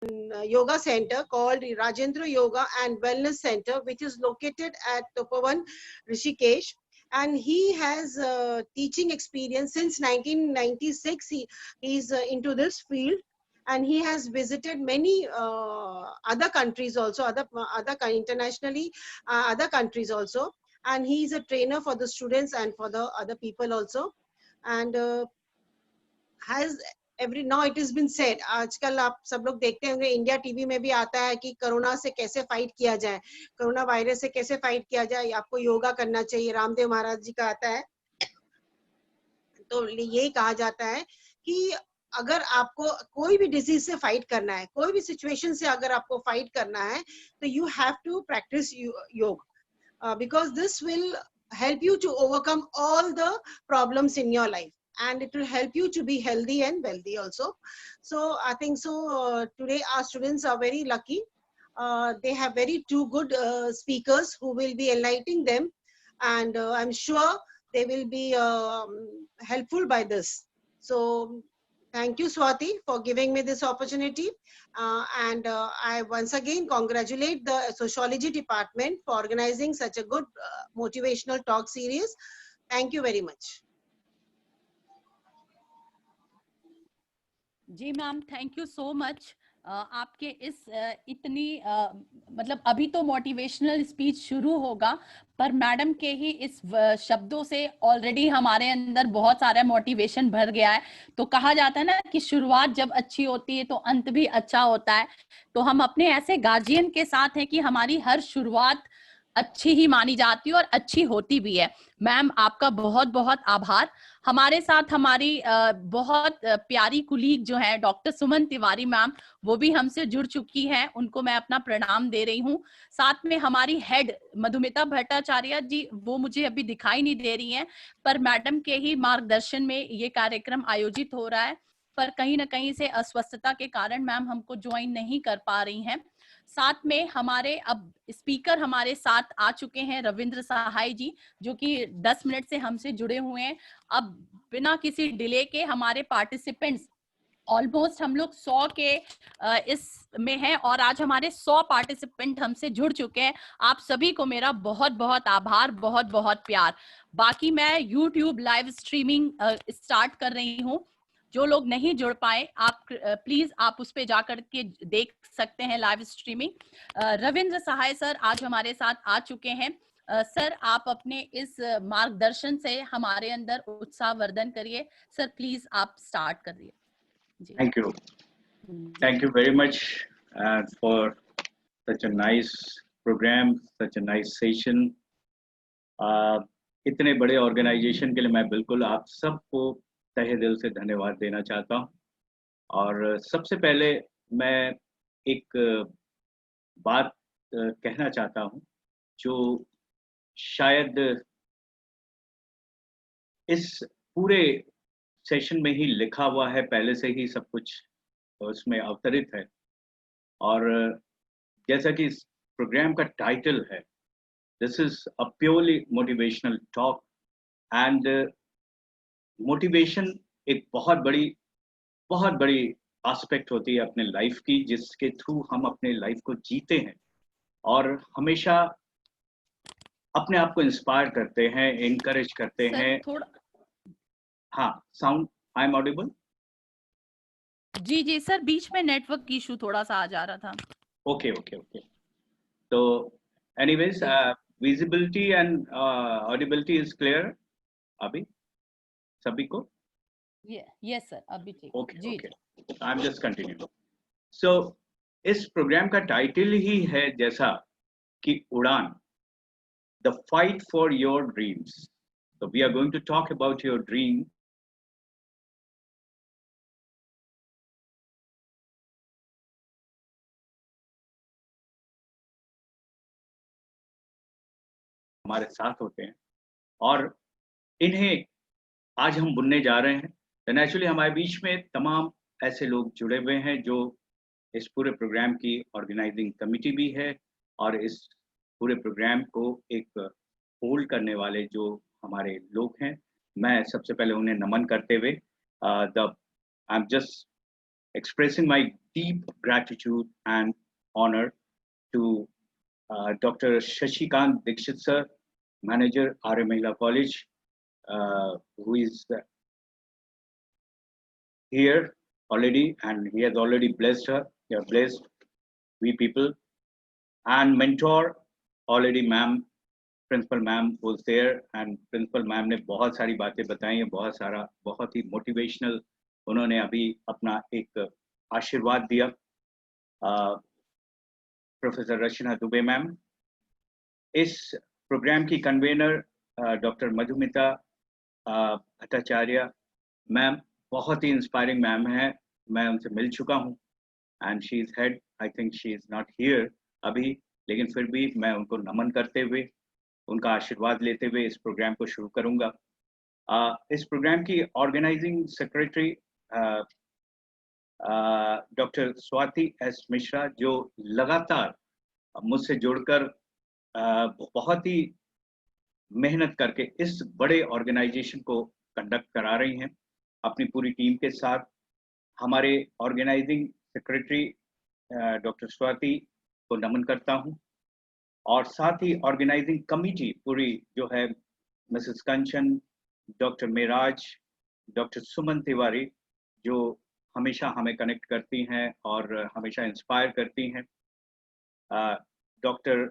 yoga center called Rajendra Yoga and Wellness Center, which is located at Topavan, Rishikesh. And he has teaching experience since 1996. He's into this field, and he has visited many other countries also, other internationally, other countries also. And he is a trainer for the students and for the other people also. And has every now it has been said, आजकल आप सब लोग देखते होंगे India TV में भी आता है कि कोरोना से कैसे फाइट किया जाए, कोरोना वायरस से कैसे फाइट किया जाए, आपको योगा करना चाहिए, रामदेव महाराज जी का आता है। तो यही कहा जाता है कि अगर आपको कोई भी डिजीज से फाइट करना है, कोई भी सिचुएशन से अगर आपको फाइट करना है, तो यू हैव टू प्रैक्टिस योग, because this will help you to overcome all the problems in your life, and it will help you to be healthy and wealthy also. So I think so today our students are very lucky. They have very two good speakers who will be enlightening them, and I'm sure they will be helpful by this. So thank you, Swati, for giving me this opportunity. And I once again congratulate the sociology department for organizing such a good motivational talk series. Thank you very much. जी ma'am, thank you so much. आपके इस इतनी मतलब अभी तो motivational speech शुरू होगा, पर मैडम के ही इस शब्दों से ऑलरेडी हमारे अंदर बहुत सारा मोटिवेशन भर गया है। तो कहा जाता है ना कि शुरुआत जब अच्छी होती है तो अंत भी अच्छा होता है। तो हम अपने ऐसे गार्जियन के साथ हैं कि हमारी हर शुरुआत अच्छी ही मानी जाती है और अच्छी होती भी है। मैम आपका बहुत बहुत आभार। हमारे साथ हमारी बहुत प्यारी कुलीग जो है डॉक्टर सुमन तिवारी मैम, वो भी हमसे जुड़ चुकी हैं, उनको मैं अपना प्रणाम दे रही हूँ। साथ में हमारी हेड मधुमिता भट्टाचार्य जी, वो मुझे अभी दिखाई नहीं दे रही हैं, पर मैडम के ही मार्गदर्शन में ये कार्यक्रम आयोजित हो रहा है, पर कहीं ना कहीं से अस्वस्थता के कारण मैम हमको ज्वाइन नहीं कर पा रही हैं। साथ में हमारे अब स्पीकर हमारे साथ आ चुके हैं रविंद्र सहाय जी, जो कि 10 मिनट से हमसे जुड़े हुए हैं। अब बिना किसी डिले के हमारे पार्टिसिपेंट्स ऑलमोस्ट हम लोग 100 के इस में हैं और आज हमारे 100 पार्टिसिपेंट हमसे जुड़ चुके हैं। आप सभी को मेरा बहुत बहुत आभार, बहुत बहुत प्यार। बाकी मैं YouTube लाइव स्ट्रीमिंग स्टार्ट कर रही हूँ। जो लोग नहीं जुड़ पाए, आप प्लीज आप उस पे जाकर के देख सकते हैं लाइव स्ट्रीमिंग। रविंद्र सहाय सर आज हमारे साथ आ चुके हैं। सर आप अपने इस मार्गदर्शन से हमारे अंदर उत्साह वर्धन करिए। सर प्लीज आप स्टार्ट करिए। Thank you very much for such a nice program, such a nice session. इतने बड़े ऑर्गेनाइजेशन के लिए मैं बिल्कुल आप सबको तहे दिल से धन्यवाद देना चाहता हूँ। और सबसे पहले मैं एक बात कहना चाहता हूँ जो शायद इस पूरे सेशन में ही लिखा हुआ है, पहले से ही सब कुछ उसमें अवतरित है। और जैसा कि इस प्रोग्राम का टाइटल है, this is a purely motivational talk, and motivation एक बहुत बड़ी एस्पेक्ट होती है अपने लाइफ की, जिसके थ्रू हम अपने लाइफ को जीते हैं और हमेशा अपने आप को इंस्पायर करते हैं, एनकरेज करते हैं। थोड़ा हाँ, साउंड, आई एम ऑडिबल? जी जी सर, बीच में नेटवर्क इशू थोड़ा सा आ जा रहा था। ओके। तो anyways, visibility and audibility is clear अभी सभी को? यस सर, अभी ठीक। Okay, I am just continue. So इस प्रोग्राम का टाइटल ही है जैसा कि Udaan, the fight for your dreams. So we are going to talk about your dream. हमारे साथ होते हैं और इन्हें आज हम बुनने जा रहे हैं। तो नेचुरली हमारे बीच में तमाम ऐसे लोग जुड़े हुए हैं जो इस पूरे प्रोग्राम की ऑर्गेनाइजिंग कमिटी भी है और इस पूरे प्रोग्राम को एक होल्ड करने वाले जो हमारे लोग हैं। मैं सबसे पहले उन्हें नमन करते हुए आई am just expressing my deep gratitude and honor to Dr. Shashikant Dixit sir, manager RA Mahila College, who is here already, and he has already blessed her. He has blessed we people, and mentor already ma'am, principal ma'am was there, and principal ma'am ने बहुत सारी बातें बताई हैं, बहुत ही motivational उन्होंने अभी अपना एक आशीर्वाद दिया। प्रोफेसर रचना दुबे मैम, इस प्रोग्राम की convener doctor Madhumita Bhattacharya ma'am, बहुत ही इंस्पायरिंग मैम है, मैं उनसे मिल चुका हूँ, and she is head, I think she is not here अभी, लेकिन फिर भी मैं उनको नमन करते हुए, उनका आशीर्वाद लेते हुए इस प्रोग्राम को शुरू करूंगा। इस प्रोग्राम की organising secretary doctor Swati S Mishra, जो लगातार मुझसे जुड़कर बहुत ही मेहनत करके इस बड़े ऑर्गेनाइजेशन को कंडक्ट करा रही हैं अपनी पूरी टीम के साथ। हमारे ऑर्गेनाइजिंग सेक्रेटरी डॉक्टर स्वाति को नमन करता हूं, और साथ ही ऑर्गेनाइजिंग कमिटी पूरी जो है, मिसेस कंचन, डॉक्टर मेराज, डॉक्टर सुमन तिवारी, जो हमेशा हमें कनेक्ट करती हैं और हमेशा इंस्पायर करती हैं, doctor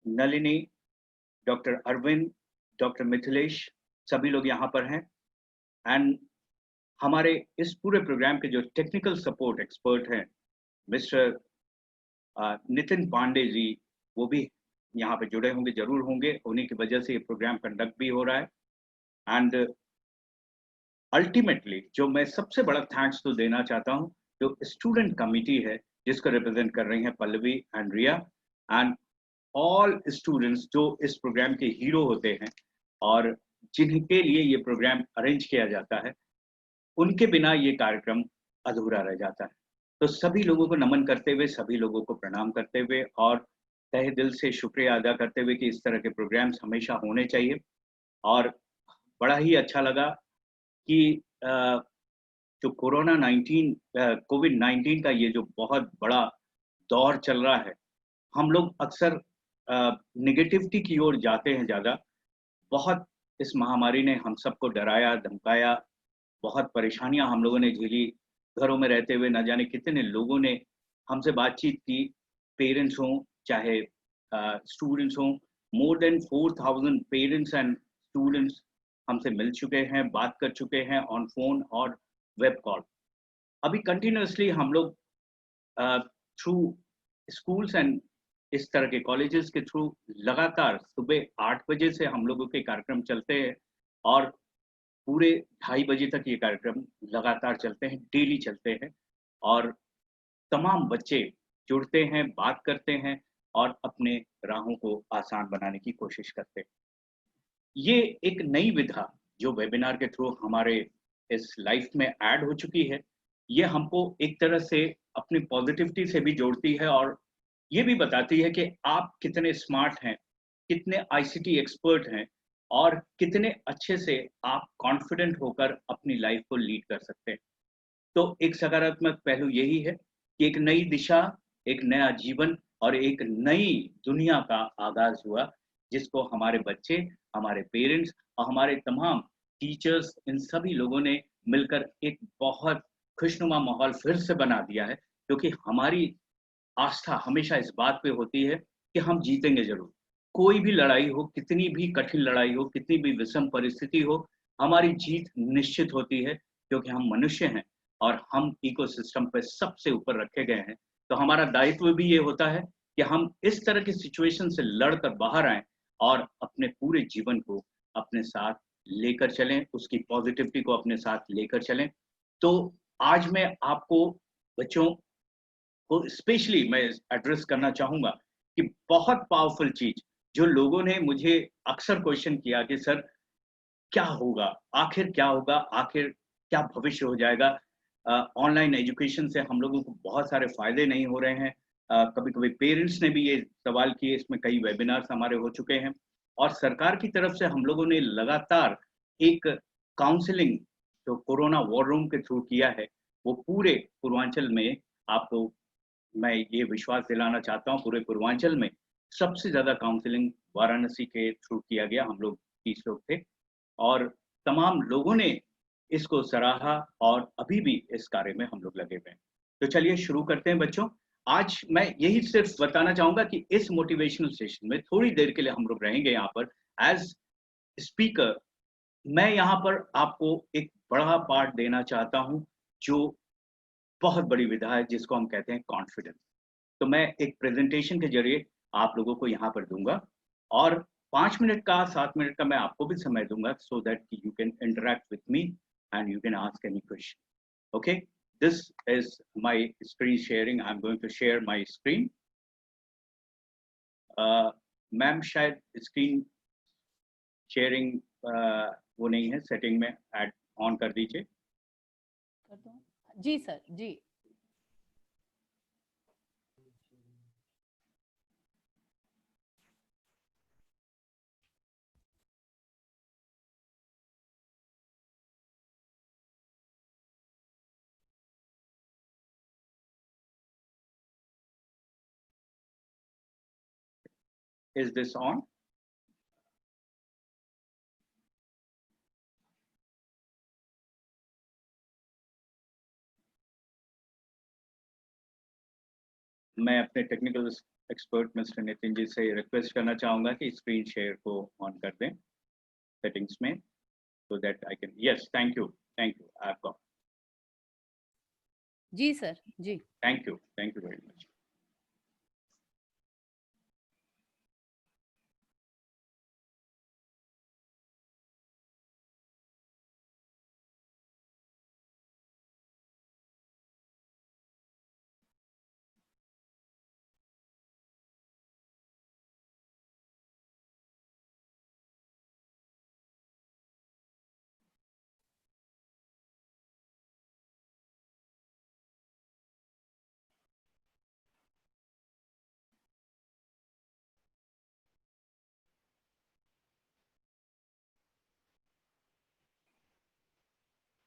Nalini, doctor Arvind, doctor Mithilesh, सभी लोग यहाँ पर हैं। एंड हमारे इस पूरे प्रोग्राम के जो टेक्निकल सपोर्ट एक्सपर्ट हैं, मिस्टर नितिन पांडे जी, वो भी यहाँ पे जुड़े होंगे, जरूर होंगे, उन्हीं की वजह से ये प्रोग्राम कंडक्ट भी हो रहा है। एंड अल्टीमेटली जो मैं सबसे बड़ा थैंक्स तो देना चाहता हूँ, जो स्टूडेंट कमिटी है जिसको रिप्रेजेंट कर रही हैं Pallavi and Riya, and all students जो इस प्रोग्राम के हीरो होते हैं और जिनके लिए ये प्रोग्राम अरेंज किया जाता है, उनके बिना ये कार्यक्रम अधूरा रह जाता है। तो सभी लोगों को नमन करते हुए, सभी लोगों को प्रणाम करते हुए और तहे दिल से शुक्रिया अदा करते हुए कि इस तरह के प्रोग्राम्स हमेशा होने चाहिए। और बड़ा ही अच्छा लगा कि जो कोविड-19 का ये जो बहुत बड़ा दौर चल रहा है, हम लोग अक्सर नेगेटिविटी की ओर जाते हैं ज़्यादा। बहुत इस महामारी ने हम सबको डराया, धमकाया, बहुत परेशानियां हम लोगों ने झेली। घरों में रहते हुए न जाने कितने लोगों ने हमसे बातचीत की, पेरेंट्स हों चाहे स्टूडेंट्स हों। More than 4000 parents and students हमसे मिल चुके हैं, बात कर चुके हैं ऑन फोन और वेब कॉल। अभी कंटिन्यूसली हम लोग थ्रू स्कूल्स एंड इस तरह के कॉलेजेस के थ्रू लगातार सुबह 8 बजे से हम लोगों के कार्यक्रम चलते हैं और पूरे 2:30 बजे तक ये कार्यक्रम लगातार चलते हैं, डेली चलते हैं, और तमाम बच्चे जुड़ते हैं, बात करते हैं और अपने राहों को आसान बनाने की कोशिश करते हैं। ये एक नई विधा जो वेबिनार के थ्रू हमारे इस लाइफ में ऐड हो चुकी है, ये हमको एक तरह से अपनी पॉजिटिविटी से भी जोड़ती है और ये भी बताती है कि आप कितने स्मार्ट हैं, कितने आईसीटी एक्सपर्ट हैं और कितने अच्छे से आप कॉन्फिडेंट होकर अपनी लाइफ को लीड कर सकते हैं। तो एक सकारात्मक पहलू यही है कि एक नई दिशा, एक नया जीवन और एक नई दुनिया का आगाज हुआ, जिसको हमारे बच्चे, हमारे पेरेंट्स और हमारे तमाम टीचर्स, इन सभी लोगों ने मिलकर एक बहुत खुशनुमा माहौल फिर से बना दिया है, क्योंकि हमारी आस्था हमेशा इस बात पे होती है कि हम जीतेंगे जरूर। कोई भी लड़ाई हो, कितनी भी कठिन लड़ाई हो, कितनी भी विषम परिस्थिति हो, हमारी जीत निश्चित होती है, क्योंकि हम मनुष्य हैं और हम इकोसिस्टम पे सबसे ऊपर रखे गए हैं। तो हमारा दायित्व भी ये होता है कि हम इस तरह की सिचुएशन से लड़कर बाहर आएं और अपने पूरे जीवन को अपने साथ लेकर चलें, उसकी पॉजिटिविटी को अपने साथ लेकर चलें। तो आज मैं आपको बच्चों को स्पेशली मैं एड्रेस करना चाहूंगा कि बहुत पावरफुल चीज जो लोगों ने मुझे अक्सर क्वेश्चन किया कि सर क्या होगा, आखिर क्या होगा, आखिर क्या भविष्य हो जाएगा। ऑनलाइन एजुकेशन से हम लोगों को बहुत सारे फायदे नहीं हो रहे हैं। कभी कभी पेरेंट्स ने भी ये सवाल किए, इसमें कई वेबिनार्स हमारे हो चुके हैं और सरकार की तरफ से हम लोगों ने लगातार एक काउंसलिंग जो कोरोना वॉर रूम के थ्रू किया है, वो पूरे पूर्वांचल में, आपको मैं ये विश्वास दिलाना चाहता हूँ, पूरे पूर्वांचल में सबसे ज़्यादा काउंसलिंग वाराणसी के थ्रू किया गया। हम लोग 30 लोग थे और तमाम लोगों ने इसको सराहा और अभी भी इस कार्य में हम लोग लगे हुए हैं। तो चलिए शुरू करते हैं बच्चों। आज मैं यही सिर्फ बताना चाहूँगा कि इस मोटिवेशनल सेशन में थोड़ी देर के लिए हम लोग रहेंगे यहाँ पर एज स्पीकर। मैं यहाँ पर आपको एक बड़ा पार्ट देना चाहता हूँ, जो बहुत बड़ी विधा है, जिसको हम कहते हैं कॉन्फिडेंस। तो मैं एक प्रेजेंटेशन के जरिए आप लोगों को यहाँ पर दूंगा और 5 मिनट का 7 मिनट का मैं आपको भी समय दूंगा, so that you can interact with me and you can ask any question. Okay, this is my screen sharing. I am going to share my screen. Ma'am शायद स्क्रीन शेयरिंग वो नहीं है, सेटिंग में ऐड ऑन कर दीजिए। कर दो जी सर जी। Is this on? मैं अपने technical expert mister Nitin ji से रिक्वेस्ट करना चाहूँगा कि स्क्रीन शेयर को ऑन कर दें सेटिंग्स में, so that I can, yes, thank you, I've got, जी सर जी। thank you very much.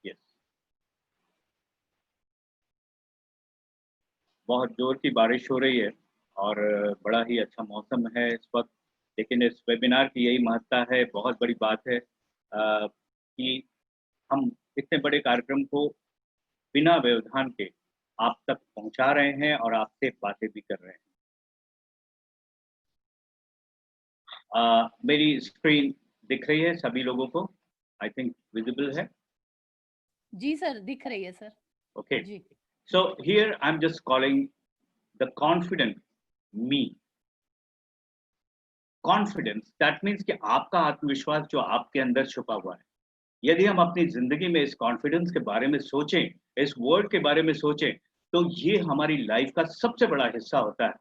Yes, बहुत जोर की बारिश हो रही है और बड़ा ही अच्छा मौसम है इस वक्त, लेकिन इस वेबिनार की यही महत्ता है, बहुत बड़ी बात है कि हम इतने बड़े कार्यक्रम को बिना व्यवधान के आप तक पहुंचा रहे हैं और आपसे बातें भी कर रहे हैं। मेरी स्क्रीन दिख रही है सभी लोगों को? आई थिंक विजिबल है। जी सर दिख रही है सर। ओके, जी। So here I am just calling the confident me. Confidence that means कि आपका आत्मविश्वास जो आपके अंदर छुपा हुआ है। यदि हम अपनी जिंदगी में इस कॉन्फिडेंस के बारे में सोचें, इस वर्ड के बारे में सोचें, तो ये हमारी लाइफ का सबसे बड़ा हिस्सा होता है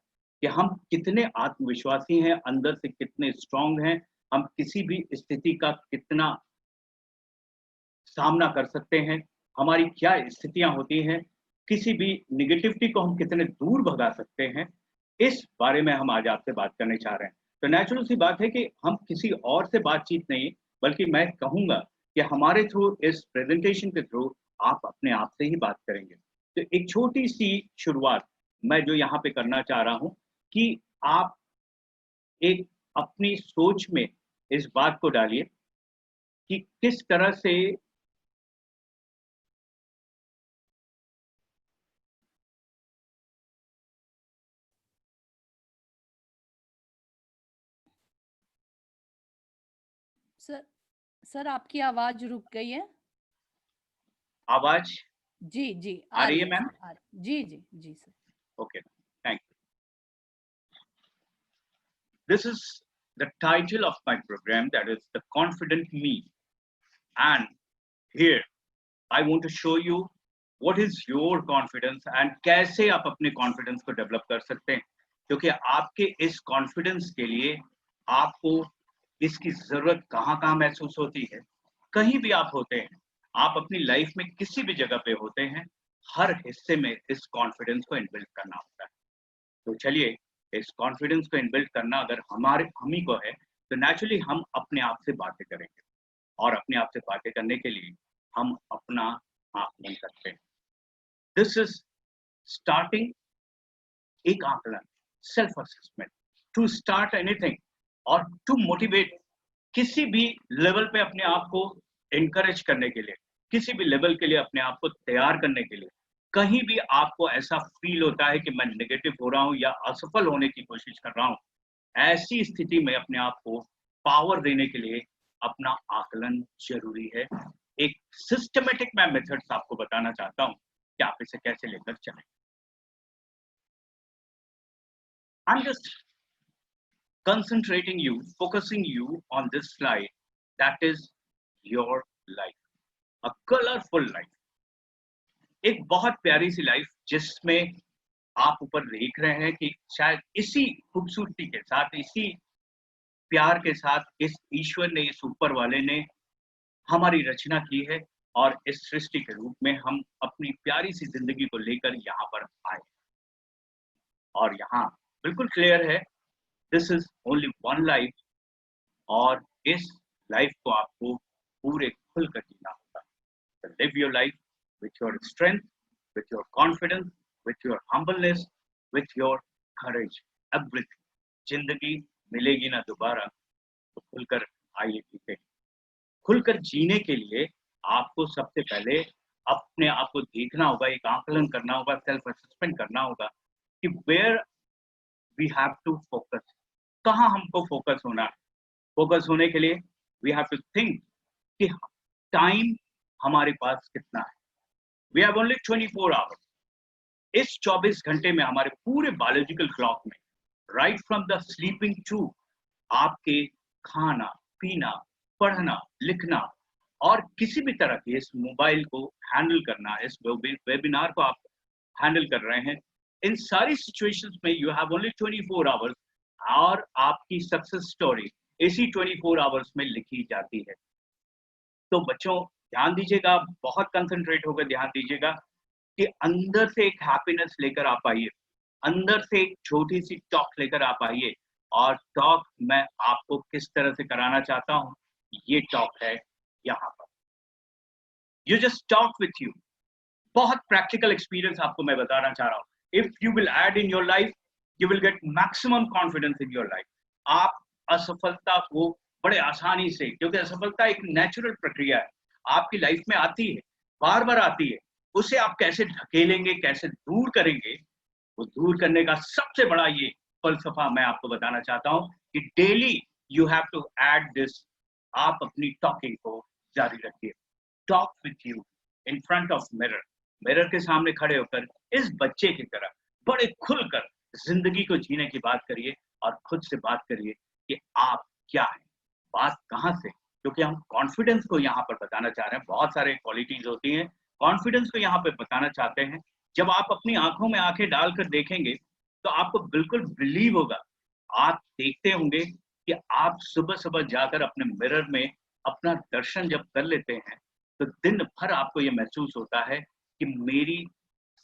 कि हम कितने आत्मविश्वासी हैं, अंदर से कितने स्ट्रांग हैं, हम किसी भी स्थिति का कितना सामना कर सकते हैं, हमारी क्या स्थितियां होती हैं, किसी भी निगेटिविटी को हम कितने दूर भगा सकते हैं, इस बारे में हम आज आपसे बात करने चाह रहे हैं। तो नेचुरल सी बात है कि हम किसी और से बातचीत नहीं, बल्कि मैं कहूँगा कि हमारे थ्रू, इस प्रेजेंटेशन के थ्रू आप अपने आप से ही बात करेंगे। तो एक छोटी सी शुरुआत मैं जो यहाँ पे करना चाह रहा हूँ कि आप एक अपनी सोच में इस बात को डालिए कि किस तरह से सर आपकी आवाज रुक गई है। आवाज जी जी आ रही है मैम? जी जी जी sir. Okay, thank you. This is the title of my program, that is The Confident Me. And here I want to show you what is your confidence and कैसे आप अपने confidence को develop कर सकते हैं, क्योंकि आपके इस confidence के लिए आपको इसकी जरूरत कहाँ महसूस होती है। कहीं भी आप होते हैं, आप अपनी लाइफ में किसी भी जगह पे होते हैं, हर हिस्से में इस कॉन्फिडेंस को इनबिल्ड करना होता है। तो चलिए, इस कॉन्फिडेंस को इनबिल्ड करना अगर हम ही को है, तो नेचुरली हम अपने आप से बातें करेंगे और अपने आप से बातें करने के लिए हम अपना आंख बंद करते हैं। दिस इज स्टार्टिंग एक आकलन, self assessment, to start anything और टू मोटिवेट, किसी भी लेवल पे अपने आप को एनकरेज करने के लिए, किसी भी लेवल के लिए अपने आप को तैयार करने के लिए, कहीं भी आपको ऐसा फील होता है कि मैं नेगेटिव हो रहा हूं या असफल होने की कोशिश कर रहा हूं, ऐसी स्थिति में अपने आप को पावर देने के लिए अपना आकलन जरूरी है। एक सिस्टमेटिक मैं मेथड्स आपको बताना चाहता हूं कि आप इसे कैसे लेकर चलें। I'm just concentrating you, focusing you on this slide, that is your life, a colorful life, एक बहुत प्यारी सी लाइफ जिसमें आप ऊपर देख रहे हैं कि शायद इसी खूबसूरती के साथ, इसी प्यार के साथ इस ईश्वर ने, इस ऊपर वाले ने हमारी रचना की है और इस सृष्टि के रूप में हम अपनी प्यारी सी जिंदगी को लेकर यहाँ पर आए। और यहाँ बिल्कुल क्लियर है, this is only one life और इस लाइफ को आपको पूरे खुलकर जीना होगा। So live your life with your strength, with your confidence, with your humbleness, with your courage, everything. जिंदगी मिलेगी ना दोबारा, तो खुलकर आइए जीते। खुलकर जीने के लिए आपको सबसे पहले अपने आप को देखना होगा, एक आकलन करना होगा, सेल्फ असेसमेंट करना होगा कि where we have to focus, कहाँ हमको फोकस होना है। फोकस होने के लिए वी हैव टू थिंक कि टाइम हमारे पास कितना है। We have only 24 hours. इस 24 घंटे में हमारे पूरे बायोलॉजिकल क्लॉक में, right from the sleeping to आपके खाना पीना, पढ़ना लिखना और किसी भी तरह के इस मोबाइल को हैंडल करना, इस वेबिनार को आप हैंडल कर रहे हैं, इन सारी सिचुएशंस में यू हैव ओनली 24 आवर्स और आपकी सक्सेस स्टोरी इसी 24 आवर्स में लिखी जाती है। तो बच्चों ध्यान दीजिएगा, बहुत कंसंट्रेट होकर ध्यान दीजिएगा कि अंदर से एक हैप्पीनेस लेकर आप आइए, अंदर से एक छोटी सी टॉक लेकर आप आइए। और टॉक मैं आपको किस तरह से कराना चाहता हूं, ये टॉक है यहाँ पर, you just talk with you. बहुत प्रैक्टिकल एक्सपीरियंस आपको मैं बताना चाह रहा हूँ। If you will add in your life, you will get maximum confidence in your life. आप असफलता को बड़े आसानी से, क्योंकि असफलता एक नेचुरल प्रक्रिया है, आपकी लाइफ में आती है, बार बार आती है, उसे आप कैसे ढकेलेंगे, कैसे दूर करेंगे, वो दूर करने का सबसे बड़ा ये फलसफा मैं आपको बताना चाहता हूं कि daily you have to add this. आप अपनी टॉकिंग को जारी रखिए। Talk with you in front of mirror, mirror के सामने खड़े होकर इस बच्चे की तरह बड़े खुलकर जिंदगी को जीने की बात करिए और खुद से बात करिए कि आप क्या है, बात कहाँ से, क्योंकि हम कॉन्फिडेंस को यहाँ पर बताना चाह रहे हैं। बहुत सारे क्वालिटीज होती हैं, कॉन्फिडेंस को यहाँ पर बताना चाहते हैं। जब आप अपनी आंखों में आंखें डालकर देखेंगे तो आपको बिल्कुल बिलीव होगा, आप देखते होंगे कि आप सुबह सुबह जाकर अपने मिरर में अपना दर्शन जब कर लेते हैं तो दिन भर आपको ये महसूस होता है कि मेरी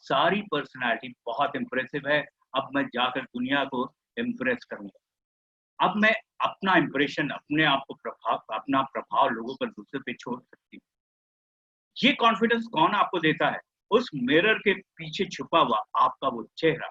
सारी पर्सनालिटी बहुत इंप्रेसिव है, अब मैं जाकर दुनिया को इम्प्रेस करूंगा, अब मैं अपना इंप्रेशन, अपने आप को अपना प्रभाव लोगों पर दूसरे पे छोड़ सकती हूँ। ये कॉन्फिडेंस कौन आपको देता है? उस मिरर के पीछे छुपा हुआ आपका वो चेहरा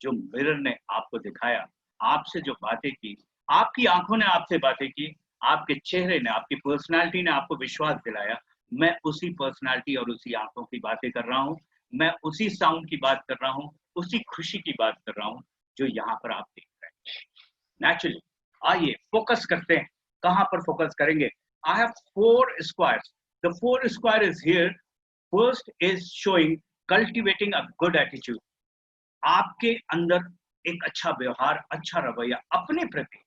जो मिरर ने आपको दिखाया, आपसे जो बातें की, आपकी आंखों ने आपसे बातें की, आपके चेहरे ने, आपकी पर्सनालिटी ने आपको विश्वास दिलाया। मैं उसी पर्सनालिटी और उसी आंखों की बातें कर रहा हूँ, मैं उसी साउंड की बात कर रहा हूँ, उसी खुशी की बात कर रहा हूँ जो यहाँ पर आप देख रहे हैं। नेचुरली आइए फोकस करते हैं। कहाँ पर फोकस करेंगे? I have 4 squares. The 4 square is here. First is showing cultivating a good attitude. आपके अंदर एक अच्छा व्यवहार, अच्छा रवैया अपने प्रति।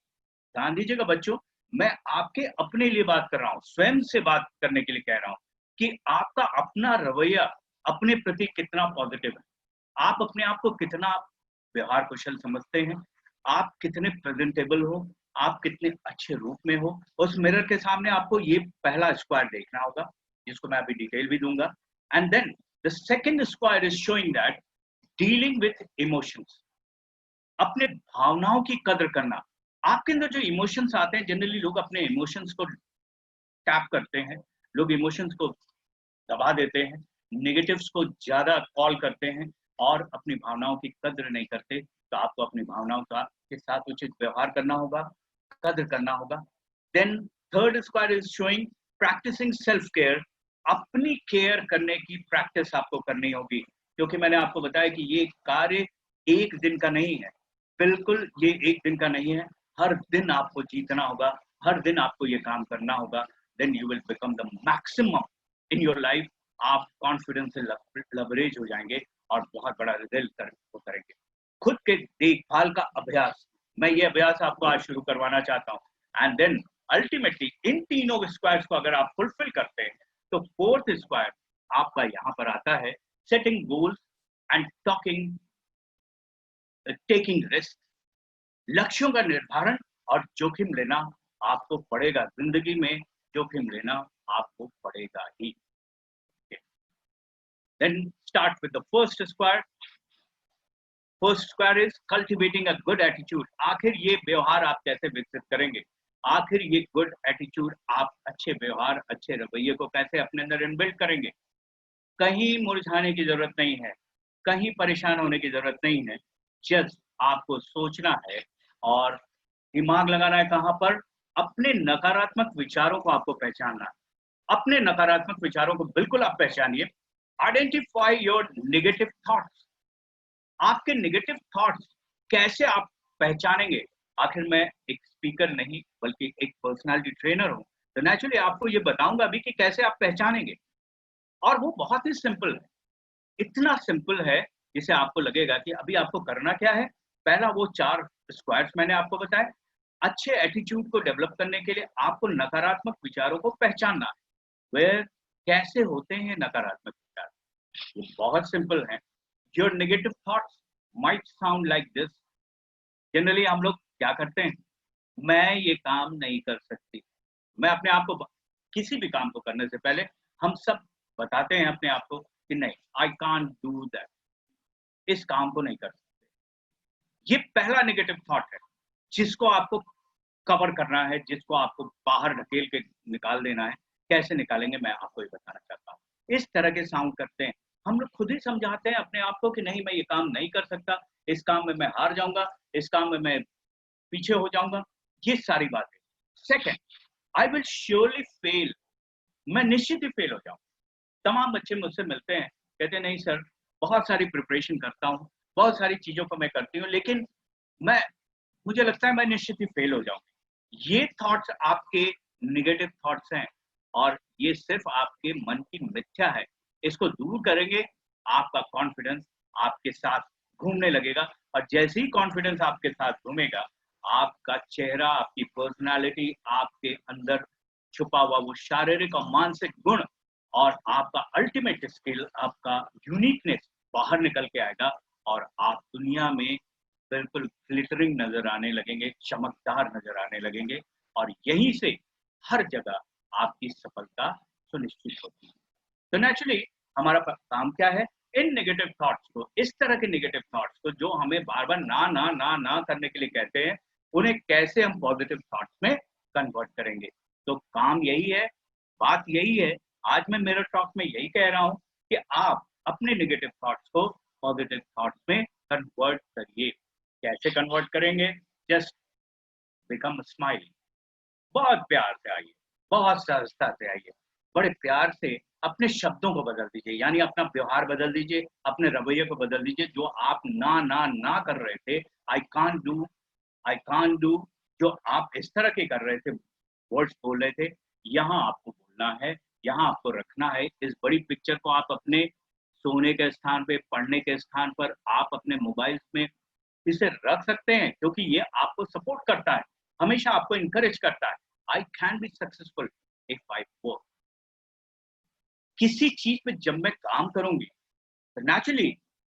ध्यान दीजिएगा बच्चों, मैं आपके अपने लिए बात कर रहा हूँ, स्वयं से बात करने के लिए कह रहा हूँ कि आपका अपना रवैया अपने प्रति कितना पॉजिटिव है, आप अपने आप को कितना व्यवहार कुशल समझते हैं, आप कितने प्रेजेंटेबल हो, आप कितने अच्छे रूप में हो। उस मिरर के सामने आपको ये पहला स्क्वायर देखना होगा, जिसको मैं अभी डिटेल भी दूंगा। And then the second square is showing that dealing with emotions, अपने भावनाओं की कदर करना। आपके अंदर जो इमोशंस आते हैं, जनरली लोग अपने इमोशंस को टैप करते हैं, लोग इमोशंस को दबा देते हैं, नेगेटिव्स को ज्यादा कॉल करते हैं और अपनी भावनाओं की कद्र नहीं करते, तो आपको अपनी भावनाओं का के साथ उचित व्यवहार करना होगा, कद्र करना होगा। Then third square is showing practising self care. अपनी केयर करने की प्रैक्टिस आपको करनी होगी, क्योंकि मैंने आपको बताया कि ये कार्य एक दिन का नहीं है, बिल्कुल ये एक दिन का नहीं है। हर दिन आपको जीतना होगा, हर दिन आपको ये काम करना होगा। Then you will become the maximum in your life. आप कॉन्फिडेंस से लवरेज हो जाएंगे और बहुत बड़ा रिजल्ट करेंगे। खुद के देखभाल का अभ्यास, मैं ये अभ्यास आपको आज शुरू करवाना चाहता हूँ। एंड देन अल्टीमेटली इन तीनों स्क्वायर्स को अगर आप फुलफिल करते हैं तो फोर्थ स्क्वायर आपका यहाँ पर आता है, setting goals and taking risk. लक्ष्यों का निर्धारण और जोखिम लेना आपको पड़ेगा, जिंदगी में जोखिम लेना आपको पड़ेगा ही। Then start with the first square. First square is cultivating a good attitude. आखिर ये व्यवहार आप कैसे विकसित करेंगे? आखिर ये गुड एटीट्यूड, आप अच्छे व्यवहार, अच्छे रवैये को कैसे अपने अंदर इनबिल्ड करेंगे? कहीं मुरझाने की जरूरत नहीं है, कहीं परेशान होने की जरूरत नहीं है। जस्ट आपको सोचना है और दिमाग लगाना है कहाँ पर? अपने नकारात्मक विचारों को आपको पहचानना है। अपने नकारात्मक विचारों को बिल्कुल आप पहचानिए। Identify your negative thoughts. आपके नेगेटिव थॉट्स कैसे आप पहचानेंगे? आखिर मैं एक स्पीकर नहीं बल्कि एक पर्सनालिटी ट्रेनर हूं, तो नेचुरली आपको ये बताऊंगा भी कि कैसे आप पहचानेंगे। और वो बहुत ही सिंपल है, इतना सिंपल है जिसे आपको लगेगा कि अभी आपको करना क्या है। पहला वो 4 स्क्वायर्स मैंने आपको बताया। अच्छे एटीट्यूड को डेवलप करने के लिए आपको नकारात्मक विचारों को पहचानना है। वे कैसे होते हैं नकारात्मक विचार? ये बहुत सिंपल है। Your negative thoughts might sound like this. Generally हम लोग क्या करते हैं? मैं ये काम नहीं कर सकती। मैं अपने आप को किसी भी काम को करने से पहले हम सब बताते हैं अपने आप को कि नहीं, आई कांट डू दैट, इस काम को नहीं कर सकते। ये पहला नेगेटिव थॉट है जिसको आपको कवर करना है, जिसको आपको बाहर ढकेल के निकाल देना है। कैसे निकालेंगे मैं आपको ये बताना चाहता हूँ। इस तरह के साउंड करते हैं, हम लोग खुद ही समझाते हैं अपने आप को कि नहीं, मैं ये काम नहीं कर सकता, इस काम में मैं हार जाऊंगा, इस काम में मैं पीछे हो जाऊंगा, ये सारी बातें। Second, I will surely fail. मैं निश्चित ही फेल हो जाऊंगा। तमाम बच्चे मुझसे मिलते हैं, कहते हैं नहीं सर, बहुत सारी प्रिपरेशन करता हूँ, बहुत सारी चीजों को मैं करती हूँ, लेकिन मुझे लगता है मैं निश्चित ही फेल हो जाऊंगी। ये थॉट्स आपके नेगेटिव थॉट्स हैं और ये सिर्फ आपके मन की मिथ्या है। इसको दूर करेंगे, आपका कॉन्फिडेंस आपके साथ घूमने लगेगा, और जैसे ही कॉन्फिडेंस आपके साथ घूमेगा, आपका चेहरा, आपकी पर्सनालिटी, आपके अंदर छुपा हुआ वो शारीरिक और मानसिक गुण और आपका अल्टीमेट स्किल, आपका यूनिकनेस बाहर निकल के आएगा और आप दुनिया में बिल्कुल ग्लिटरिंग नजर आने लगेंगे, चमकदार नजर आने लगेंगे, और यहीं से हर जगह आपकी सफलता सुनिश्चित होती है। तो नेचुरली हमारा काम क्या है? इन नेगेटिव थॉट्स को, इस तरह के नेगेटिव थॉट्स को जो हमें बार बार ना ना ना ना करने के लिए कहते हैं, उन्हें कैसे हम पॉजिटिव थॉट्स में कन्वर्ट करेंगे। तो काम यही है, बात यही है। आज मैं मेरे टॉक में यही कह रहा हूं कि आप अपने नेगेटिव थॉट्स को पॉजिटिव थॉट्स में कन्वर्ट करिए। कैसे कन्वर्ट करेंगे? Just become smile. बहुत प्यार से आइए, बहुत सहजता से आइए, बड़े प्यार से अपने शब्दों को बदल दीजिए, यानी अपना व्यवहार बदल दीजिए, अपने रवैये को बदल दीजिए। जो आप ना ना ना कर रहे थे, आई can't do, I can't do, जो आप इस तरह के कर रहे थे, वर्ड्स बोल रहे थे, यहाँ आपको बोलना है, यहाँ आपको रखना है। इस बड़ी पिक्चर को आप अपने सोने के स्थान पे, पढ़ने के स्थान पर, आप अपने मोबाइल में इसे रख सकते हैं, क्योंकि ये आपको सपोर्ट करता है, हमेशा आपको इंकरेज करता है। I can be successful if I work. किसी चीज पे जब मैं काम करूंगी तो नेचुरली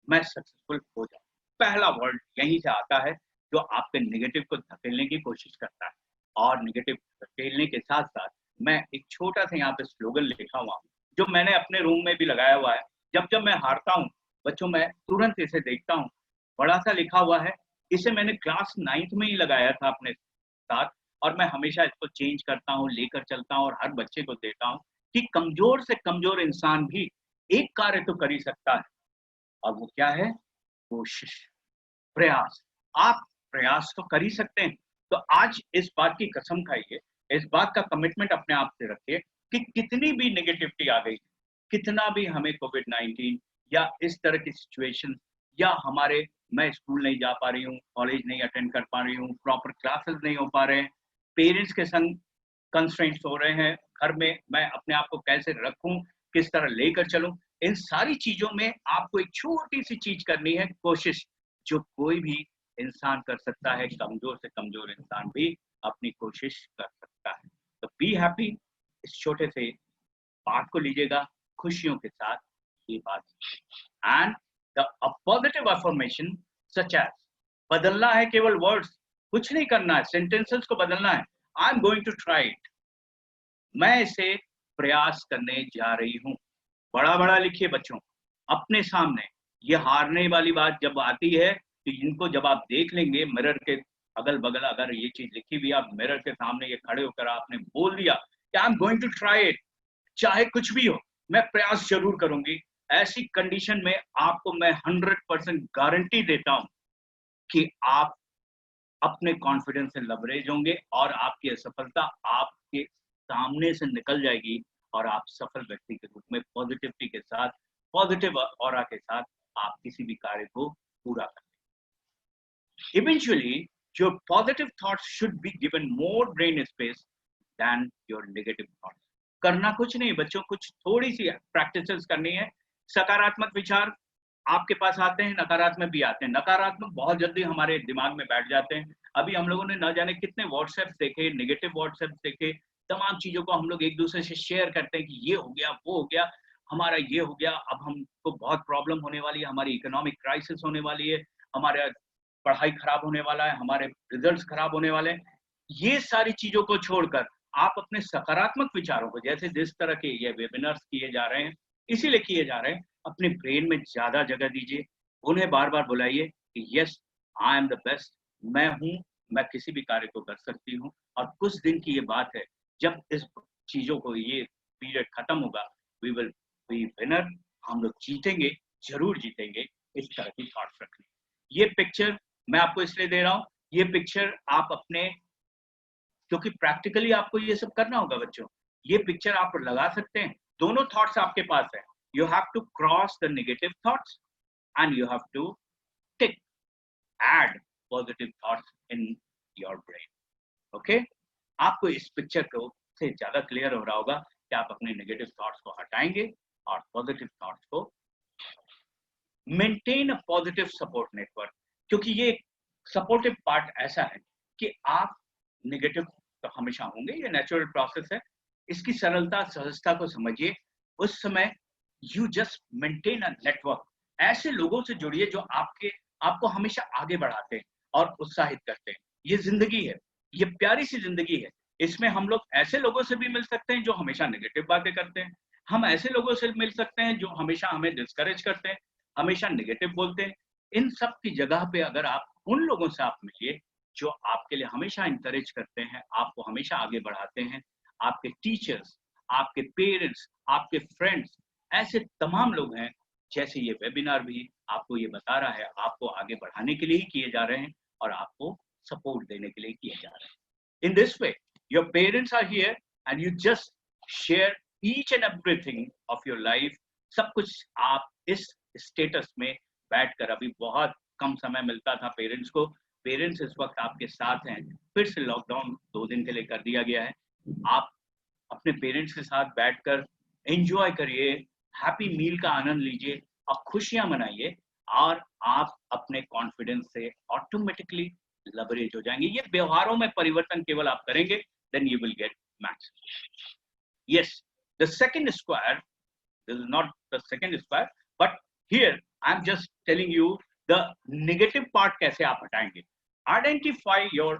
मैं सक्सेसफुल हो जाऊँ। पहला वर्ड यहीं से आता है जो आपके नेगेटिव को धकेलने की कोशिश करता है। और नेगेटिव धकेलने के साथ साथ मैं एक छोटा सा यहाँ पे स्लोगन लिखा हुआ हूँ, जो मैंने अपने रूम में भी लगाया हुआ है। जब जब मैं हारता हूँ बच्चों, मैं तुरंत इसे देखता हूँ, बड़ा सा लिखा हुआ है। इसे मैंने क्लास 9th में ही लगाया था अपने साथ, और मैं हमेशा इसको चेंज करता हूँ, लेकर चलता हूँ और हर बच्चे को देता हूँ कि कमजोर से कमजोर इंसान भी एक कार्य तो कर ही सकता है, और वो क्या है? कोशिश, प्रयास। आप प्रयास तो कर ही सकते हैं। तो आज इस बात की कसम खाइए, इस बात का कमिटमेंट अपने आप से रखिए कि कितनी भी नेगेटिविटी आ गई, कितना भी हमें कोविड-19 या इस तरह की सिचुएशन, या हमारे मैं स्कूल नहीं जा पा रही हूँ, कॉलेज नहीं अटेंड कर पा रही हूँ, प्रॉपर क्लासेस नहीं हो पा रहे हैं, पेरेंट्स के संग कंस्ट्रेंट्स हो रहे हैं, घर में मैं अपने आप को कैसे रखूं, किस तरह लेकर चलूं, इन सारी चीजों में आपको एक छोटी सी चीज करनी है, कोशिश, जो कोई भी इंसान कर सकता है, कमजोर से कमजोर इंसान भी अपनी कोशिश कर सकता है। तो बी हैप्पी, इस छोटे से बात को लीजिएगा खुशियों के साथ, ये बात। And the positive affirmation such as, बदलना है केवल वर्ड्स, कुछ नहीं करना है, सेंटेंसेस को बदलना है। I am going to try it, मैं इसे प्रयास करने जा रही हूँ। बड़ा बड़ा लिखिए बच्चों अपने सामने। ये हारने वाली बात जब आती है तो इनको जब आप देख लेंगे मिरर के अगल बगल, अगर ये चीज लिखी हुई, आप मिरर के सामने ये खड़े होकर आपने बोल दिया कि I am going to try it, चाहे कुछ भी हो मैं प्रयास जरूर करूंगी, ऐसी कंडीशन में आपको मैं 100% गारंटी देता हूं कि आप अपने कॉन्फिडेंस से लबरेज होंगे और आपकी असफलता आपके सामने से निकल जाएगी और आप सफल व्यक्ति के रूप में पॉजिटिविटी के साथ, पॉजिटिव ऑरा के साथ आप किसी भी कार्य को पूरा करें। Eventually your positive thoughts should be given more brain space than your negative thoughts. करना कुछ नहीं बच्चों, कुछ थोड़ी सी प्रैक्टिसेस करनी है। सकारात्मक विचार आपके पास आते हैं, नकारात्मक भी आते हैं। नकारात्मक बहुत जल्दी हमारे दिमाग में बैठ जाते हैं। अभी हम लोगों ने न जाने कितने व्हाट्सएप देखे, नेगेटिव व्हाट्सएप देखे, तमाम चीजों को हम लोग एक दूसरे से शेयर करते हैं कि ये हो गया, वो हो गया, हमारा ये हो गया, अब हमको बहुत प्रॉब्लम होने वाली है, हमारी इकोनॉमिक क्राइसिस होने वाली है, हमारा पढ़ाई खराब होने वाला है, हमारे रिजल्ट्स खराब होने वाले हैं। ये सारी चीजों को छोड़कर आप अपने सकारात्मक विचारों को, जैसे जिस तरह के ये वेबिनार्स किए जा रहे हैं, इसीलिए किए जा रहे हैं, अपने ब्रेन में ज्यादा जगह दीजिए। उन्हें बार बार बुलाइए कि yes I am the best, मैं हूं, मैं किसी भी कार्य को कर सकती हूँ। और कुछ दिन की ये बात है, जब इस चीजों को, ये पीरियड खत्म होगा, वी विल बी विनर, हम लोग जीतेंगे, जरूर जीतेंगे। इस तरह की थॉट्स रखनी। ये पिक्चर मैं आपको इसलिए दे रहा हूँ, ये पिक्चर आप अपने, क्योंकि प्रैक्टिकली आपको ये सब करना होगा बच्चों, ये पिक्चर आप लगा सकते हैं। दोनों थॉट्स आपके पास है, you have to cross the negative thoughts and you have to add positive thoughts in your brain. Okay? आपको इस पिक्चर को से ज्यादा क्लियर हो रहा होगा कि आप अपने नेगेटिव थॉट्स को हटाएंगे और पॉजिटिव थॉट्स को। Maintain a positive support network, क्योंकि ये सपोर्टिव पार्ट ऐसा है कि आप नेगेटिव तो हमेशा होंगे, ये नेचुरल प्रोसेस है। इसकी सरलता, सहजता को समझिए। उस समय you just maintain a network, ऐसे लोगों से जुड़िए जो आपको हमेशा आगे बढ़ाते हैं और उत्साहित करते हैं। ये जिंदगी है, ये प्यारी सी जिंदगी है, इसमें हम लोग ऐसे लोगों से भी मिल सकते हैं जो हमेशा नेगेटिव बातें करते हैं, हम ऐसे लोगों से मिल सकते हैं जो हमेशा हमें डिस्करेज करते हैं, हमेशा नेगेटिव बोलते हैं। इन सब की जगह पे अगर आप उन लोगों से आप मिलिए जो आपके लिए हमेशा इंकरेज करते हैं, आपको हमेशा आगे बढ़ाते हैं, आपके टीचर्स, आपके पेरेंट्स, आपके फ्रेंड्स, ऐसे तमाम लोग हैं। जैसे ये वेबिनार भी आपको ये बता रहा है, आपको आगे बढ़ाने के लिए ही किए जा रहे हैं और आपको सपोर्ट देने के लिए किए जा रहे हैं। In this way your parents are here and you just share each and everything of your life. सब कुछ आप इस स्टेटस में बैठकर, अभी बहुत कम समय मिलता था पेरेंट्स को, पेरेंट्स इस वक्त आपके साथ हैं। फिर से लॉकडाउन 2 दिन के लिए कर दिया गया है। आप अपने पेरेंट्स के साथ बैठकर एंजॉय करिए, हैप्पी मील का आनंद लीजिए और खुशियां मनाइए, और आप अपने कॉन्फिडेंस से ऑटोमेटिकली लबरेज हो जाएंगे। ये व्यवहारों में परिवर्तन केवल आप करेंगे, then you will get max. Yes, the second square, this is not the second square, but here I am just telling you the negative part कैसे आप हटाएंगे। आइडेंटिफाई योर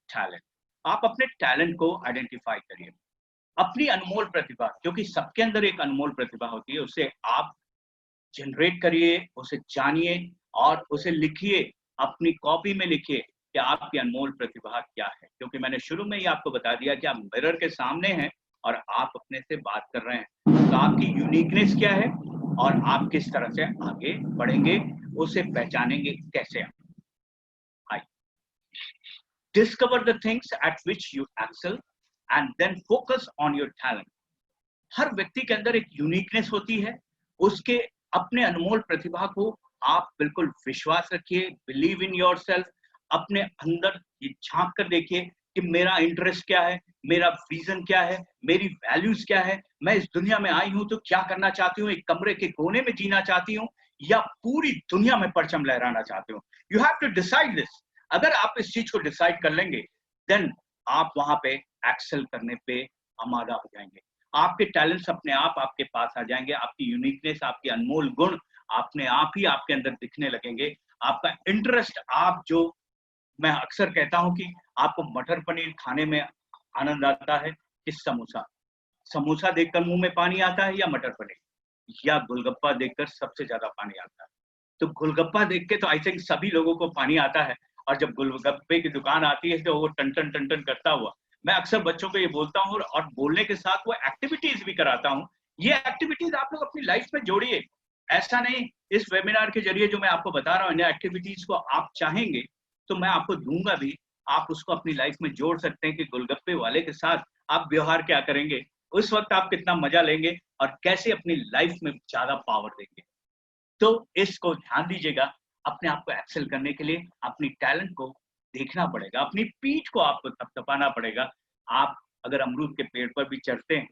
टैलेंट, आप अपने टैलेंट को आइडेंटिफाई करिए, अपनी अनमोल प्रतिभा, क्योंकि सबके अंदर एक अनमोल प्रतिभा होती है, उसे आप जनरेट करिए, उसे जानिए और उसे लिखिए, अपनी कॉपी में लिखिए कि आपकी अनमोल प्रतिभा क्या है। क्योंकि मैंने शुरू में ही आपको बता दिया कि आप मिरर के सामने हैं और आप अपने से बात कर रहे हैं, तो आपकी यूनिकनेस क्या है और आप किस तरह से आगे बढ़ेंगे, उसे पहचानेंगे कैसे आप। I discover the things at which you excel and then focus on your talent. हर व्यक्ति के अंदर एक यूनिकनेस होती है, उसके अपने अनमोल प्रतिभा को आप बिल्कुल विश्वास रखिए, बिलीव इन योरसेल्फ, अपने अंदर ये झांक कर देखिए कि मेरा इंटरेस्ट क्या है, मेरा विजन क्या है, मेरी वैल्यूज क्या है, मैं इस दुनिया में आई हूं तो क्या करना चाहती हूँ, एक कमरे के कोने में जीना चाहती हूँ या पूरी दुनिया में परचम लहराना चाहती हूँ। You have to decide this. अगर आप इस चीज को डिसाइड कर लेंगे देन आप वहां पे एक्सेल करने पे आमादा हो जाएंगे। आपके टैलेंट्स अपने आप आपके पास आ जाएंगे, आपकी यूनिकनेस, आपके अनमोल गुण अपने आप ही आपके अंदर दिखने लगेंगे। आपका इंटरेस्ट, आप जो, मैं अक्सर कहता हूं कि आपको मटर पनीर खाने में आनंद आता है कि समोसा, समोसा देखकर मुंह में पानी आता है या मटर पनीर या गोलगप्पा देखकर सबसे ज्यादा पानी आता है। तो गोलगप्पा देख के तो आई थिंक सभी लोगों को पानी आता है, और जब गोलगप्पे की दुकान आती है तो वो टन टन टन टन करता हुआ, मैं अक्सर बच्चों को ये बोलता हूँ और बोलने के साथ वो एक्टिविटीज भी कराता हूँ। ये एक्टिविटीज आप लोग अपनी लाइफ में जोड़िए। ऐसा नहीं, इस वेबिनार के जरिए जो मैं आपको बता रहा हूँ, इन एक्टिविटीज को आप चाहेंगे तो मैं आपको दूंगा भी, आप उसको अपनी लाइफ में जोड़ सकते हैं कि गोलगप्पे वाले के साथ आप व्यवहार क्या करेंगे, उस वक्त आप कितना मजा लेंगे और कैसे अपनी लाइफ में ज्यादा पावर देंगे। तो इसको ध्यान दीजिएगा। अपने आप को एक्सेल करने के लिए अपनी टैलेंट को देखना पड़ेगा, अपनी पीठ को आपको थपथपाना पड़ेगा। आप अगर अमरूद के पेड़ पर भी चढ़ते हैं,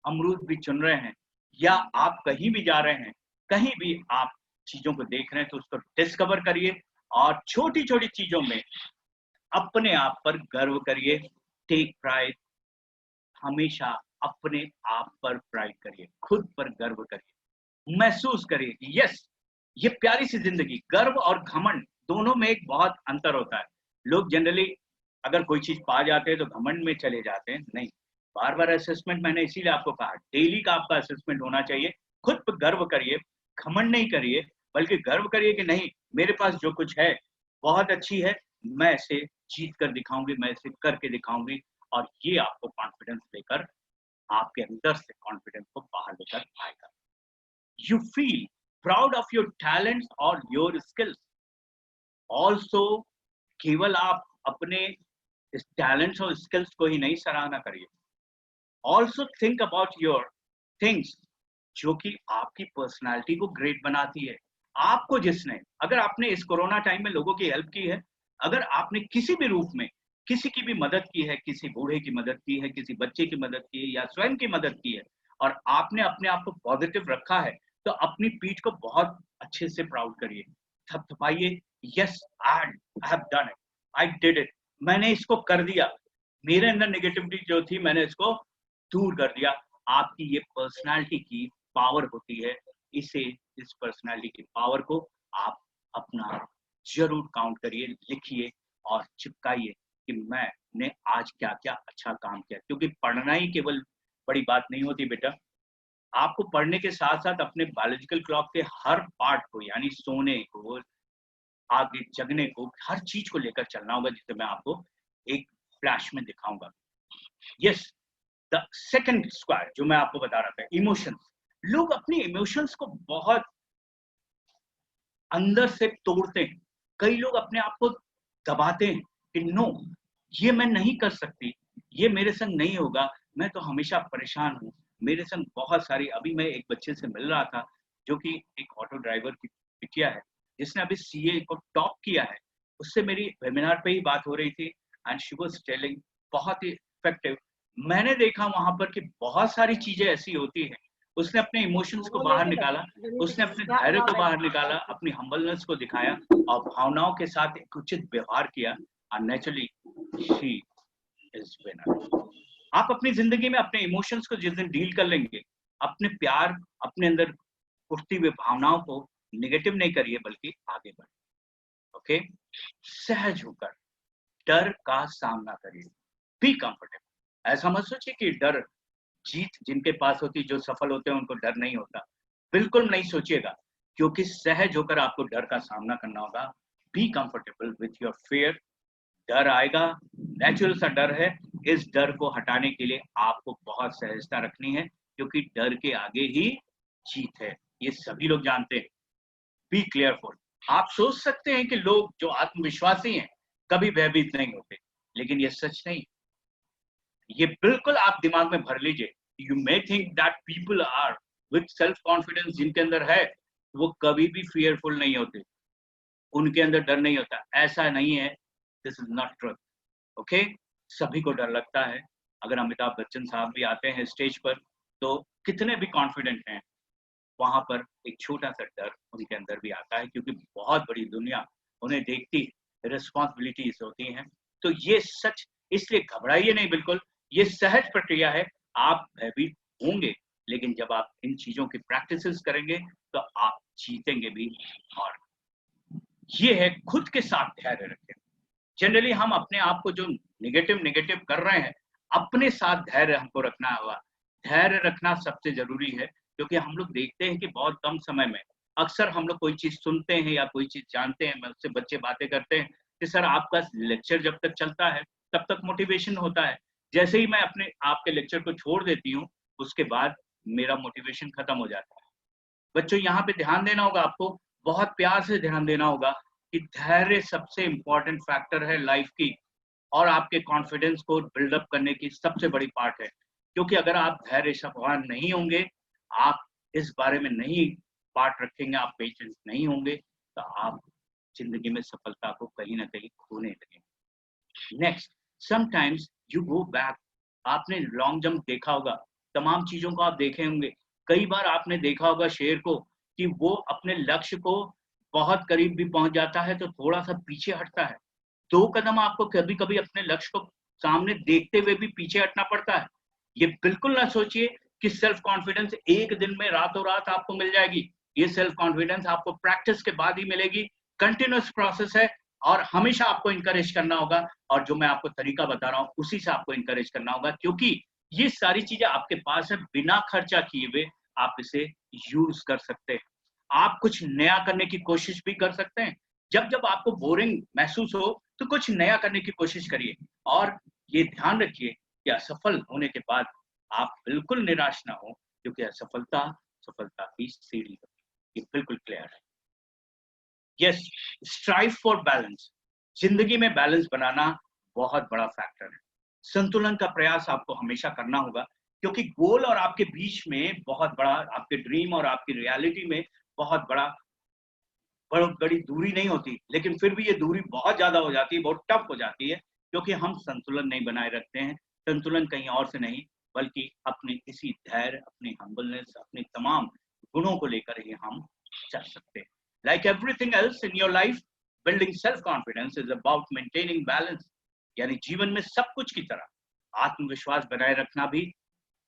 अमरूद भी चुन रहे हैं, या आप कहीं भी जा रहे हैं, कहीं भी आप चीजों को देख रहे हैं, तो उसको डिस्कवर करिए और छोटी छोटी चीजों में अपने आप पर गर्व करिए। टेक प्राइड, हमेशा अपने आप पर प्राइड करिए, खुद पर गर्व करिए, महसूस करिए कि यस, ये प्यारी सी जिंदगी। गर्व और घमंड दोनों में एक बहुत अंतर होता है। लोग जनरली अगर कोई चीज पा जाते हैं तो घमंड में चले जाते हैं, नहीं। बार बार असेसमेंट, मैंने इसीलिए आपको कहा डेली का आपका असेसमेंट होना चाहिए। खुद पर गर्व करिए, घमंड नहीं करिए, बल्कि गर्व करिए कि नहीं, मेरे पास जो कुछ है बहुत अच्छी है, मैं इसे जीत कर दिखाऊंगी, मैं इसे करके दिखाऊंगी। और ये आपको कॉन्फिडेंस देकर, आपके अंदर से कॉन्फिडेंस को बाहर लेकर आएगा। You feel proud of your talents और योर स्किल्स। ऑल्सो, केवल आप अपने इस टैलेंट्स और स्किल्स को ही नहीं सराहना करिए, also think about your things जो कि आपकी पर्सनालिटी को ग्रेट बनाती है। आपको जिसने, अगर आपने इस कोरोना टाइम में लोगों की हेल्प की है, अगर आपने किसी भी रूप में किसी की भी मदद की है, किसी बूढ़े की मदद की है, किसी बच्चे की मदद की है या स्वयं की मदद की है, और आपने अपने आप को पॉजिटिव रखा है, तो अपनी पीठ को बहुत अच्छे से प्राउड करिए, थपथपाइए। Yes, I have done it, I did it, मैंने इसको कर दिया। मेरे अंदर नेगेटिविटी जो थी, मैंने इसको दूर कर दिया। आपकी ये पर्सनालिटी की पावर होती है। इस पर्सनालिटी की पावर को आप अपना जरूर काउंट करिए, लिखिए और चिपकाइए कि मैंने आज क्या क्या अच्छा काम किया। क्योंकि पढ़ना ही केवल बड़ी बात नहीं होती बेटा, आपको पढ़ने के साथ साथ अपने बायोलॉजिकल क्लॉक के हर पार्ट को, यानी सोने को, आगे जगने को, हर चीज को लेकर चलना होगा, जिसे मैं आपको एक फ्लैश में दिखाऊंगा। यस, द सेकंड स्क्वायर जो मैं आपको बता रहा था, इमोशंस। लोग अपनी इमोशंस को बहुत अंदर से तोड़ते हैं। कई लोग अपने आप को दबाते हैं कि नो, ये मैं नहीं कर सकती, ये मेरे संग नहीं होगा, मैं तो हमेशा परेशान हूँ, मेरे संग बहुत सारी। अभी मैं एक बच्चे से मिल रहा था जो कि एक ऑटो ड्राइवर की बिटिया है, जिसने अभी सीए को टॉप किया है। उससे मेरी वेबिनार पे ही बात हो रही थी एंड शी वाज टेलिंग, बहुत ही इफेक्टिव। मैंने देखा वहां पर कि बहुत सारी चीजें ऐसी होती हैं। उसने अपने इमोशंस को बाहर निकाला, उसने अपने धैर्य को बाहर निकाला, अपनी हम्बलनेस को दिखाया और भावनाओं के साथ एक उचित व्यवहार किया, और नेचुरली शी इज विनर। आप अपनी जिंदगी में अपने इमोशंस को जिस दिन डील कर लेंगे, अपने प्यार, अपने अंदर उठती हुई भावनाओं को नेगेटिव नहीं करिए, बल्कि आगे बढ़िए। ओके, सहज होकर डर का सामना करिए, बी कंफर्टेबल। ऐसा मत सोचिए कि डर, जीत जिनके पास होती, जो सफल होते हैं, उनको डर नहीं होता, बिल्कुल नहीं सोचिएगा, क्योंकि सहज होकर आपको डर का सामना करना होगा। Be comfortable with your fear. डर आएगा, नेचुरल सा डर है, इस डर को हटाने के लिए आपको बहुत सहजता रखनी है, क्योंकि डर के आगे ही जीत है, ये सभी लोग जानते हैं। Be careful. आप सोच सकते हैं कि लोग जो आत्मविश्वासी हैं कभी भयभीत नहीं होते, लेकिन ये सच नहीं। ये बिल्कुल आप दिमाग में भर लीजिए। You may think that people are with self confidence, जिनके अंदर है वो कभी भी फियरफुल नहीं होते, उनके अंदर डर नहीं होता, ऐसा नहीं है। This is not truth. Okay, सभी को डर लगता है। अगर अमिताभ बच्चन साहब भी आते हैं स्टेज पर तो कितने भी कॉन्फिडेंट हैं, वहां पर एक छोटा सा डर उनके अंदर भी आता है, क्योंकि बहुत बड़ी दुनिया उन्हें देखती है, रिस्पॉन्सिबिलिटीज होती हैं। तो ये सच, इसलिए घबराइए नहीं, बिल्कुल ये सहज प्रक्रिया है। आप भयभीत होंगे, लेकिन जब आप इन चीजों की प्रैक्टिसेस करेंगे तो आप जीतेंगे भी। और ये है खुद के साथ धैर्य रखें। जनरली हम अपने आप को जो नेगेटिव कर रहे हैं, अपने साथ धैर्य हमको रखना होगा। धैर्य रखना सबसे जरूरी है, क्योंकि हम लोग देखते हैं कि बहुत कम समय में अक्सर हम लोग कोई चीज सुनते हैं या कोई चीज जानते हैं, मुझसे बच्चे बातें करते हैं कि सर आपका लेक्चर जब तक चलता है तब तक मोटिवेशन होता है, जैसे ही मैं अपने आपके लेक्चर को छोड़ देती हूँ उसके बाद मेरा मोटिवेशन खत्म हो जाता है। बच्चों यहाँ पे ध्यान देना होगा, आपको बहुत प्यार से ध्यान देना होगा कि धैर्य सबसे इंपॉर्टेंट फैक्टर है लाइफ की, और आपके कॉन्फिडेंस को बिल्डअप करने की सबसे बड़ी पार्ट है। क्योंकि अगर आप धैर्यवान नहीं होंगे, आप इस बारे में नहीं पार्ट रखेंगे, आप पेशेंस नहीं होंगे, तो आप जिंदगी में सफलता को कहीं ना कहीं खोने लगेंगे। Next, sometimes you go back. आपने लॉन्ग जंप देखा होगा, तमाम चीजों को आप देखे होंगे। कई बार आपने देखा होगा शेर को कि वो अपने लक्ष्य को बहुत करीब भी पहुंच जाता है तो थोड़ा सा पीछे हटता है। 2 कदम आपको कभी कभी अपने लक्ष्य को सामने देखते हुए भी पीछे हटना पड़ता है। ये बिल्कुल ना सोचिए कि सेल्फ कॉन्फिडेंस एक दिन में रातों रात आपको मिल जाएगी। ये सेल्फ कॉन्फिडेंस आपको प्रैक्टिस के बाद ही मिलेगी, कंटिन्यूअस प्रोसेस है, और हमेशा आपको इंकरेज करना होगा। और जो मैं आपको तरीका बता रहा हूँ उसी से आपको इंकरेज करना होगा, क्योंकि ये सारी चीजें आपके पास है, बिना खर्चा किए हुए आप इसे यूज कर सकते हैं। आप कुछ नया करने की कोशिश भी कर सकते हैं। जब जब आपको बोरिंग महसूस हो तो कुछ नया करने की कोशिश करिए, और ये ध्यान रखिए कि असफल होने के बाद आप बिल्कुल निराश ना हो, क्योंकि असफलता सफलता की सीढ़ी है, ये बिल्कुल क्लियर है। Yes, strive for balance. जिंदगी में बैलेंस बनाना बहुत बड़ा फैक्टर है। संतुलन का प्रयास आपको हमेशा करना होगा, क्योंकि गोल और आपके बीच में बहुत बड़ा, आपके ड्रीम और आपकी रियलिटी में बहुत बड़ी दूरी नहीं होती, लेकिन फिर भी ये दूरी बहुत ज्यादा हो जाती है, बहुत टफ हो जाती है, क्योंकि हम संतुलन नहीं बनाए रखते हैं। संतुलन कहीं और से नहीं, बल्कि अपने इसी धैर्य, अपनी हम्बलनेस, अपने तमाम गुणों को लेकर ही हम चल सकते हैं। Like everything else in your life, building self confidence is about maintaining balance. यानी जीवन में सब कुछ की तरह आत्मविश्वास बनाए रखना भी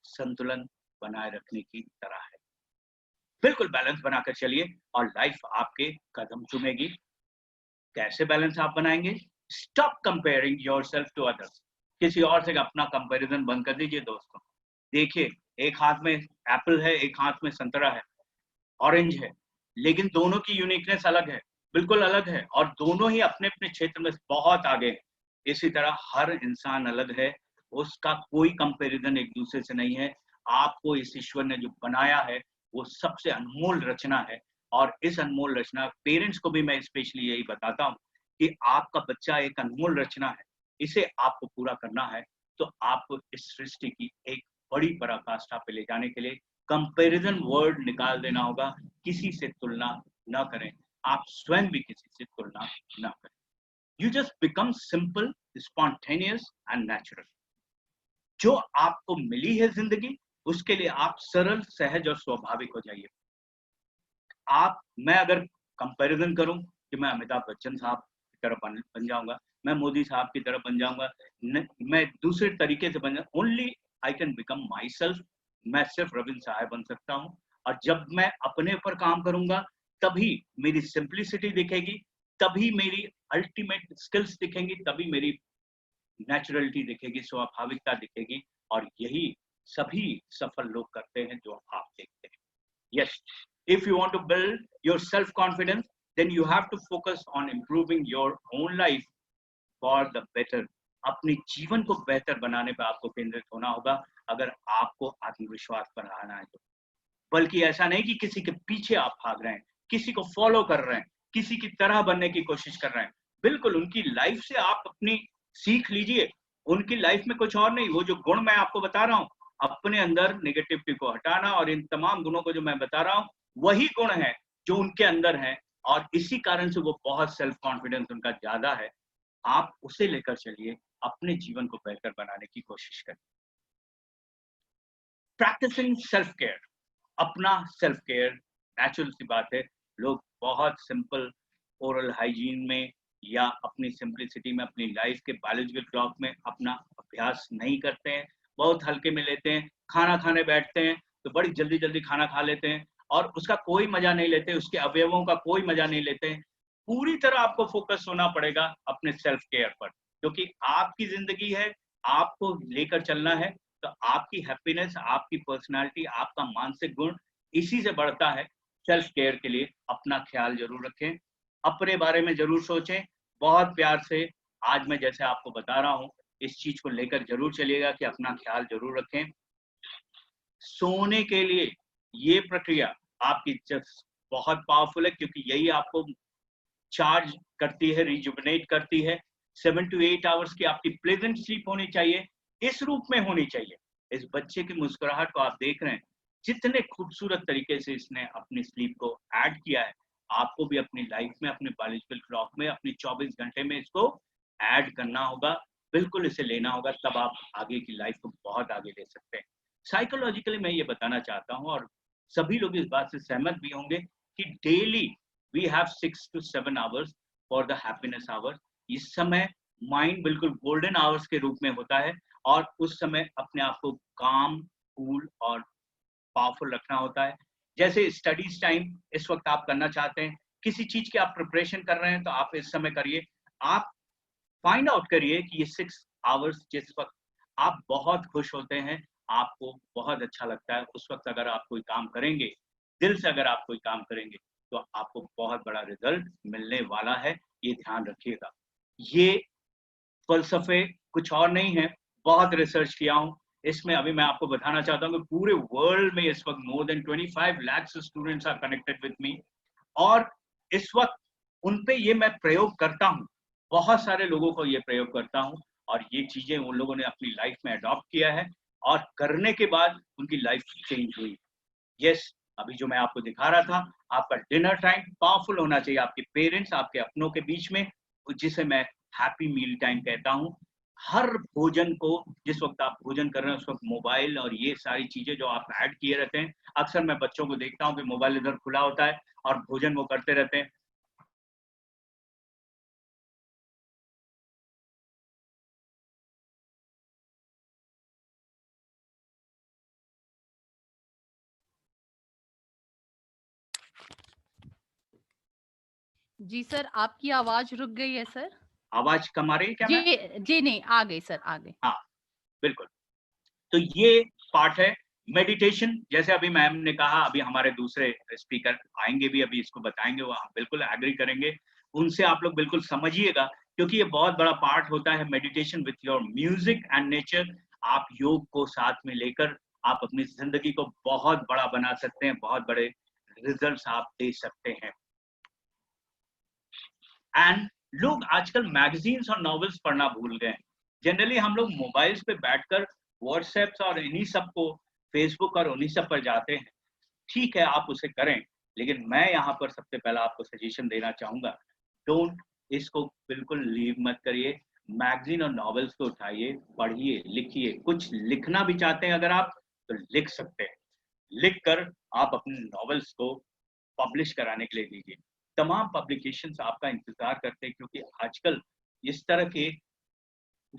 संतुलन बनाए रखने की तरह है। बिल्कुल बैलेंस बनाकर चलिए और लाइफ आपके कदम चूमेगी। कैसे बैलेंस आप बनाएंगे? Stop comparing yourself to others. किसी और से अपना कंपैरिजन बंद कर दीजिए दोस्तों। देखिए, एक हाथ में एप्पल है, एक हाथ में संतरा है, ऑरेंज है, लेकिन दोनों की यूनिकनेस अलग है, बिल्कुल अलग है, और दोनों ही अपने अपने क्षेत्र में बहुत आगे है। इसी तरह हर इंसान अलग है, उसका कोई कंपैरिजन एक दूसरे से नहीं है। आपको इस ईश्वर ने जो बनाया है वो सबसे अनमोल रचना है, और इस अनमोल रचना, पेरेंट्स को भी मैं स्पेशली यही बताता हूँ कि आपका बच्चा एक अनमोल रचना है, इसे आपको पूरा करना है। तो आपको इस सृष्टि की एक बड़ी पराकाष्ठा पे ले जाने के लिए कंपैरिजन वर्ड निकाल देना होगा। किसी से तुलना न करें, आप स्वयं भी किसी से तुलना न करें। You just become simple, spontaneous and natural. जो आपको मिली है जिंदगी, उसके लिए आप सरल, सहज और स्वाभाविक हो जाइए। मैं अगर कंपैरिजन करूं कि मैं अमिताभ बच्चन साहब की तरह बन जाऊंगा, मैं मोदी साहब की तरह बन जाऊंगा, मैं दूसरे तरीके से बन जाऊंगा, only I can become my self. मैं सिर्फ रविंद्र साहब बन सकता हूं। और जब मैं अपने ऊपर काम करूंगा तभी मेरी सिंप्लिसिटी दिखेगी, तभी मेरी अल्टीमेट स्किल्स दिखेंगी, तभी मेरी नेचुरलिटी दिखेगी, स्वाभाविकता दिखेगी। और यही सभी सफल लोग करते हैं जो आप देखते हैं। Yes, if you want to build your self-confidence, then you have to focus on improving your own life for the better अपने जीवन को बेहतर बनाने पर आपको केंद्रित होना होगा अगर आपको आत्मविश्वास बढ़ाना है तो। बल्कि ऐसा नहीं कि किसी के पीछे आप भाग रहे हैं, किसी को फॉलो कर रहे हैं, किसी की तरह बनने की कोशिश कर रहे हैं। बिल्कुल उनकी लाइफ से आप अपनी सीख लीजिए। उनकी लाइफ में कुछ और नहीं, वो जो गुण मैं आपको बता रहा हूँ, अपने अंदर नेगेटिविटी को हटाना और इन तमाम गुणों को जो मैं बता रहा हूँ, वही गुण है जो उनके अंदर है और इसी कारण से वो बहुत सेल्फ कॉन्फिडेंस उनका ज्यादा है। आप उसे लेकर चलिए, अपने जीवन को बेहतर बनाने की कोशिश करें। प्रैक्टिसिंग सेल्फ केयर, अपना सेल्फ केयर, नेचुरल सी बात है, लोग बहुत सिंपल ओरल हाइजीन में या अपनी सिंपलिसिटी में अपनी लाइफ के बायोलॉजिकल क्लॉक में अपना अभ्यास नहीं करते हैं, बहुत हल्के में लेते हैं। खाना खाने बैठते हैं तो बड़ी जल्दी जल्दी खाना खा लेते हैं और उसका कोई मजा नहीं लेते, उसके अवयवों का कोई मजा नहीं लेते हैं। पूरी तरह आपको फोकस होना पड़ेगा अपने सेल्फ केयर पर, क्योंकि आपकी जिंदगी है, आपको लेकर चलना है। तो आपकी हैप्पीनेस, आपकी पर्सनालिटी, आपका मानसिक गुण इसी से बढ़ता है। सेल्फ केयर के लिए अपना ख्याल जरूर रखें, अपने बारे में जरूर सोचें, बहुत प्यार से। आज मैं जैसे आपको बता रहा हूँ, इस चीज को लेकर जरूर चलिएगा कि अपना ख्याल जरूर रखें। सोने के लिए ये प्रक्रिया आपकी जस्ट बहुत पावरफुल है, क्योंकि यही आपको चार्ज करती है, रिजुविनेट करती है। 7 to 8 आवर्स की आपकी प्लेजेंट स्लीप होनी चाहिए, इस रूप में होनी चाहिए। इस बच्चे की मुस्कुराहट को आप देख रहे हैं, जितने खूबसूरत तरीके से इसने अपनी स्लीप को ऐड किया है। आपको भी अपनी लाइफ में, अपने बायोलॉजिकल क्लॉक में, अपनी 24 घंटे में इसको ऐड करना होगा, बिल्कुल इसे लेना होगा, तब आप आगे की लाइफ को बहुत आगे ले सकते हैं। साइकोलॉजिकली मैं ये बताना चाहता हूँ और सभी लोग इस बात से सहमत भी होंगे कि daily we have 6 to 7 hours for the happiness hour. इस समय माइंड बिल्कुल गोल्डन आवर्स के रूप में होता है और उस समय अपने आप को काम, कूल और पावरफुल रखना होता है। जैसे स्टडीज टाइम इस वक्त आप करना चाहते हैं, किसी चीज की आप प्रिपरेशन कर रहे हैं, तो आप इस समय करिए। आप फाइंड आउट करिए कि ये 6 आवर्स जिस वक्त आप बहुत खुश होते हैं, आपको बहुत अच्छा लगता है, उस वक्त अगर आप कोई काम करेंगे, दिल से अगर आप कोई काम करेंगे, तो आपको बहुत बड़ा रिजल्ट मिलने वाला है, ये ध्यान रखिएगा। ये फलसफे कुछ और नहीं है, बहुत रिसर्च किया हूँ इसमें। अभी मैं आपको बताना चाहता हूँ कि पूरे वर्ल्ड में इस वक्त more than 25 lakh students are connected with me और इस वक्त उन पे ये मैं प्रयोग करता हूँ, बहुत सारे लोगों को ये प्रयोग करता हूँ और ये चीजें उन लोगों ने अपनी लाइफ में अडॉप्ट किया है और करने के बाद उनकी लाइफ चेंज हुई। यस, अभी जो मैं आपको दिखा रहा था, आपका डिनर टाइम पावरफुल होना चाहिए आपके पेरेंट्स, आपके अपनों के बीच में, जिसे मैं हैप्पी मील टाइम कहता हूँ। हर भोजन को, जिस वक्त आप भोजन कर रहे हैं उस वक्त मोबाइल और ये सारी चीजें जो आप ऐड किए रहते हैं, अक्सर मैं बच्चों को देखता हूँ कि मोबाइल इधर खुला होता है और भोजन वो करते रहते हैं। जी सर, आपकी आवाज रुक गई है सर। आवाज कम आ रही है क्या? जी नहीं, आ गई सर, आ गई। हाँ बिल्कुल। तो ये पार्ट है मेडिटेशन। जैसे अभी मैम ने कहा, अभी हमारे दूसरे स्पीकर आएंगे भी, अभी इसको बताएंगे, वो हम बिल्कुल एग्री करेंगे। उनसे आप लोग बिल्कुल समझिएगा, क्योंकि ये बहुत बड़ा पार्ट होता है meditation with your music and nature. आप योग को साथ में लेकर आप अपनी जिंदगी को बहुत बड़ा बना सकते हैं, बहुत बड़े रिजल्ट्स आप दे सकते हैं। एंड लोग आजकल मैगजीन्स और नॉवेल्स पढ़ना भूल गए हैं। जनरली हम लोग मोबाइल्स पे बैठकर व्हाट्सएप्स और इन्हीं सब को, फेसबुक और उन्हीं सब पर जाते हैं। ठीक है, आप उसे करें, लेकिन मैं यहाँ पर सबसे पहला आपको सजेशन देना चाहूंगा, डोंट, इसको बिल्कुल लीव मत करिए। मैगजीन और नॉवेल्स को उठाइए, पढ़िए, लिखिए। कुछ लिखना भी चाहते हैं अगर आप, तो लिख सकते हैं। लिख कर आप अपने नॉवेल्स को पब्लिश कराने के लिए दीजिए। तमाम पब्लिकेशंस आपका इंतजार करते हैं, क्योंकि आजकल इस तरह के,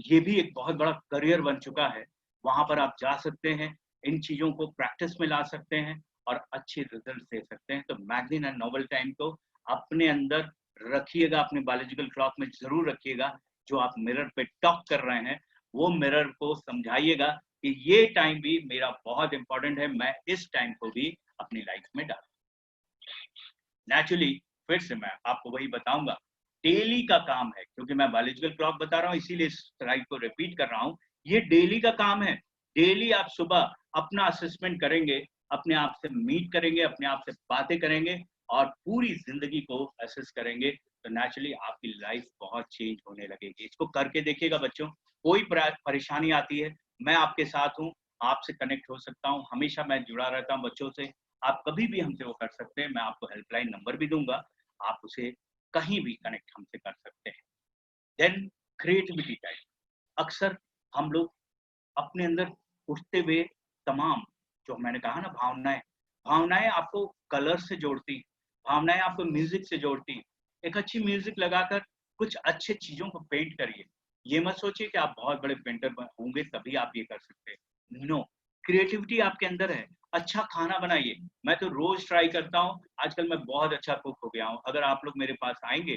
ये भी एक बहुत बड़ा करियर बन चुका है। वहां पर आप जा सकते हैं, इन चीजों को प्रैक्टिस में ला सकते हैं और अच्छे रिजल्ट दे सकते हैं। तो मैगजीन एंड नॉवेल टाइम को अपने अंदर रखिएगा, अपने बायोलॉजिकल क्लॉक में जरूर रखिएगा। जो आप मिरर पे टॉक कर रहे हैं, वो मिरर को समझाइएगा कि ये टाइम भी मेरा बहुत इंपॉर्टेंट है, मैं इस टाइम को भी अपनी लाइफ में डालूं। नेचुरली फिर से मैं आपको वही बताऊंगा डेली का काम है, क्योंकि मैं बायोलॉजिकल क्लॉक बता रहा हूँ इसीलिए इस स्लाइड को रिपीट कर रहा हूँ। ये डेली का काम है। डेली आप सुबह अपना असेसमेंट करेंगे, अपने आप से मीट करेंगे, अपने आप से बातें करेंगे और पूरी जिंदगी को असेस करेंगे, तो नेचुरली आपकी लाइफ बहुत चेंज होने लगेगी। इसको करके देखिएगा बच्चों, कोई परेशानी आती है मैं आपके साथ हूँ, आपसे कनेक्ट हो सकता हूँ, हमेशा मैं जुड़ा रहता हूँ बच्चों से। आप कभी भी हमसे वो कर सकते हैं, मैं आपको हेल्पलाइन नंबर भी दूंगा, आप उसे कहीं भी कनेक्ट हमसे कर सकते हैं। Then creativity time. अक्सर हम लोग अपने अंदर उठते हुए तमाम, जो मैंने कहा ना, भावनाएं आपको कलर से जोड़ती, भावनाएं आपको म्यूजिक से जोड़ती। एक अच्छी म्यूजिक लगाकर कुछ अच्छे चीजों को पेंट करिए। ये मत सोचिए कि आप बहुत बड़े पेंटर होंगे तभी आप ये कर सकते हैं। नो, क्रिएटिविटी आपके अंदर है। अच्छा खाना बनाइए। मैं तो रोज ट्राई करता हूँ, आजकल मैं बहुत अच्छा कुक हो गया हूँ। अगर आप लोग मेरे पास आएंगे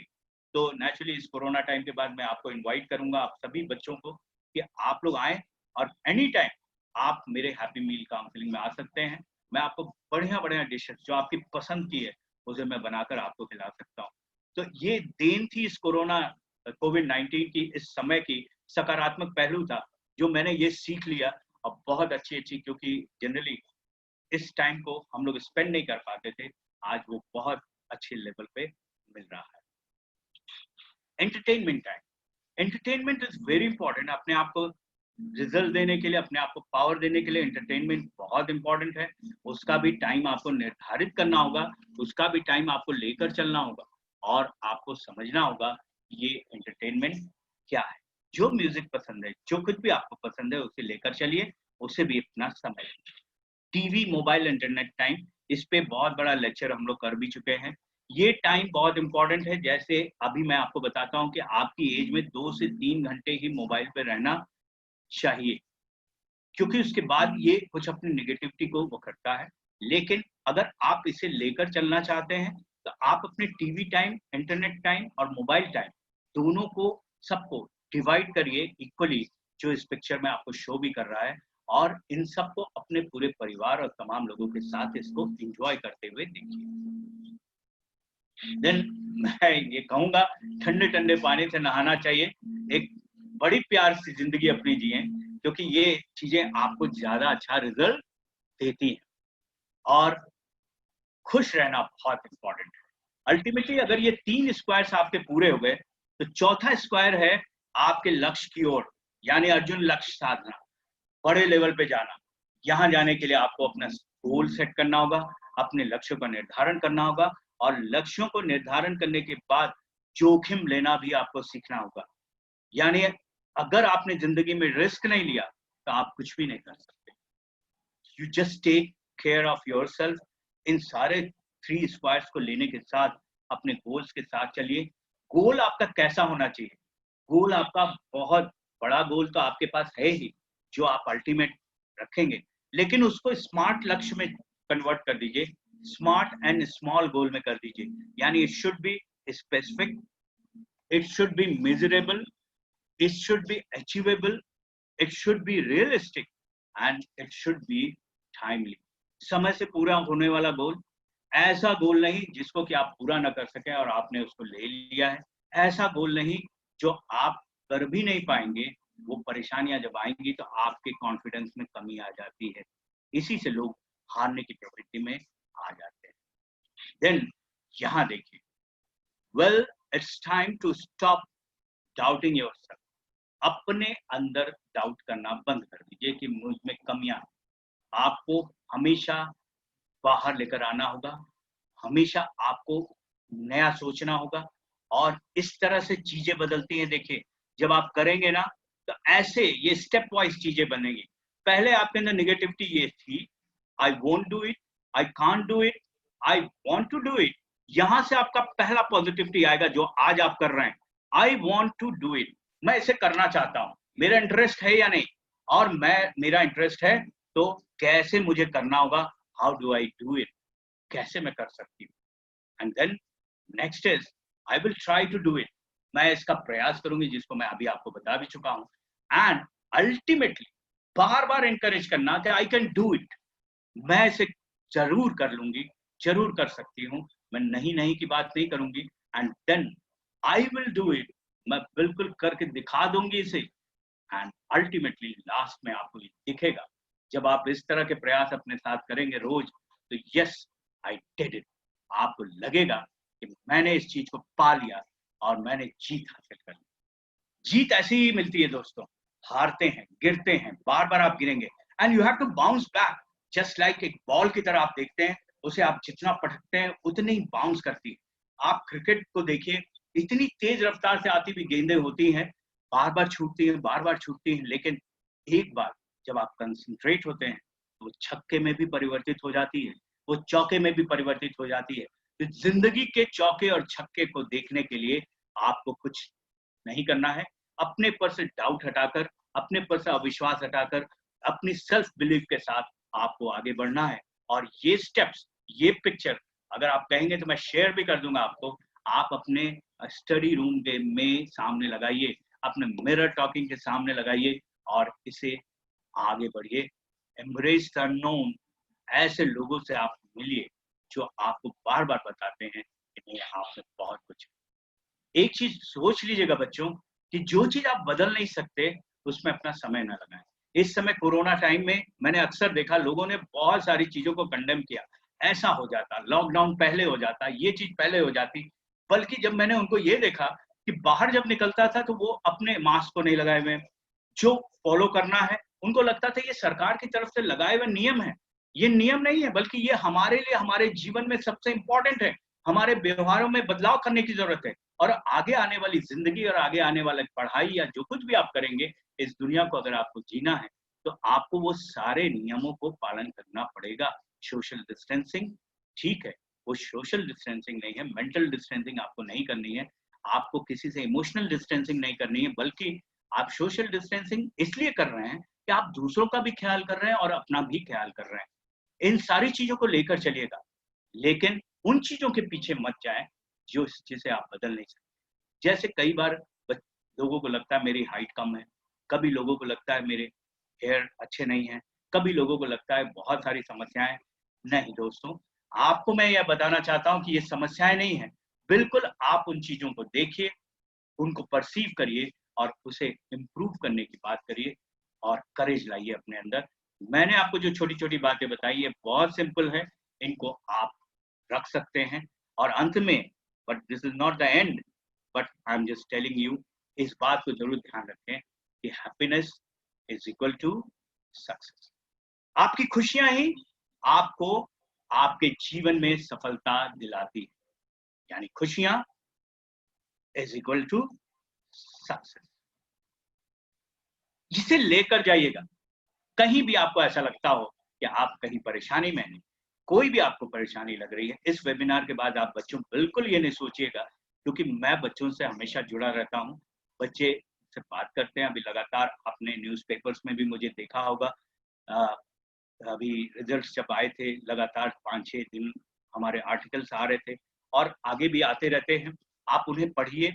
तो नेचुरली इस कोरोना टाइम के बाद मैं आपको इनवाइट करूंगा, आप सभी बच्चों को, कि आप लोग आए और एनी टाइम आप मेरे हैप्पी मील काउंसलिंग में आ सकते हैं। मैं आपको बढ़िया बढ़िया डिशेस जो आपकी पसंद की है उसे मैं बनाकर आपको खिला सकता हूँ। तो ये देन थी इस कोरोना कोविड-19 की, इस समय की सकारात्मक पहलू था जो मैंने ये सीख लिया। और बहुत अच्छी, क्योंकि जनरली इस टाइम को हम लोग स्पेंड नहीं कर पाते थे, आज वो बहुत अच्छे लेवल पे मिल रहा है। Entertainment time. Entertainment is very important. अपने आप को रिजल्ट देने के लिए, अपने आप को पावर देने के लिए एंटरटेनमेंट बहुत इंपॉर्टेंट है। उसका भी टाइम आपको निर्धारित करना होगा, उसका भी टाइम आपको लेकर चलना होगा और आपको समझना होगा ये एंटरटेनमेंट क्या है। जो म्यूजिक पसंद है, जो कुछ भी आपको पसंद है उसे लेकर चलिए, उसे भी अपना समय। टीवी, मोबाइल, इंटरनेट टाइम, इस पे बहुत बड़ा लेक्चर हम लोग कर भी चुके हैं। ये टाइम बहुत इंपॉर्टेंट है। जैसे अभी मैं आपको बताता हूँ कि आपकी एज में 2 से 3 घंटे ही मोबाइल पे रहना चाहिए, क्योंकि उसके बाद ये कुछ अपनी नेगेटिविटी को वो करता है। लेकिन अगर आप इसे लेकर चलना चाहते हैं तो आप अपने टीवी टाइम, इंटरनेट टाइम और मोबाइल टाइम दोनों को, सबको डिवाइड करिए इक्वली, जो इस पिक्चर में आपको शो भी कर रहा है, और इन सबको अपने पूरे परिवार और तमाम लोगों के साथ इसको एंजॉय करते हुए देखिए। देन मैं ये कहूंगा, ठंडे ठंडे पानी से नहाना चाहिए। एक बड़ी प्यार से जिंदगी अपनी जिए, क्योंकि ये चीजें आपको ज्यादा अच्छा रिजल्ट देती हैं। और खुश रहना बहुत इंपॉर्टेंट है। अल्टीमेटली अगर ये 3 स्क्वायर्स आपके पूरे हो गए तो चौथा स्क्वायर है आपके लक्ष्य की ओर, यानी अर्जुन लक्ष्य साधना, बड़े लेवल पे जाना। यहाँ जाने के लिए आपको अपना गोल सेट करना होगा, अपने लक्ष्यों का निर्धारण करना होगा, और लक्ष्यों को निर्धारण करने के बाद जोखिम लेना भी आपको सीखना होगा। यानी अगर आपने जिंदगी में रिस्क नहीं लिया तो आप कुछ भी नहीं कर सकते। You just take care of yourself. इन सारे 3 स्क्वायर्स को लेने के साथ अपने गोल्स के साथ चलिए। गोल आपका कैसा होना चाहिए? गोल आपका बहुत बड़ा गोल तो आपके पास है ही, जो आप अल्टीमेट रखेंगे, लेकिन उसको स्मार्ट लक्ष्य में कन्वर्ट कर दीजिए, स्मार्ट एंड स्मॉल गोल में कर दीजिए। यानी it should be specific, it should be measurable, it should be achievable, it should be realistic, and it should be timely. समय से पूरा होने वाला गोल, ऐसा गोल नहीं जिसको कि आप पूरा ना कर सकें और आपने उसको ले लिया है। ऐसा गोल नहीं जो आप कर भी नहीं पाएंगे। वो परेशानियां जब आएंगी तो आपके कॉन्फिडेंस में कमी आ जाती है, इसी से लोग हारने की प्रवृत्ति में आ जाते हैं। देन यहाँ देखिए, well it's time to stop doubting yourself. अपने अंदर डाउट करना बंद कर दीजिए कि मुझ में कमियां। आपको हमेशा बाहर लेकर आना होगा, हमेशा आपको नया सोचना होगा, और इस तरह से चीजें बदलती हैं। देखिए, जब आप करेंगे ना तो ऐसे ये स्टेप वाइज चीजें बनेंगी। पहले आपके अंदर नेगेटिविटी ये थी, I won't do it, I can't do it, I want to do it. यहां से आपका पहला पॉजिटिविटी आएगा जो आज आप कर रहे हैं, I want to do it. मैं इसे करना चाहता हूं, मेरा इंटरेस्ट है या नहीं, और मेरा इंटरेस्ट है तो कैसे मुझे करना होगा, how do I do it, कैसे मैं कर सकती हूँ। And then next is I will try to do it. मैं इसका प्रयास करूंगी, जिसको मैं अभी आपको बता भी चुका हूं। And ultimately bar bar encourage करना कि आई कैन डू इट, मैं इसे जरूर कर लूंगी, जरूर कर सकती हूँ, मैं नहीं की बात नहीं करूंगी। And then I will do it, मैं बिल्कुल करके दिखा दूंगी इसे। एंड अल्टीमेटली लास्ट में आपको ये दिखेगा जब आप इस तरह के प्रयास अपने साथ करेंगे रोज, तो यस आई डिड इट, आपको लगेगा कि मैंने इस चीज को पा लिया और मैंने जीत हासिल कर ली। जीत ऐसी ही मिलती है दोस्तों, हारते हैं, गिरते हैं, बार बार आप गिरेंगे and you have to bounce back, just like एक बॉल की तरह आप देखते हैं, उसे आप जितना पटकते हैं उतनी ही बाउंस करती है। आप क्रिकेट को देखिए, इतनी तेज रफ्तार से आती हुई गेंदें होती हैं, बार बार छूटती हैं, बार बार छूटती हैं, लेकिन एक बार जब आप कंसंट्रेट होते हैं तो वो छक्के में भी परिवर्तित हो जाती है, वो चौके में भी परिवर्तित हो जाती है। तो जिंदगी के चौके और छक्के को देखने के लिए आपको कुछ नहीं करना है, अपने पर से डाउट हटाकर, अपने पर से अविश्वास हटाकर, अपनी सेल्फ बिलीफ के साथ आपको आगे बढ़ना है। और ये स्टेप्स, ये पिक्चर अगर आप कहेंगे तो मैं शेयर भी कर दूंगा आपको, आप अपने स्टडी रूम के में सामने लगाइए, अपने मिरर टॉकिंग के सामने लगाइए और इसे आगे बढ़िए। एम्ब्रेस द अननोन, ऐसे लोगों से आप मिलिए जो आपको बार बार बताते हैं कि नहीं, आप में बहुत कुछ है। एक चीज सोच लीजिएगा बच्चों कि जो चीज आप बदल नहीं सकते उसमें अपना समय ना लगाएं। इस समय कोरोना टाइम में मैंने अक्सर देखा लोगों ने बहुत सारी चीजों को कंडेम किया, ऐसा हो जाता, लॉकडाउन पहले हो जाता, ये चीज पहले हो जाती। बल्कि जब मैंने उनको ये देखा कि बाहर जब निकलता था तो वो अपने मास्क को नहीं लगाए हुए, जो फॉलो करना है उनको लगता था ये सरकार की तरफ से लगाए हुए नियम है। ये नियम नहीं है, बल्कि ये हमारे लिए, हमारे जीवन में सबसे इंपॉर्टेंट है, हमारे व्यवहारों में बदलाव करने की जरूरत है। और आगे आने वाली जिंदगी और आगे आने वाली पढ़ाई या जो कुछ भी आप करेंगे इस दुनिया को अगर आपको जीना है तो आपको वो सारे नियमों को पालन करना पड़ेगा। सोशल डिस्टेंसिंग ठीक है, वो सोशल डिस्टेंसिंग नहीं है, मेंटल डिस्टेंसिंग आपको नहीं करनी है, आपको किसी से इमोशनल डिस्टेंसिंग नहीं करनी है, बल्कि आप सोशल डिस्टेंसिंग इसलिए कर रहे हैं कि आप दूसरों का भी ख्याल कर रहे हैं और अपना भी ख्याल कर रहे हैं। इन सारी चीजों को लेकर चलिएगा, लेकिन उन चीजों के पीछे मत जाएं जो जिसे आप बदल नहीं सकते। जैसे कई बार लोगों को लगता है मेरी हाइट कम है, कभी लोगों को लगता है मेरे हेयर अच्छे नहीं हैं, कभी लोगों को लगता है बहुत सारी समस्याएं। नहीं दोस्तों, आपको मैं यह बताना चाहता हूं कि ये समस्याएं नहीं है, बिल्कुल आप उन चीजों को देखिए, उनको परसीव करिए और उसे इम्प्रूव करने की बात करिए और करेज लाइए अपने अंदर। मैंने आपको जो छोटी छोटी बातें बताई है बहुत सिंपल है, इनको आप रख सकते हैं। और अंत में, but this is not the end, but I am just telling you, इस बात को जरूर ध्यान रखें कि happiness is equal to success. आपकी खुशियां ही आपको आपके जीवन में सफलता दिलाती है, यानी खुशियां इज इक्वल टू सक्सेस। जिसे लेकर जाइएगा, कहीं भी आपको ऐसा लगता हो कि आप कहीं परेशानी में हैं, कोई भी आपको परेशानी लग रही है, इस वेबिनार के बाद आप बच्चों बिल्कुल ये नहीं सोचिएगा, क्योंकि मैं बच्चों से हमेशा जुड़ा रहता हूँ, बच्चे से बात करते हैं। अभी लगातार आपने न्यूज़पेपर्स में भी मुझे देखा होगा, अभी रिजल्ट्स जब आए थे लगातार 5-6 दिन हमारे आर्टिकल्स आ रहे थे और आगे भी आते रहते हैं। आप उन्हें पढ़िए,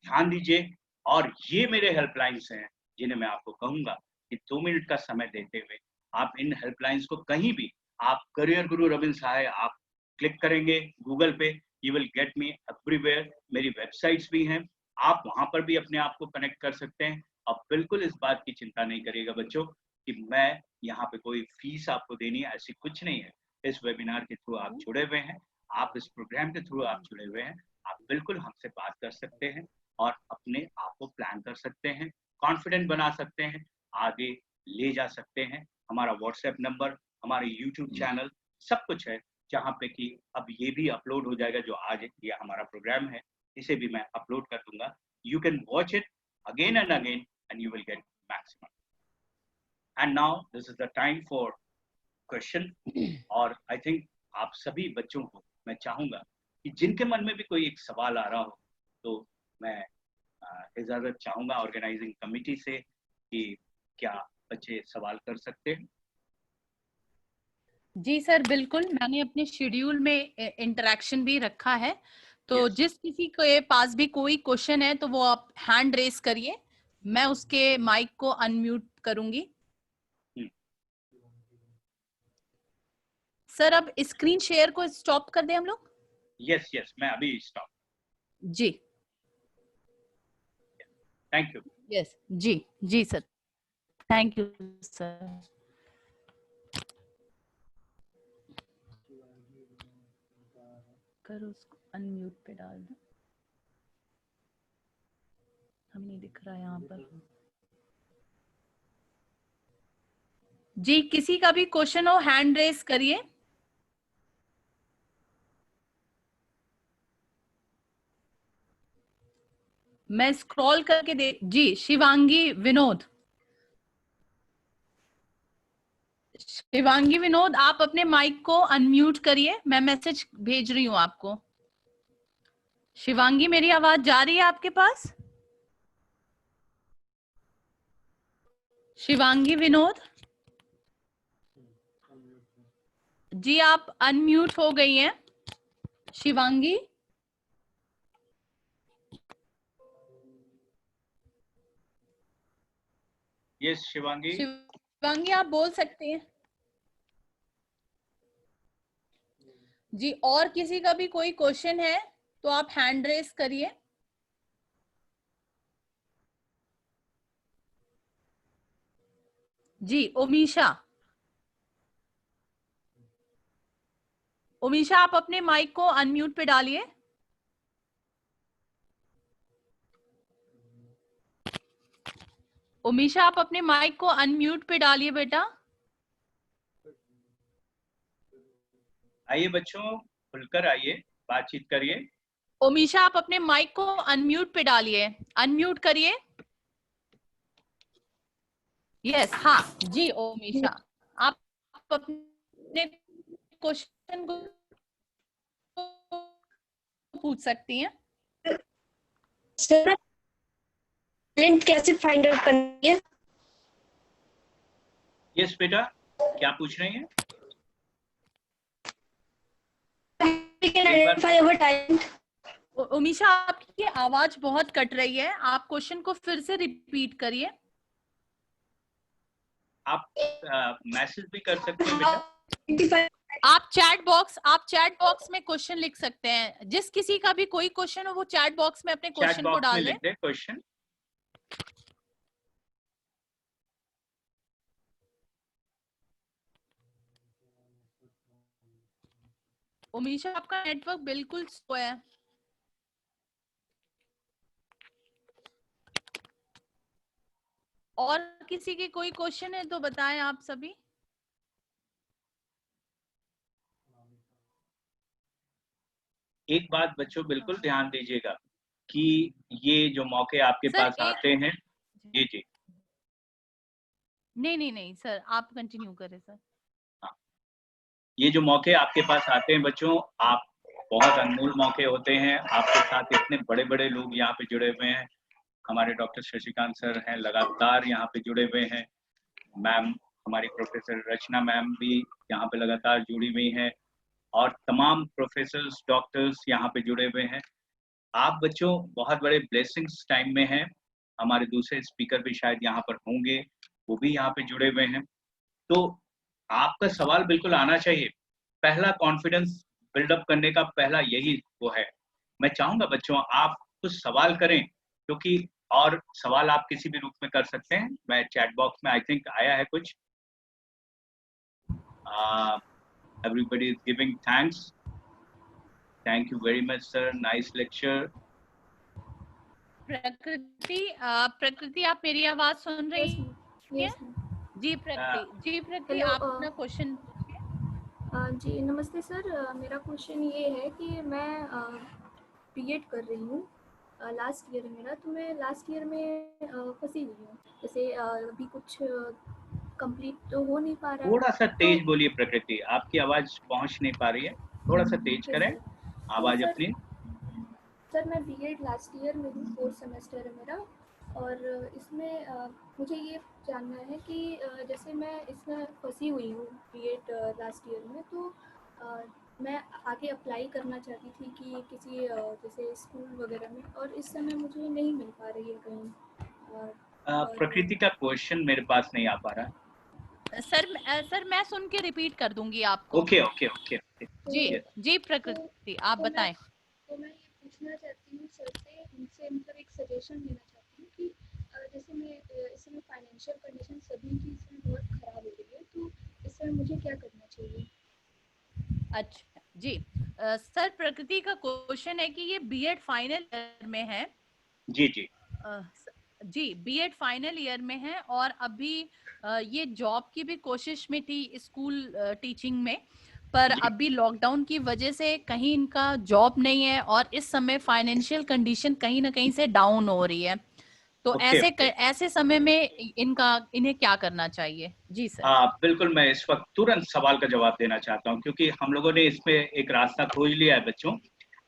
ध्यान दीजिए। और ये मेरे हेल्पलाइंस हैं जिन्हें मैं आपको कहूंगा कि 2 मिनट का समय देते हुए आप इन हेल्पलाइंस को कहीं भी, आप करियर गुरु रविंद्र सहाय आप क्लिक करेंगे गूगल पे, you will get me everywhere. मेरी वेबसाइट्स भी हैं, आप वहां पर भी अपने आप को कनेक्ट कर सकते हैं। अब बिल्कुल इस बात की चिंता नहीं करिएगा बच्चों कि मैं यहाँ पे कोई फीस आपको देनी है, ऐसी कुछ नहीं है। इस वेबिनार के थ्रू आप जुड़े हुए हैं, आप इस प्रोग्राम के थ्रू आप जुड़े हुए हैं, आप बिल्कुल हमसे बात कर सकते हैं और अपने आप को प्लान कर सकते हैं, कॉन्फिडेंट बना सकते हैं, आगे ले जा सकते हैं। हमारा व्हाट्सएप नंबर, हमारे यूट्यूब चैनल, सब कुछ है, जहाँ पे कि अब ये भी अपलोड हो जाएगा, जो आज ये हमारा प्रोग्राम है इसे भी मैं अपलोड कर दूंगा। You can watch it again and again and you will get maximum. And now this is the time for question. और आई थिंक आप सभी बच्चों को मैं चाहूंगा कि जिनके मन में भी कोई एक सवाल आ रहा हो तो मैं इजाजत चाहूंगा ऑर्गेनाइजिंग कमेटी से कि क्या बच्चे सवाल कर सकते हैं। जी सर, बिल्कुल, मैंने अपने शेड्यूल में इंटरेक्शन भी रखा है, तो Yes. जिस किसी के पास भी कोई क्वेश्चन है तो वो आप हैंड रेस करिए, मैं उसके माइक को अनम्यूट करूंगी। सर अब स्क्रीन शेयर को स्टॉप कर दें हम लोग? यस, मैं अभी स्टॉप। जी। Thank you. यस जी जी सर, थैंक यू सर। करो उसको अनम्यूट पे डाल दो, हम नहीं दिख रहा यहाँ पर। जी किसी का भी क्वेश्चन हो हैंड रेस करिए। मैं स्क्रॉल करके दे। जी शिवांगी विनोद, शिवांगी विनोद आप अपने माइक को अनम्यूट करिए, मैं मैसेज भेज रही हूँ आपको। शिवांगी मेरी आवाज जा रही है आपके पास? शिवांगी विनोद जी आप अनम्यूट हो गई हैं शिवांगी। यस शिवांगी। शिवांगी आप बोल सकते हैं जी। और किसी का भी कोई क्वेश्चन है तो आप हैंड रेस करिए। जी ओमिशा, ओमिशा आप अपने माइक को अनम्यूट पे डालिए। ओमिशा आप अपने माइक को अनम्यूट पे डालिए बेटा। आइए बच्चों, खुलकर आइए, बातचीत करिए। ओमिशा आप अपने माइक को अनम्यूट पे डालिए, अनम्यूट करिए। यस हाँ जी ओमिशा, आप अपने क्वेश्चन को पूछ सकती हैं। सर टैलेंट कैसे फाइंड आउट करनी है? यस बेटा, क्या पूछ रही हैं? We can identify our talent. Omisha आपकी आवाज बहुत कट रही है, आप क्वेश्चन को फिर से रिपीट करिए। आप मैसेज भी कर सकते हैं बेटा। आप चैट बॉक्स में क्वेश्चन लिख सकते हैं। जिस किसी का भी कोई क्वेश्चन हो वो चैट बॉक्स में अपने क्वेश्चन को डाल दें। लिख दे क्वेश्चन। ओमिशा आपका नेटवर्क बिल्कुल स्लो है। और किसी के कोई क्वेश्चन है तो बताएं आप सभी। एक बात बच्चों बिल्कुल ध्यान दीजिएगा कि ये जो मौके आपके पास आते हैं। जी जी नहीं सर आप कंटिन्यू करें सर। हाँ, ये जो मौके आपके पास आते हैं बच्चों, आप बहुत अनमोल मौके होते हैं। आपके साथ इतने बड़े बड़े लोग यहाँ पे जुड़े हुए हैं। हमारे डॉक्टर शशिकांत सर हैं, लगातार यहाँ पे जुड़े हुए हैं। मैम हमारी प्रोफेसर रचना मैम भी यहाँ पे लगातार जुड़ी हुई हैं, और तमाम प्रोफेसर्स डॉक्टर्स यहाँ पे जुड़े हुए हैं। आप बच्चों बहुत बड़े ब्लेसिंग्स टाइम में हैं। हमारे दूसरे स्पीकर भी शायद यहाँ पर होंगे, वो भी यहाँ पे जुड़े हुए हैं। तो आपका सवाल बिल्कुल आना चाहिए। पहला कॉन्फिडेंस बिल्डअप करने का पहला यही वो है। मैं चाहूंगा बच्चों आप कुछ सवाल करें, क्योंकि और सवाल आप किसी भी रूप में कर सकते हैं। मैं चैट बॉक्स में आई थिंक आया है कुछ। everybody is giving thanks. Thank you very much sir, nice lecture. प्रकृति आप मेरी आवाज सुन रही हैं? जी प्रकृति आप अपना क्वेश्चन। जी नमस्ते सर, मेरा क्वेश्चन ये है कि मैं बीएड कर रही हूँ, लास्ट ईयर मेरा, तो मैं लास्ट ईयर में फंसी हुई हूँ। जैसे अभी कुछ कंप्लीट तो हो नहीं पा रहा है। थोड़ा सा तेज बोलिए प्रकृति, आपकी आवाज पहुंच नहीं पा रही है, थोड़ा सा तेज करें आवाज अपनी। सर मैं बीएड लास्ट ईयर में हूँ, 4th सेमेस्टर है मेरा, और इसमें मुझे ये जानना है कि जैसे मैं इसमें फंसी हुई हूँ बीएड लास्ट ईयर में, तो मैं आगे अप्लाई करना चाहती थी कि किसी जैसे स्कूल वगैरह में, और इस समय मुझे नहीं मिल पा रही है कहीं। प्रकृति का क्वेश्चन मेरे पास नहीं आ पा रहा है। सर मैं सुन के रिपीट कर दूंगी आपको। ओके जी प्रकृति आप बताएं। तो मैं ये पूछना चाहती हूँ सर से, उनसे मतलब एक सजेशन लेना चाहती हूँ कि फाइनेंशियल कंडीशन सभी की इसमें बहुत ख़राब हो रही है, तो इसमें मुझे क्या करना चाहिए? अच्छा जी, सर प्रकृति का क्वेश्चन है कि ये बीएड फाइनल ईयर में है। जी जी जी, बीएड फाइनल ईयर में है और अभी ये जॉब की भी कोशिश में थी स्कूल टीचिंग में, पर जी अभी लॉकडाउन की वजह से कहीं इनका जॉब नहीं है और इस समय फाइनेंशियल कंडीशन कहीं ना कहीं से डाउन हो रही है। तो ओके ओके। ऐसे समय में इन्हें क्या करना चाहिए? जी सर। हाँ बिल्कुल, मैं इस वक्त तुरंत सवाल का जवाब देना चाहता हूँ क्योंकि हम लोगों ने इसमें एक रास्ता खोज लिया है बच्चों।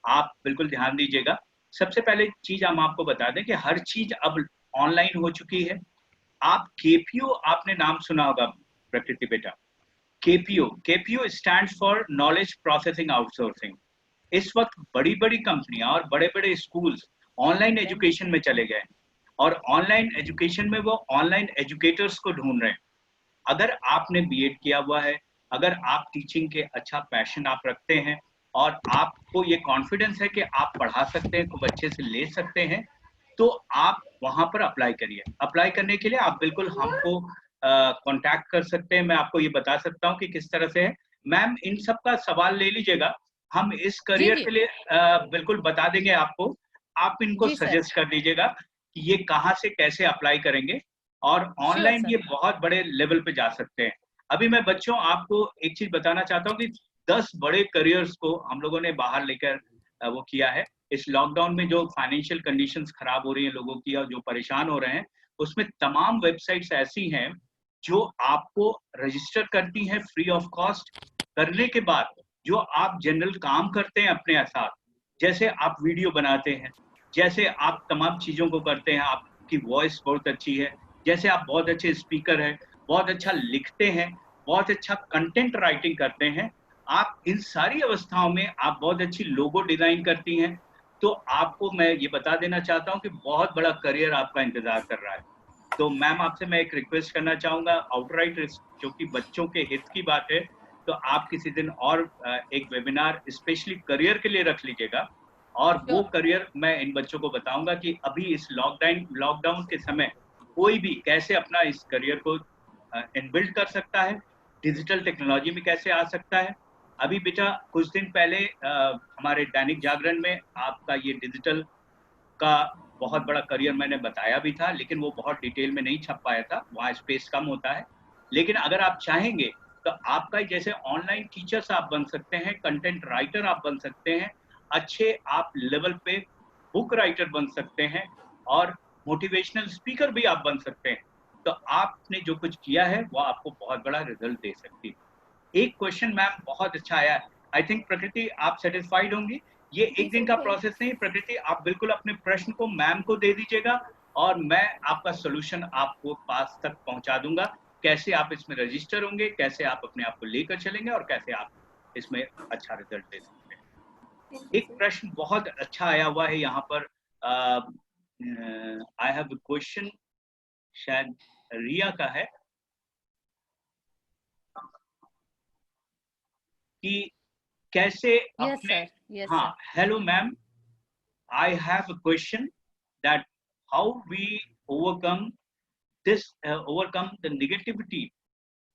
आप बिल्कुल ध्यान दीजिएगा। सबसे पहले चीज हम आपको बता दें कि हर चीज अब ऑनलाइन हो चुकी है। आप केपीओ, आपने नाम सुना होगा प्रकृति बेटा, KPO stands for knowledge processing outsourcing. इस वक्त बड़ी बड़ी कंपनियां और बड़े बड़े स्कूल्स ऑनलाइन एजुकेशन में चले गए और ऑनलाइन एजुकेशन में वो ऑनलाइन एजुकेटर्स को ढूंढ रहे हैं। अगर आपने बीएड किया हुआ है, अगर आप टीचिंग के अच्छा पैशन आप रखते हैं और आपको ये कॉन्फिडेंस है कि आप पढ़ा सकते हैं, खूब अच्छे से ले सकते हैं, तो आप वहां पर अप्लाई करिए। अप्लाई करने के लिए आप बिल्कुल हमको कांटेक्ट कर सकते हैं। मैं आपको ये बता सकता हूँ कि किस तरह से है। मैम इन सब का सवाल ले लीजिएगा, हम इस जी करियर जी के लिए बिल्कुल बता देंगे आपको। आप इनको जी सर, सजेस्ट कर दीजिएगा कि ये कहाँ से कैसे अप्लाई करेंगे और श्योर ऑनलाइन सर। ये बहुत बड़े लेवल पे जा सकते हैं। अभी मैं बच्चों आपको एक चीज बताना चाहता हूँ कि 10 बड़े करियर्स को हम लोगों ने बाहर लेकर वो किया है। इस लॉकडाउन में जो फाइनेंशियल कंडीशंस खराब हो रही हैं लोगों की और जो परेशान हो रहे हैं, उसमें तमाम वेबसाइट्स ऐसी हैं जो आपको रजिस्टर करती हैं फ्री ऑफ कॉस्ट। करने के बाद जो आप जनरल काम करते हैं अपने साथ, जैसे आप वीडियो बनाते हैं, जैसे आप तमाम चीजों को करते हैं, आपकी वॉइस बहुत अच्छी है, जैसे आप बहुत अच्छे स्पीकर हैं, बहुत अच्छा लिखते हैं, बहुत अच्छा कंटेंट राइटिंग करते हैं, आप इन सारी अवस्थाओं में आप बहुत अच्छी लोगो डिजाइन करती हैं, तो आपको मैं ये बता देना चाहता हूँ कि बहुत बड़ा करियर आपका इंतजार कर रहा है। तो मैम आपसे मैं एक रिक्वेस्ट करना चाहूंगा आउटराइट, जो कि बच्चों के हित की बात है, तो आप किसी दिन और एक वेबिनार स्पेशली करियर के लिए रख लीजिएगा और वो श्योर। करियर मैं इन बच्चों को बताऊंगा कि अभी इस लॉकडाउन के समय कोई भी कैसे अपना इस करियर को इनबिल्ड कर सकता है, डिजिटल टेक्नोलॉजी में कैसे आ सकता है। अभी बेटा कुछ दिन पहले हमारे दैनिक जागरण में आपका ये डिजिटल का बहुत बड़ा करियर मैंने बताया भी था, लेकिन वो बहुत डिटेल में नहीं छप पाया था, वहाँ स्पेस कम होता है। लेकिन अगर आप चाहेंगे तो आपका जैसे ऑनलाइन टीचर्स आप बन सकते हैं, कंटेंट राइटर आप बन सकते हैं, अच्छे आप लेवल पे बुक राइटर बन सकते हैं और मोटिवेशनल स्पीकर भी आप बन सकते हैं। तो आपने जो कुछ किया है वो आपको बहुत बड़ा रिजल्ट दे सकती है। एक क्वेश्चन मैम बहुत अच्छा आया है, आई थिंक प्रकृति आप सेटिस्फाइड होंगी। ये जी एक दिन सर, का थैंक प्रोसेस नहीं प्रकृति, आप बिल्कुल अपने प्रश्न को मैम को दे दीजिएगा और मैं आपका सोल्यूशन आपको पास तक पहुंचा दूंगा। कैसे आप इसमें रजिस्टर होंगे, कैसे आप अपने आप को लेकर चलेंगे और कैसे आप इसमें अच्छा रिजल्ट दे सकते हैं। यू एक सर। प्रश्न बहुत अच्छा आया हुआ है यहाँ पर, आई हैव क्वेश्चन, शायद रिया का है कि कैसे यस अपने, सर, यस हाँ sir. Hello ma'am, I have a question that how we overcome overcome the negativity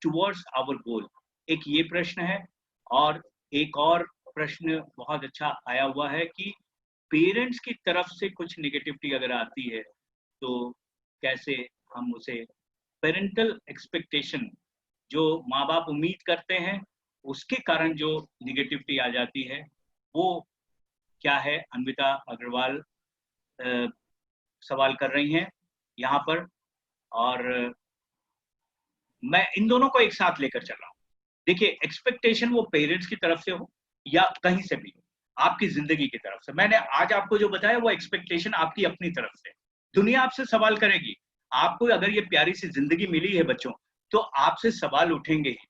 towards our goal। एक ये प्रश्न है और एक और प्रश्न बहुत अच्छा आया हुआ है कि पेरेंट्स की तरफ से कुछ नेगेटिविटी अगर आती है तो कैसे हम उसे, पेरेंटल एक्सपेक्टेशन जो माँ बाप उम्मीद करते हैं उसके कारण जो निगेटिविटी आ जाती है वो क्या है। अन्विता अग्रवाल सवाल कर रही हैं यहाँ पर और मैं इन दोनों को एक साथ लेकर चल रहा हूँ। देखिए एक्सपेक्टेशन वो पेरेंट्स की तरफ से हो या कहीं से भी, आपकी जिंदगी की तरफ से, मैंने आज आपको जो बताया वो एक्सपेक्टेशन आपकी अपनी तरफ से। दुनिया आपसे सवाल करेगी, आपको अगर ये प्यारी सी जिंदगी मिली है बच्चों तो आपसे सवाल उठेंगे ही।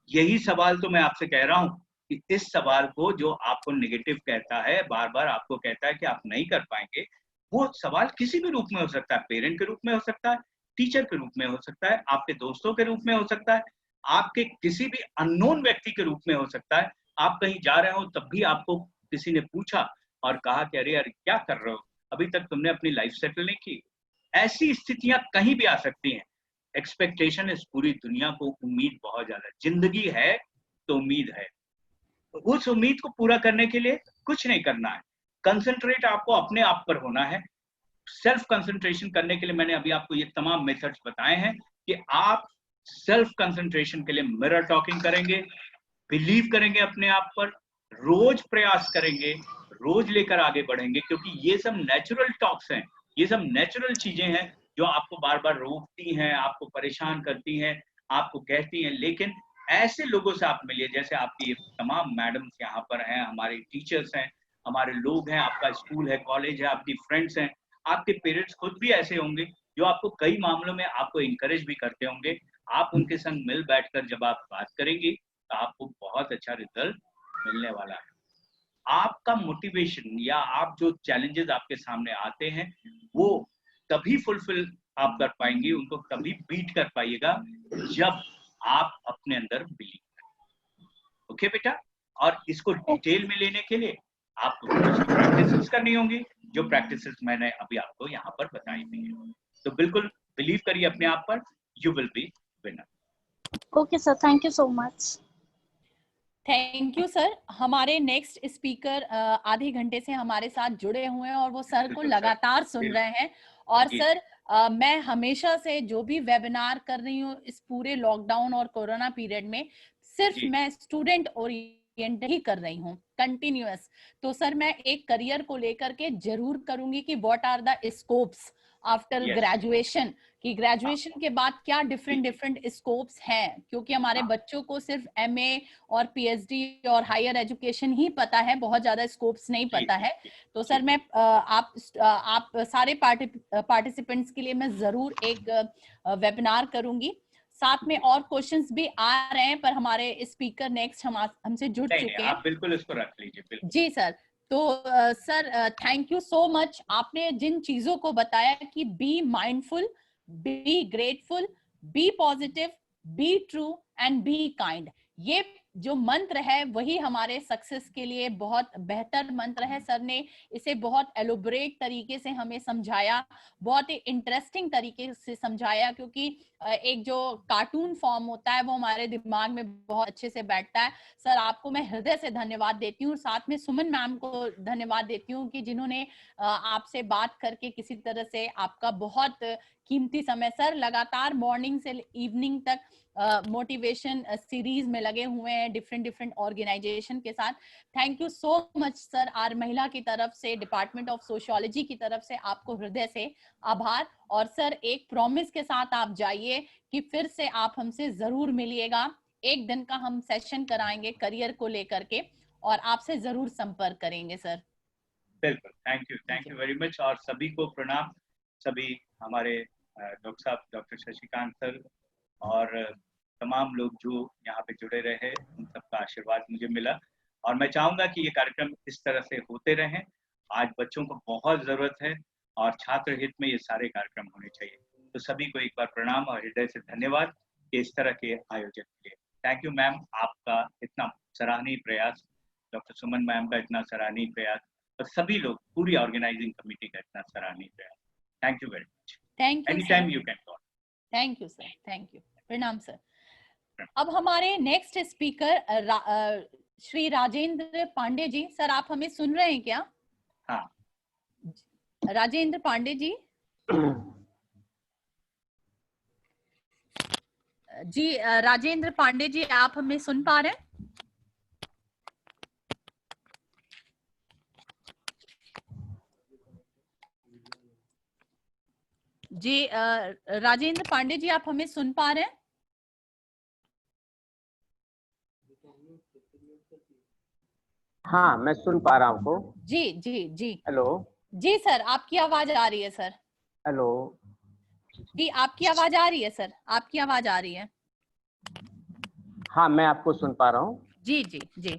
यही सवाल तो मैं आपसे कह रहा हूँ कि इस सवाल को जो आपको नेगेटिव कहता है, बार बार आपको कहता है कि आप नहीं कर पाएंगे, वो सवाल किसी भी रूप में हो सकता है, पेरेंट के रूप में हो सकता है, टीचर के रूप में हो सकता है, आपके दोस्तों के रूप में हो सकता है, आपके किसी भी अननोन व्यक्ति के रूप में हो सकता है। आप कहीं जा रहे हो तब भी आपको किसी ने पूछा और कहा कि अरे यार क्या कर रहे हो, अभी तक तुमने अपनी लाइफ सेटल नहीं की। ऐसी स्थितियां कहीं भी आ सकती हैं। एक्सपेक्टेशन इस पूरी दुनिया को, उम्मीद बहुत ज्यादा। जिंदगी है तो उम्मीद है, उस उम्मीद को पूरा करने के लिए कुछ नहीं करना है, कंसंट्रेट आपको अपने आप पर होना है। सेल्फ कंसंट्रेशन करने के लिए मैंने अभी आपको ये तमाम मेथड्स बताए हैं कि आप सेल्फ कंसंट्रेशन के लिए मिरर टॉकिंग करेंगे, बिलीव करेंगे अपने आप पर, रोज प्रयास करेंगे, रोज लेकर आगे बढ़ेंगे, क्योंकि ये सब नेचुरल टॉक्स हैं, ये सब नेचुरल चीजें हैं जो आपको बार बार रोकती हैं, आपको परेशान करती हैं, आपको कहती हैं। लेकिन ऐसे लोगों से आप मिलिए, जैसे आपकी तमाम मैडम्स यहाँ पर हैं, हमारे टीचर्स हैं, हमारे लोग हैं, आपका स्कूल है, कॉलेज है, आपकी फ्रेंड्स हैं, आपके पेरेंट्स खुद भी ऐसे होंगे जो आपको कई मामलों में आपको इंकरेज भी करते होंगे। आप उनके संग मिल बैठकर जब आप बात करेंगे तो आपको बहुत अच्छा रिजल्ट मिलने वाला है। आपका मोटिवेशन या आप जो चैलेंजेस आपके सामने आते हैं वो तभी फुलफिल आप कर पाएंगे, उनको तभी बीट कर पाइएगा जब आप अपने अंदर बिलीव करें। ओके बेटा, और इसको डिटेल में लेने के लिए आपको कुछ प्रैक्टिसेस करनी होंगी, जो प्रैक्टिसेस मैंने अभी आपको यहाँ पर बताई थी। तो बिल्कुल बिलीव करिए अपने आप पर, you will be winner. Okay sir, thank you so much. Thank you sir. हमारे नेक्स्ट स्पीकर आधे घंटे से हमारे साथ जुड़े हुए हैं और वो सर को लगातार सुन रहे हैं। और सर मैं हमेशा से जो भी वेबिनार कर रही हूँ इस पूरे लॉकडाउन और कोरोना पीरियड में, सिर्फ मैं स्टूडेंट ओरिएंट ही कर रही हूँ, कंटिन्यूअस। तो सर मैं एक करियर को लेकर के जरूर करूंगी कि what are the scopes after graduation, कि ग्रेजुएशन के बाद क्या डिफरेंट स्कोप्स हैं, क्योंकि हमारे बच्चों को सिर्फ एमए और पीएचडी और हायर एजुकेशन ही पता है, बहुत ज्यादा स्कोप्स नहीं पता है। तो सर मैं आप सारे पार्टिसिपेंट्स के लिए मैं जरूर एक वेबिनार करूंगी। साथ में और क्वेश्चंस भी आ रहे हैं, पर हमारे स्पीकर नेक्स्ट हमसे जुड़ चुके हैं। आप बिल्कुल इसको रख लीजिए। जी सर। तो sir thank you so much. आपने जिन चीजों को बताया कि be mindful, be grateful, be positive, be true and be kind, ये जो मंत्र है वही हमारे सक्सेस के लिए बहुत बेहतर मंत्र है। सर ने इसे बहुत एलोबरेट तरीके से हमें समझाया, बहुत ही इंटरेस्टिंग तरीके से समझाया, क्योंकि एक जो कार्टून फॉर्म होता है वो हमारे दिमाग में बहुत अच्छे से बैठता है। सर आपको मैं हृदय से धन्यवाद देती हूँ, साथ में सुमन मैम को धन्यवाद देती हूँ कि जिन्होंने आपसे बात करके किसी तरह से आपका बहुत कीमती समय, सर लगातार मॉर्निंग से इवनिंग तक मोटिवेशन सीरीज में लगे हुए हैं डिफरेंट ऑर्गेनाइजेशन के साथ। Thank you so much sir. आर महिला की तरफ से, डिपार्टमेंट ऑफ सोशियोलॉजी की तरफ से आपको हृदय से आभार। और सर एक प्रॉमिस के साथ आप जाइए कि फिर से आप हमसे जरूर मिलिएगा, एक दिन का हम सेशन कराएंगे करियर को लेकर के और आपसे जरूर संपर्क करेंगे सर। बिल्कुल, थैंक यू वेरी मच। और सभी को प्रणाम, सभी हमारे डॉक्टर साहब, डॉक्टर शशिकांत सर और तमाम लोग जो यहाँ पे जुड़े रहे, उन सबका आशीर्वाद मुझे मिला और मैं चाहूंगा कि ये कार्यक्रम इस तरह से होते रहें। आज बच्चों को बहुत जरूरत है और छात्र हित में ये सारे कार्यक्रम होने चाहिए। तो सभी को एक बार प्रणाम और हृदय से धन्यवाद कि इस तरह के आयोजन के लिए। थैंक यू मैम, आपका इतना सराहनीय प्रयास, डॉक्टर सुमन मैम का इतना सराहनीय प्रयास और सभी लोग, पूरी ऑर्गेनाइजिंग कमेटी का इतना सराहनीय प्रयास। Thank you very much. Thank you, anytime you can call. Thank you sir, thank you, प्रणाम सर। अब हमारे next speaker Shri Rajendra Pandey ji. Sir आप हमें सुन रहे हैं क्या? हाँ राजेंद्र पांडे जी। जी राजेंद्र पांडे जी, आप हमें सुन पा रहे हैं? जी राजेंद्र पांडे जी, आप हमें सुन पा रहे हैं? हाँ मैं सुन पा रहा हूँ आपको। जी जी जी। हेलो। जी सर, आपकी आवाज आ रही है सर। हेलो। जी आपकी आवाज आ रही है सर, आपकी आवाज आ रही है। हाँ मैं आपको सुन पा रहा हूँ। जी जी जी।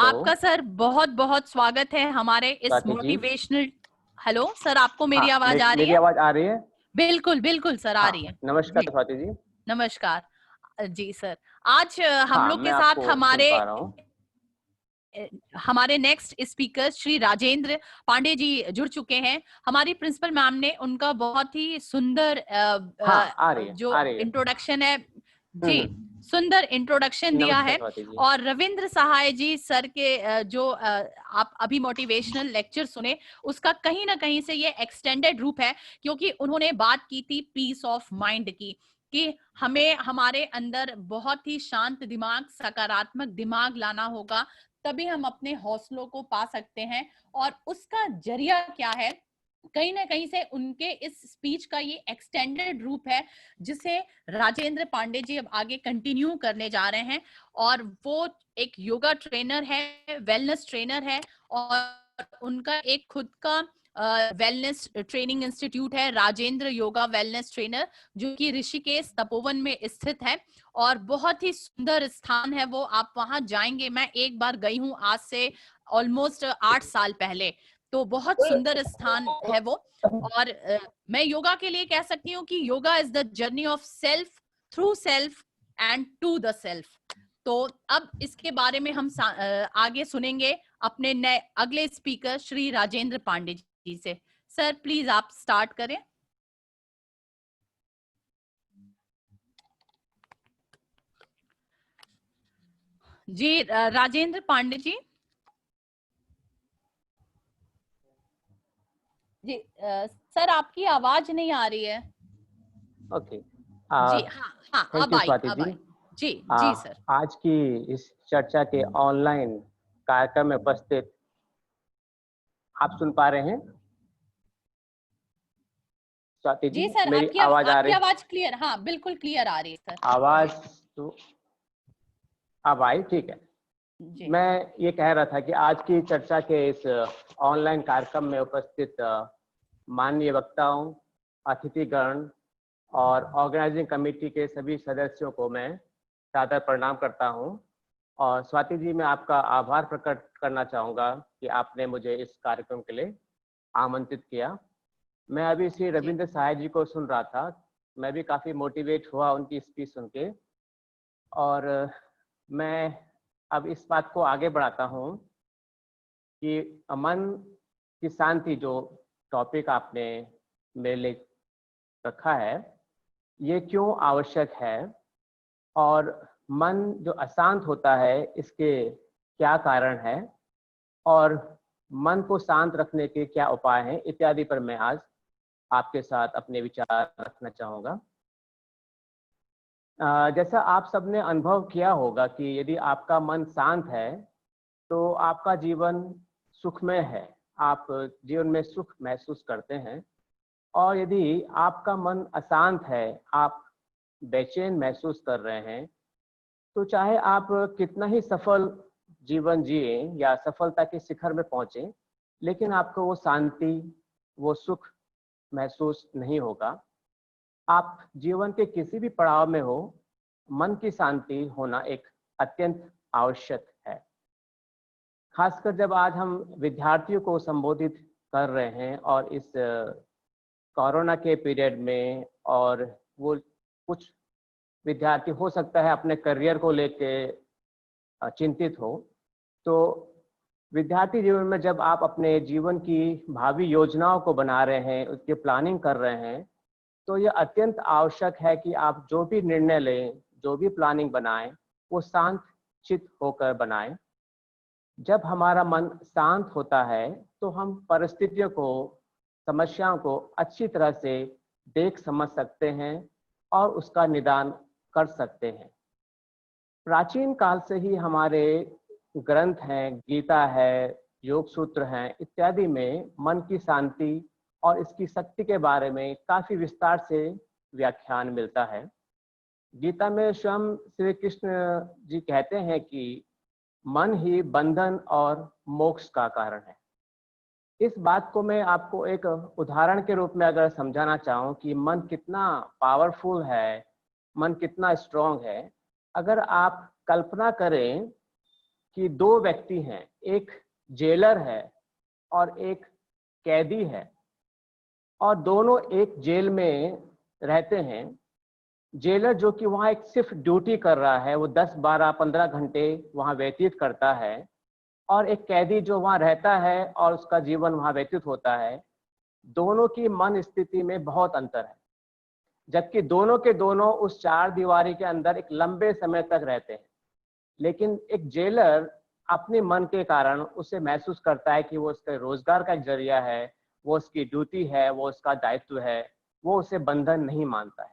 आपका सर बहुत बहुत स्वागत है हमारे इस मोटिवेशनल। हेलो सर, आपको मेरी आवाज आ रही है? मेरी आवाज आ रही है? बिल्कुल बिल्कुल सर, आ रही है। नमस्कार स्वाति जी। नमस्कार जी सर। आज हम लोग के साथ हमारे हमारे नेक्स्ट स्पीकर श्री राजेंद्र पांडे जी जुड़ चुके हैं। हमारी प्रिंसिपल मैम ने उनका बहुत ही सुंदर आ रही है। इंट्रोडक्शन है जी, सुंदर इंट्रोडक्शन दिया है। और रविंद्र सहाय जी सर के जो आप अभी मोटिवेशनल लेक्चर सुने, उसका कहीं ना कहीं से ये एक्सटेंडेड रूप है, क्योंकि उन्होंने बात की थी पीस ऑफ माइंड की, कि हमें हमारे अंदर बहुत ही शांत दिमाग, सकारात्मक दिमाग लाना होगा, तभी हम अपने हौसलों को पा सकते हैं। और उसका जरिया क्या है, कहीं ना कहीं से उनके इस स्पीच का ये एक्सटेंडेड रूप है, जिसे राजेंद्र पांडे जी अब आगे कंटिन्यू करने जा रहे हैं। और वो एक योगा ट्रेनर है, वेलनेस ट्रेनर है, और उनका एक खुद का वेलनेस ट्रेनिंग इंस्टीट्यूट है, राजेंद्र योगा वेलनेस ट्रेनर, जो कि ऋषिकेश तपोवन में स्थित है। और बहुत ही सुंदर स्थान है वो, आप वहां जाएंगे, मैं एक बार गई हूँ आज से ऑलमोस्ट 8 साल पहले, तो बहुत सुंदर स्थान है वो। और मैं योगा के लिए कह सकती हूँ कि yoga is the journey of self, through self and to the self. तो अब इसके बारे में हम आगे सुनेंगे अपने नए अगले स्पीकर श्री राजेंद्र पांडे जी से। सर प्लीज आप स्टार्ट करें। जी राजेंद्र पांडे जी। जी सर आपकी आवाज नहीं आ रही है। ओके जी हाँ अब आई, अब आई। जी जी सर। आज की इस चर्चा के ऑनलाइन कार्यक्रम में उपस्थित आप सुन पा रहे हैं? स्वाति जी सर, मेरी आपकी आवाज आ रही है? आवाज क्लियर, हाँ बिल्कुल क्लियर आ रही है सर। आवाज तो अब आई, ठीक है। मैं ये कह रहा था कि आज की चर्चा के इस ऑनलाइन कार्यक्रम में उपस्थित माननीय वक्ताओं, अतिथिगण और ऑर्गेनाइजिंग कमेटी के सभी सदस्यों को मैं सादर प्रणाम करता हूं। और स्वाति जी, मैं आपका आभार प्रकट करना चाहूँगा कि आपने मुझे इस कार्यक्रम के लिए आमंत्रित किया। मैं अभी श्री रविंद्र सहाय जी को सुन रहा था, मैं भी काफ़ी मोटिवेट हुआ उनकी स्पीच सुन के। और मैं अब इस बात को आगे बढ़ाता हूँ कि मन की शांति, जो टॉपिक आपने मेरे लिए रखा है, ये क्यों आवश्यक है, और मन जो अशांत होता है इसके क्या कारण है, और मन को शांत रखने के क्या उपाय हैं, इत्यादि पर मैं आज आपके साथ अपने विचार रखना चाहूँगा। जैसा आप सबने अनुभव किया होगा कि यदि आपका मन शांत है तो आपका जीवन सुखमय है, आप जीवन में सुख महसूस करते हैं। और यदि आपका मन अशांत है, आप बेचैन महसूस कर रहे हैं, तो चाहे आप कितना ही सफल जीवन जिए या सफलता के शिखर में पहुंचे, लेकिन आपको वो शांति, वो सुख महसूस नहीं होगा। आप जीवन के किसी भी पड़ाव में हो, मन की शांति होना एक अत्यंत आवश्यक है। खासकर जब आज हम विद्यार्थियों को संबोधित कर रहे हैं और इस कोरोना के पीरियड में, और वो कुछ विद्यार्थी हो सकता है अपने करियर को लेके चिंतित हो, तो विद्यार्थी जीवन में जब आप अपने जीवन की भावी योजनाओं को बना रहे हैं, उसकी प्लानिंग कर रहे हैं, तो यह अत्यंत आवश्यक है कि आप जो भी निर्णय लें, जो भी प्लानिंग बनाएं, वो शांत चित्त होकर बनाएं। जब हमारा मन शांत होता है तो हम परिस्थितियों को, समस्याओं को अच्छी तरह से देख समझ सकते हैं और उसका निदान कर सकते हैं। प्राचीन काल से ही हमारे ग्रंथ हैं, गीता है, योग सूत्र हैं, इत्यादि में मन की शांति और इसकी शक्ति के बारे में काफी विस्तार से व्याख्यान मिलता है। गीता में स्वयं श्री कृष्ण जी कहते हैं कि मन ही बंधन और मोक्ष का कारण है। इस बात को मैं आपको एक उदाहरण के रूप में अगर समझाना चाहूँ कि मन कितना पावरफुल है, मन कितना स्ट्रॉन्ग है, अगर आप कल्पना करें कि दो व्यक्ति हैं, एक जेलर है और एक कैदी है, और दोनों एक जेल में रहते हैं। जेलर जो कि वहाँ एक सिर्फ ड्यूटी कर रहा है, वो 10, 12, 15 घंटे वहाँ व्यतीत करता है, और एक कैदी जो वहाँ रहता है और उसका जीवन वहाँ व्यतीत होता है, दोनों की मन स्थिति में बहुत अंतर है। जबकि दोनों के दोनों उस चार दीवारी के अंदर एक लंबे समय तक रहते हैं, लेकिन एक जेलर अपने मन के कारण उसे महसूस करता है कि वो उसके रोजगार का एक जरिया है, वो उसकी ड्यूटी है, वो उसका दायित्व है, वो उसे बंधन नहीं मानता है।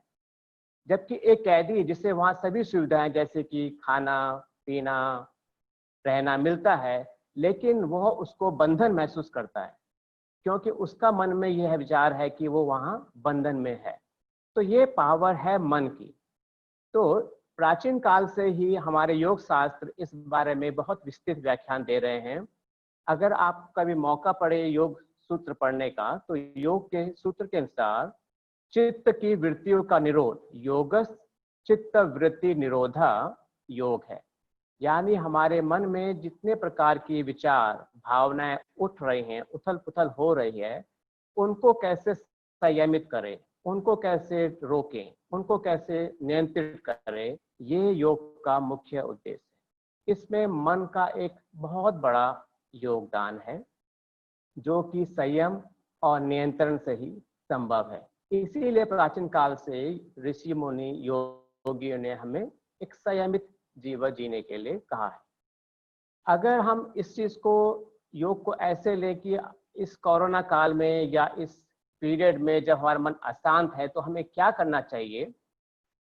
जबकि एक कैदी जिसे वहाँ सभी सुविधाएं जैसे कि खाना पीना रहना मिलता है, लेकिन वह उसको बंधन महसूस करता है, क्योंकि उसका मन में यह विचार है कि वो वहाँ बंधन में है। तो ये पावर है मन की। तो प्राचीन काल से ही हमारे योग शास्त्र इस बारे में बहुत विस्तृत व्याख्यान दे रहे हैं। अगर आप कभी मौका पड़े योग सूत्र पढ़ने का, तो योग के सूत्र के अनुसार चित्त की वृत्तियों का निरोध, योगस चित्त वृत्ति निरोधा योग है। यानी हमारे मन में जितने प्रकार की विचार भावनाएं उठ रही हैं, उथल पुथल हो रही है, उनको कैसे संयमित करें, उनको कैसे रोकें, उनको कैसे नियंत्रित करें, ये योग का मुख्य उद्देश्य है। इसमें मन का एक बहुत बड़ा योगदान है, जो कि संयम और नियंत्रण से ही संभव है। इसीलिए प्राचीन काल से ऋषि मुनि योगियों ने हमें एक संयमित जीवन जीने के लिए कहा है। अगर हम इस चीज को, योग को ऐसे ले कि इस कोरोना काल में या इस पीरियड में जब हमारा मन अशांत है तो हमें क्या करना चाहिए,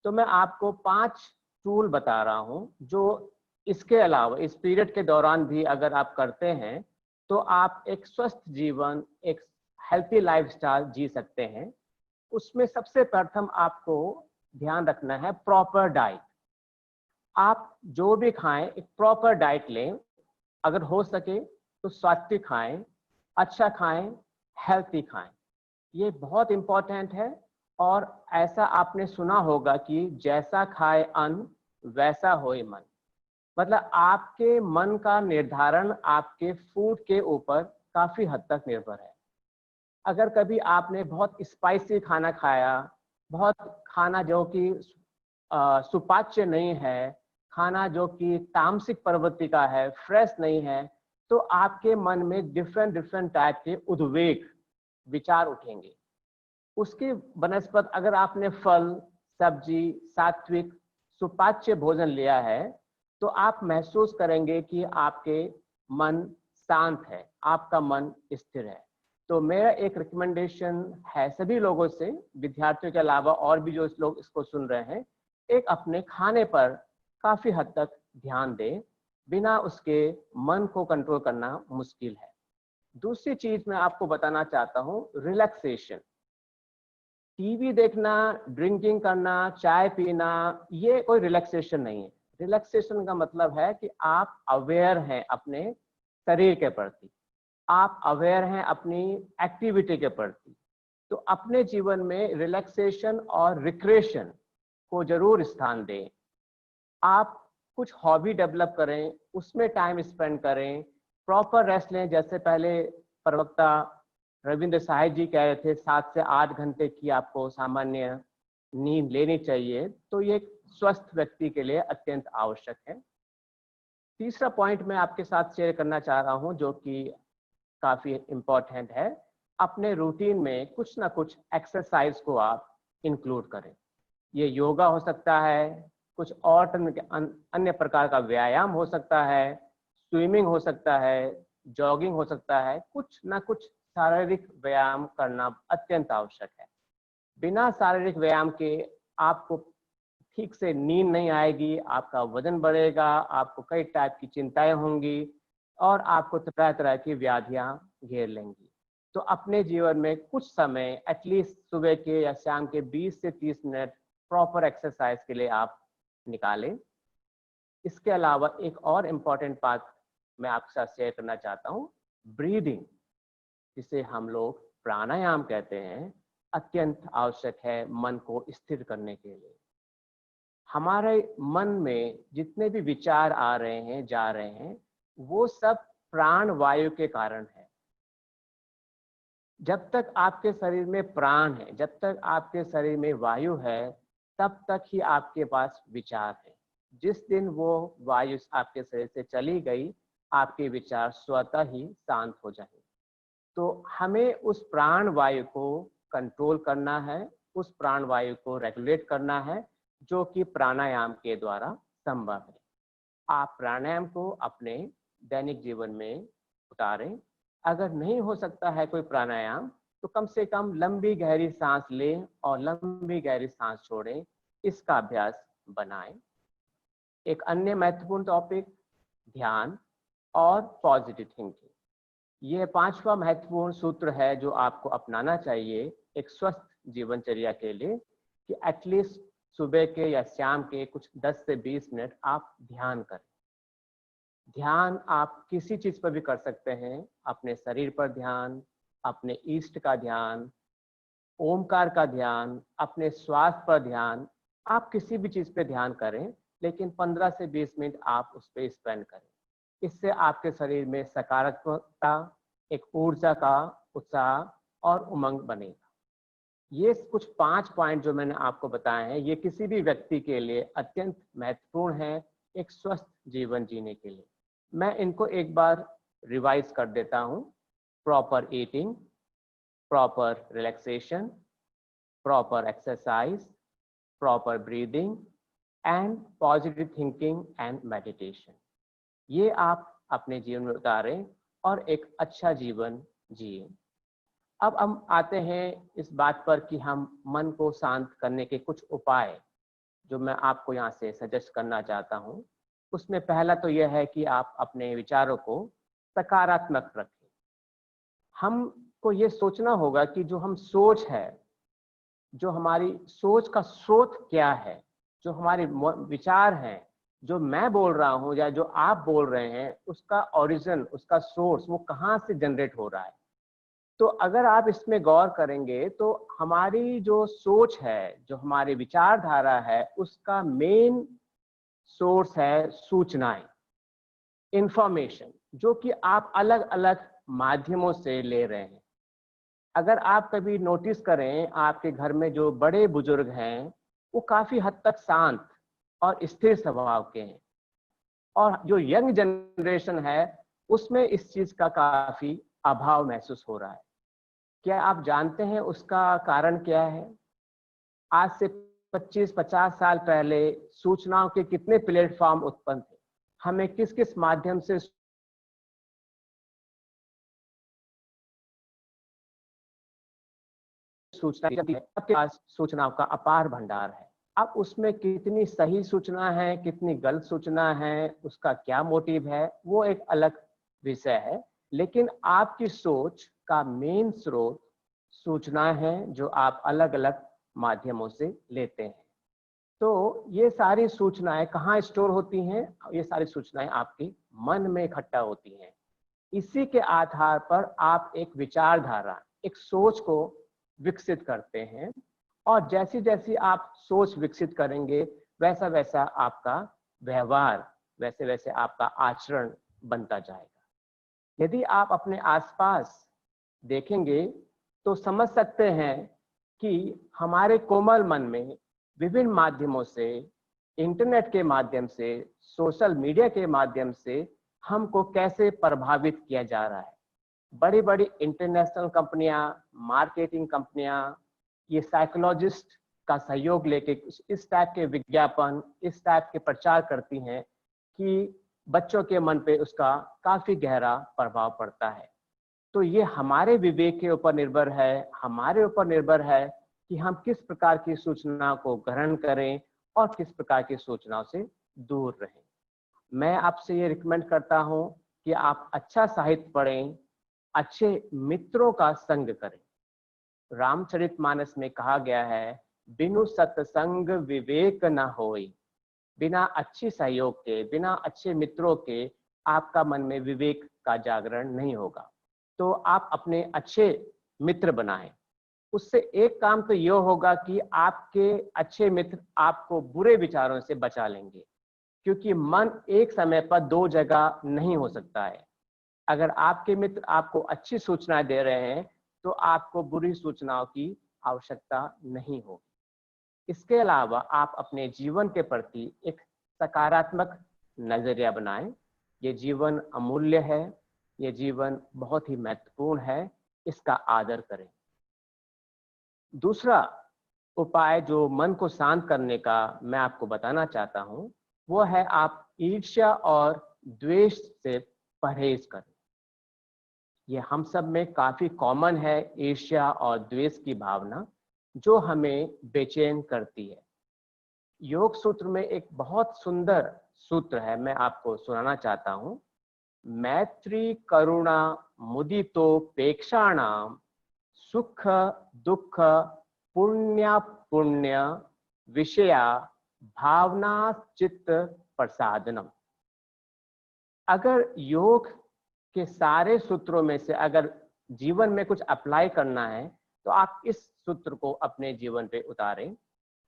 तो मैं आपको 5 टूल बता रहा हूं, जो इसके अलावा इस पीरियड के दौरान भी अगर आप करते हैं तो आप एक स्वस्थ जीवन, एक हेल्थी लाइफस्टाइल जी सकते हैं। उसमें सबसे प्रथम आपको ध्यान रखना है प्रॉपर डाइट। आप जो भी खाएं एक प्रॉपर डाइट लें, अगर हो सके तो सात्विक खाएं, अच्छा खाएं, हेल्थी खाएं। ये बहुत इंपॉर्टेंट है। और ऐसा आपने सुना होगा कि जैसा खाए अन्न वैसा होए मन। मतलब आपके मन का निर्धारण आपके फूड के ऊपर काफी हद तक निर्भर है। अगर कभी आपने बहुत स्पाइसी खाना खाया, बहुत खाना जो कि सुपाच्य नहीं है, खाना जो कि तामसिक प्रवृत्ति का है, फ्रेश नहीं है, तो आपके मन में डिफरेंट टाइप के उद्वेग विचार उठेंगे। उसकी बनस्पत अगर आपने फल, सब्जी, सात्विक, सुपाच्य भोजन लिया है, तो आप महसूस करेंगे कि आपके मन शांत है, आपका मन स्थिर है। तो मेरा एक रिकमेंडेशन है सभी लोगों से, विद्यार्थियों के अलावा और भी जो लोग इसको सुन रहे हैं, एक अपने खाने पर काफी हद तक ध्यान दें। बिना उसके मन को कंट्रोल करना मुश्किल है। दूसरी चीज मैं आपको बताना चाहता हूँ, रिलैक्सेशन। टीवी देखना, ड्रिंकिंग करना, चाय पीना, ये कोई रिलैक्सेशन नहीं है। रिलैक्सेशन का मतलब है कि आप अवेयर हैं अपने शरीर के प्रति, आप अवेयर हैं अपनी एक्टिविटी के प्रति। तो अपने जीवन में रिलैक्सेशन और रिक्रिएशन को जरूर स्थान दें। आप कुछ हॉबी डेवलप करें, उसमें टाइम स्पेंड करें, प्रॉपर रेस्ट लें। जैसे पहले प्रवक्ता रविंद्र साहिब जी कह रहे थे 7 से 8 घंटे की आपको सामान्य नींद लेनी चाहिए, तो ये स्वस्थ व्यक्ति के लिए अत्यंत आवश्यक है। तीसरा पॉइंट मैं आपके साथ शेयर करना चाह रहा हूं, जो कि काफी इम्पोर्टेंट है। अपने रूटीन में कुछ ना कुछ एक्सरसाइज को आप इंक्लूड करें। ये योगा हो सकता है, कुछ और अन्य प्रकार का व्यायाम हो सकता है, स्विमिंग हो सकता है, जॉगिंग हो सकता है। कुछ ना कुछ शारीरिक व्यायाम करना अत्यंत आवश्यक है। बिना शारीरिक व्यायाम के आपको ठीक से नींद नहीं आएगी, आपका वजन बढ़ेगा, आपको कई टाइप की चिंताएं होंगी और आपको तरह तरह की व्याधियां घेर लेंगी। तो अपने जीवन में कुछ समय एटलीस्ट सुबह के या शाम के 20 से 30 मिनट प्रॉपर एक्सरसाइज के लिए आप निकालें। इसके अलावा एक और इम्पॉर्टेंट बात मैं आपके साथ शेयर करना चाहता हूँ, ब्रीदिंग, जिसे हम लोग प्राणायाम कहते हैं, अत्यंत आवश्यक है मन को स्थिर करने के लिए। हमारे मन में जितने भी विचार आ रहे हैं, जा रहे हैं, वो सब प्राण वायु के कारण है। जब तक आपके शरीर में प्राण है, जब तक आपके शरीर में वायु है, तब तक ही आपके पास विचार है। जिस दिन वो वायु आपके शरीर से चली गई, आपके विचार स्वतः ही शांत हो जाएंगे। तो हमें उस प्राण वायु को कंट्रोल करना है, उस प्राण वायु को रेगुलेट करना है, जो कि प्राणायाम के द्वारा संभव है। आप प्राणायाम को अपने दैनिक जीवन में उतारें। अगर नहीं हो सकता है कोई प्राणायाम, तो कम से कम लंबी गहरी सांस लें और लंबी गहरी सांस छोड़ें, इसका अभ्यास बनाएं। एक अन्य महत्वपूर्ण टॉपिक ध्यान और पॉजिटिव थिंकिंग। यह 5वां महत्वपूर्ण सूत्र है जो आपको अपनाना चाहिए एक स्वस्थ जीवनचर्या के लिए, कि एटलीस्ट सुबह के या शाम के कुछ 10 से 20 मिनट आप ध्यान करें। ध्यान आप किसी चीज पर भी कर सकते हैं, अपने शरीर पर ध्यान, अपने इष्ट का ध्यान, ओमकार का ध्यान, अपने स्वास्थ्य पर ध्यान, आप किसी भी चीज पे ध्यान करें, लेकिन 15 से 20 मिनट आप उस पर स्पेंड करें। इससे आपके शरीर में सकारात्मकता, एक ऊर्जा का उत्साह और उमंग बनेगा। ये कुछ 5 पॉइंट जो मैंने आपको बताए हैं, ये किसी भी व्यक्ति के लिए अत्यंत महत्वपूर्ण है एक स्वस्थ जीवन जीने के लिए। मैं इनको एक बार रिवाइज कर देता हूँ। Proper eating, proper relaxation, proper exercise, proper breathing and positive thinking and meditation. ये आप अपने जीवन में उतारें और एक अच्छा जीवन जिए। अब हम आते हैं इस बात पर कि हम मन को शांत करने के कुछ उपाय जो मैं आपको यहाँ से सजेस्ट करना चाहता हूँ। उसमें पहला तो यह है कि आप अपने विचारों को सकारात्मक रखें। हमको ये सोचना होगा कि जो हम सोच है, जो हमारी सोच का स्रोत क्या है, जो हमारे विचार हैं, जो मैं बोल रहा हूँ या जो आप बोल रहे हैं, उसका ओरिजिन, उसका सोर्स वो कहाँ से जनरेट हो रहा है। तो अगर आप इसमें गौर करेंगे तो हमारी जो सोच है, जो हमारी विचारधारा है, उसका मेन सोर्स है सूचनाएं, इंफॉर्मेशन, जो कि आप अलग अलग माध्यमों से ले रहे हैं। अगर आप कभी नोटिस करें, आपके घर में जो बड़े बुजुर्ग हैं वो काफी हद तक शांत और स्थिर स्वभाव के हैं, और जो यंग जनरेशन है उसमें इस चीज का काफी अभाव महसूस हो रहा है। क्या आप जानते हैं उसका कारण क्या है? आज से 25-50 साल पहले सूचनाओं के कितने प्लेटफॉर्म उत्पन्न थे, हमें किस किस माध्यम से सूचना, आपके पास सूचनाओं का अपार भंडार है। अब उसमें कितनी सही सूचना है, कितनी गलत सूचना है, उसका क्या मोटिव है, वो एक अलग विषय है। लेकिन आपकी सोच का मेन स्रोत सूचना है जो आप अलग अलग माध्यमों से लेते हैं। तो ये सारी सूचनाएं कहाँ स्टोर होती हैं? ये सारी सूचनाएं आपके मन में इकट्ठा होती हैं। इसी के आधार पर आप एक विचारधारा, एक सोच को विकसित करते हैं, और जैसी जैसी आप सोच विकसित करेंगे वैसा वैसा आपका व्यवहार, वैसे वैसे आपका आचरण बनता जाएगा। यदि आप अपने आसपास देखेंगे तो समझ सकते हैं कि हमारे कोमल मन में विभिन्न माध्यमों से, इंटरनेट के माध्यम से, सोशल मीडिया के माध्यम से हमको कैसे प्रभावित किया जा रहा है। बड़ी बड़ी इंटरनेशनल कंपनियां, मार्केटिंग कंपनियां, ये साइकोलॉजिस्ट का सहयोग लेके इस टाइप के विज्ञापन, इस टाइप के प्रचार करती हैं कि बच्चों के मन पे उसका काफी गहरा प्रभाव पड़ता है। तो ये हमारे विवेक के ऊपर निर्भर है, हमारे ऊपर निर्भर है कि हम किस प्रकार की सूचना को ग्रहण करें और किस प्रकार की सूचनाओं से दूर रहें। मैं आपसे ये रिकमेंड करता हूँ कि आप अच्छा साहित्य पढ़ें, अच्छे मित्रों का संग करें। रामचरितमानस में कहा गया है, बिनु सत्संग विवेक न होई। बिना अच्छी सहयोग के, बिना अच्छे मित्रों के आपका मन में विवेक का जागरण नहीं होगा। तो आप अपने अच्छे मित्र बनाएं। उससे एक काम तो यह होगा कि आपके अच्छे मित्र आपको बुरे विचारों से बचा लेंगे, क्योंकि मन एक समय पर 2 जगह नहीं हो सकता है। अगर आपके मित्र आपको अच्छी सूचनाएं दे रहे हैं तो आपको बुरी सूचनाओं की आवश्यकता नहीं होगी। इसके अलावा आप अपने जीवन के प्रति एक सकारात्मक नजरिया बनाएं। ये जीवन अमूल्य है, ये जीवन बहुत ही महत्वपूर्ण है, इसका आदर करें। दूसरा उपाय जो मन को शांत करने का मैं आपको बताना चाहता हूं, वो है आप ईर्ष्या और द्वेष से परहेज करें। ये हम सब में काफी कॉमन है, ईर्ष्या और द्वेष की भावना जो हमें बेचैन करती है। योग सूत्र में एक बहुत सुंदर सूत्र है, मैं आपको सुनाना चाहता हूं। मैत्री करुणा मुदितोपेक्षाणाम सुख दुख पुण्य पुण्य विषया भावना चित्त प्रसादनम। अगर योग के सारे सूत्रों में से अगर जीवन में कुछ अप्लाई करना है तो आप इस सूत्र को अपने जीवन पे उतारें।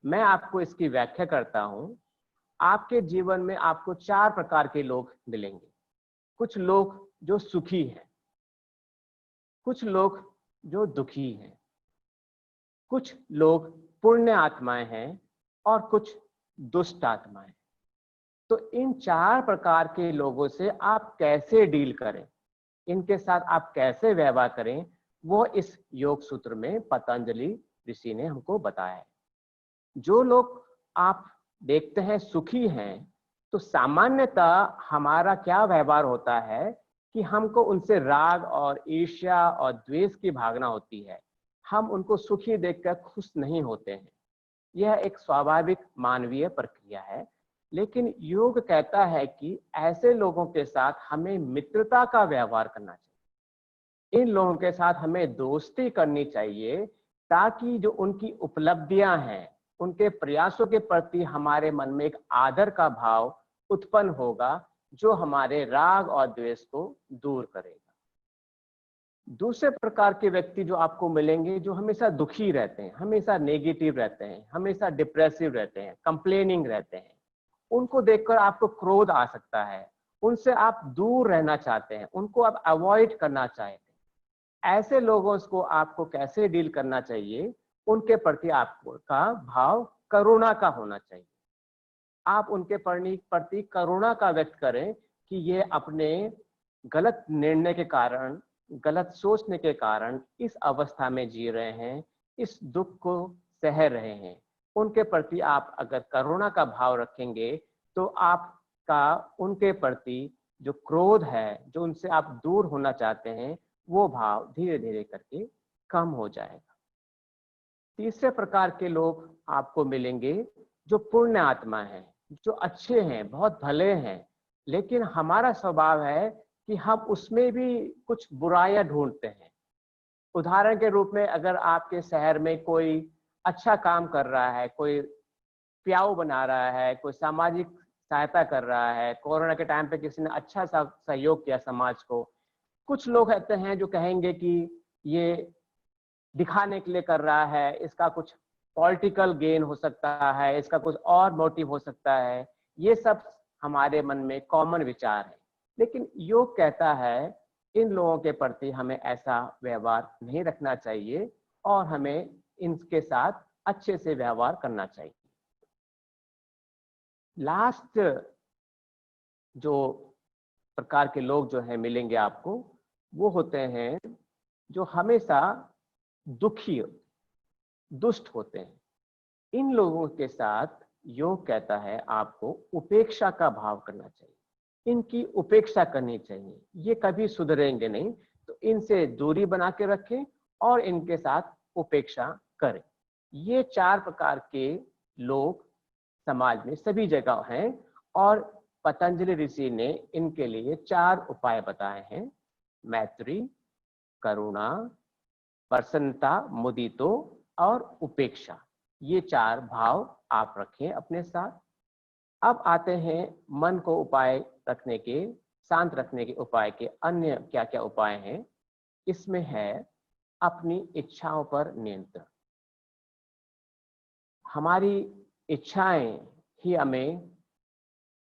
मैं आपको इसकी व्याख्या करता हूं। आपके जीवन में आपको 4 प्रकार के लोग मिलेंगे। कुछ लोग जो सुखी हैं, कुछ लोग जो दुखी हैं, कुछ लोग पुण्य आत्माएं हैं और कुछ दुष्ट आत्माएं। तो इन 4 प्रकार के लोगों से आप कैसे डील करें, इनके साथ आप कैसे व्यवहार करें, वो इस योग सूत्र में पतंजलि ऋषि ने हमको बताया है। जो लोग आप देखते हैं सुखी हैं, तो सामान्यतः हमारा क्या व्यवहार होता है कि हमको उनसे राग और ईर्ष्या और द्वेष की भावना होती है। हम उनको सुखी देखकर खुश नहीं होते हैं। यह एक स्वाभाविक मानवीय प्रक्रिया है। लेकिन योग कहता है कि ऐसे लोगों के साथ हमें मित्रता का व्यवहार करना चाहिए। इन लोगों के साथ हमें दोस्ती करनी चाहिए, ताकि जो उनकी उपलब्धियां हैं, उनके प्रयासों के प्रति हमारे मन में एक आदर का भाव उत्पन्न होगा, जो हमारे राग और द्वेष को दूर करेगा। दूसरे प्रकार के व्यक्ति जो आपको मिलेंगे, जो हमेशा दुखी रहते हैं, हमेशा नेगेटिव रहते हैं, हमेशा डिप्रेसिव रहते हैं, कंप्लेनिंग रहते हैं, उनको देखकर आपको क्रोध आ सकता है, उनसे आप दूर रहना चाहते हैं, उनको आप अवॉइड करना चाहते हैं। ऐसे लोगों को आपको कैसे डील करना चाहिए, उनके प्रति आपको का भाव करुणा का होना चाहिए। आप उनके प्रति करुणा का व्यक्त करें कि ये अपने गलत निर्णय के कारण, गलत सोचने के कारण इस अवस्था में जी रहे हैं, इस दुख को सह रहे हैं। उनके प्रति आप अगर करुणा का भाव रखेंगे तो आपका उनके प्रति जो क्रोध है, जो उनसे आप दूर होना चाहते हैं, वो भाव धीरे धीरे करके कम हो जाएगा। तीसरे प्रकार के लोग आपको मिलेंगे जो पुण्य आत्मा हैं, जो अच्छे हैं, बहुत भले हैं, लेकिन हमारा स्वभाव है कि हम उसमें भी कुछ बुराइयां ढूंढते हैं। उदाहरण के रूप में, अगर आपके शहर में कोई अच्छा काम कर रहा है, कोई प्याऊ बना रहा है, कोई सामाजिक सहायता कर रहा है, कोरोना के टाइम पे किसी ने अच्छा सा सहयोग किया समाज को, कुछ लोग ऐसे हैं जो कहेंगे कि ये दिखाने के लिए कर रहा है, इसका कुछ पॉलिटिकल गेन हो सकता है, इसका कुछ और मोटिव हो सकता है। ये सब हमारे मन में कॉमन विचार है। लेकिन योग कहता है इन लोगों के प्रति हमें ऐसा व्यवहार नहीं रखना चाहिए और हमें इनके साथ अच्छे से व्यवहार करना चाहिए। लास्ट जो प्रकार के लोग जो हैं मिलेंगे आपको, वो होते हैं जो हमेशा दुखी, दुष्ट होते हैं। इन लोगों के साथ योग कहता है आपको उपेक्षा का भाव करना चाहिए, इनकी उपेक्षा करनी चाहिए। ये कभी सुधरेंगे नहीं, तो इनसे दूरी बना के रखें और इनके साथ उपेक्षा करें। ये 4 प्रकार के लोग समाज में सभी जगह हैं और पतंजलि ऋषि ने इनके लिए 4 उपाय बताए हैं। मैत्री, करुणा, प्रसन्नता, मुदितो और उपेक्षा। ये 4 भाव आप रखें अपने साथ। अब आते हैं मन को उपाय रखने के, शांत रखने के उपाय के अन्य क्या क्या उपाय हैं। इसमें है अपनी इच्छाओं पर नियंत्रण। हमारी इच्छाएं ही हमें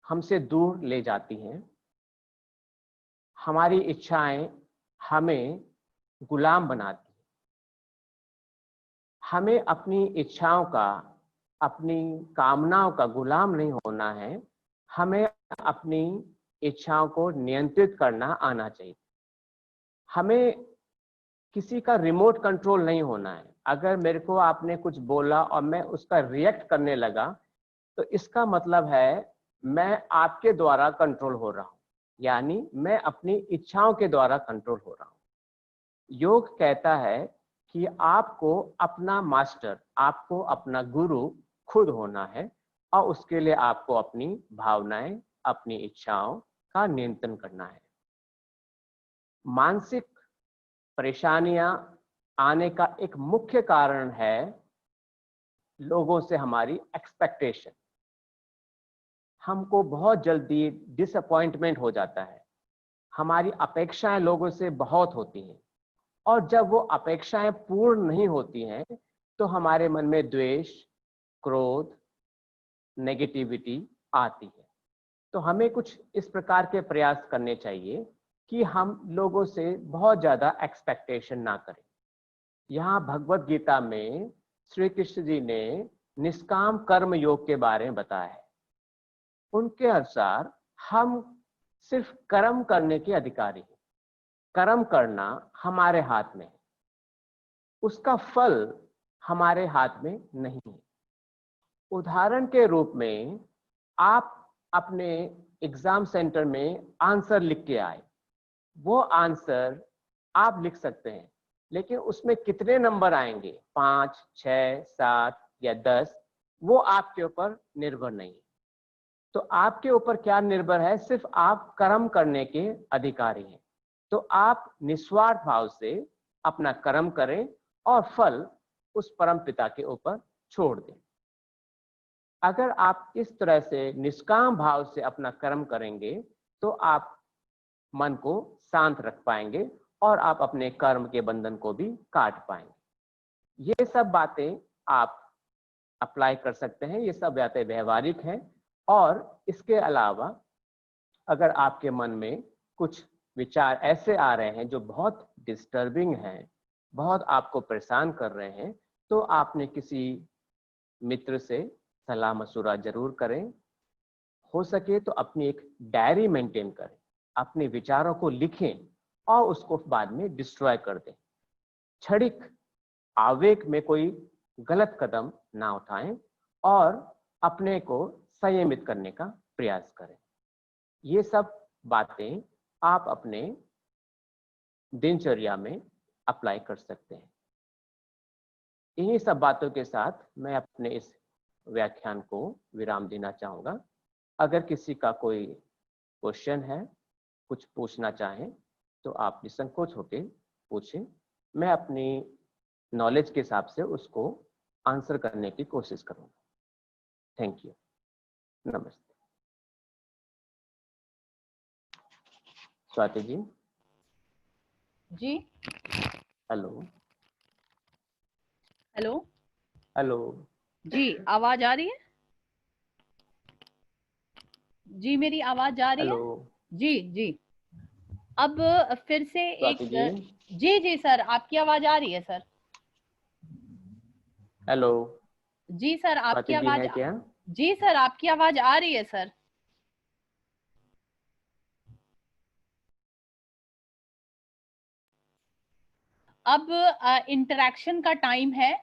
हमसे दूर ले जाती हैं। हमारी इच्छाएं हमें गुलाम बनाती हैं। हमें अपनी इच्छाओं का, अपनी कामनाओं का गुलाम नहीं होना है। हमें अपनी इच्छाओं को नियंत्रित करना आना चाहिए। हमें किसी का रिमोट कंट्रोल नहीं होना है। अगर मेरे को आपने कुछ बोला और मैं उसका रिएक्ट करने लगा, तो इसका मतलब है मैं आपके द्वारा कंट्रोल हो रहा हूँ, यानी मैं अपनी इच्छाओं के द्वारा कंट्रोल हो रहा हूँ। योग कहता है कि आपको अपना मास्टर, आपको अपना गुरु खुद होना है, और उसके लिए आपको अपनी भावनाएं, अपनी इच्छाओं का नियंत्रण करना है। मानसिक परेशानियां आने का एक मुख्य कारण है लोगों से हमारी एक्सपेक्टेशन। हमको बहुत जल्दी डिसअपॉइंटमेंट हो जाता है। हमारी अपेक्षाएं लोगों से बहुत होती हैं, और जब वो अपेक्षाएं पूर्ण नहीं होती हैं तो हमारे मन में द्वेष, क्रोध, नेगेटिविटी आती है। तो हमें कुछ इस प्रकार के प्रयास करने चाहिए कि हम लोगों से बहुत ज्यादा एक्सपेक्टेशन ना करें। यहाँ भगवत गीता में श्री कृष्ण जी ने निष्काम कर्म योग के बारे में बताया है। उनके अनुसार हम सिर्फ कर्म करने के अधिकारी हैं। कर्म करना हमारे हाथ में है, उसका फल हमारे हाथ में नहीं है। उदाहरण के रूप में आप अपने एग्जाम सेंटर में आंसर लिख के आए, वो आंसर आप लिख सकते हैं, लेकिन उसमें कितने नंबर आएंगे, 5, 6, 7 या 10, वो आपके ऊपर निर्भर नहीं है। तो आपके ऊपर क्या निर्भर है? सिर्फ आप कर्म करने के अधिकारी हैं। तो आप निस्वार्थ भाव से अपना कर्म करें और फल उस परम पिता के ऊपर छोड़ दें। अगर आप इस तरह से निष्काम भाव से अपना कर्म करेंगे तो आप मन को शांत रख पाएंगे और आप अपने कर्म के बंधन को भी काट पाएंगे। ये सब बातें आप अप्लाई कर सकते हैं, ये सब बातें व्यवहारिक हैं। और इसके अलावा अगर आपके मन में कुछ विचार ऐसे आ रहे हैं जो बहुत डिस्टर्बिंग हैं, बहुत आपको परेशान कर रहे हैं, तो आपने किसी मित्र से सलाह मशुरा जरूर करें। हो सके तो अपनी एक डायरी मेंटेन करें, अपने विचारों को लिखें और उसको बाद में डिस्ट्रॉय कर दें। क्षणिक आवेग में कोई गलत कदम ना उठाएं और अपने को संयमित करने का प्रयास करें। ये सब बातें आप अपने दिनचर्या में अप्लाई कर सकते हैं। इन्हीं सब बातों के साथ मैं अपने इस व्याख्यान को विराम देना चाहूँगा। अगर किसी का कोई क्वेश्चन है, कुछ पूछना चाहें, तो आप निसंकोच होकर पूछें। मैं अपनी नॉलेज के हिसाब से उसको आंसर करने की कोशिश करूँगा। Thank you. नमस्ते। स्वाति जी। जी। हेलो। हेलो। हेलो। जी, आवाज आ रही है? जी, मेरी आवाज आ रही है? जी जी। अब फिर से एक जी जी सर, आपकी आवाज आ रही है सर। हेलो। जी सर, आपकी आवाज है क्या? जी सर, आपकी आवाज आ रही है सर। अब इंटरेक्शन का टाइम है।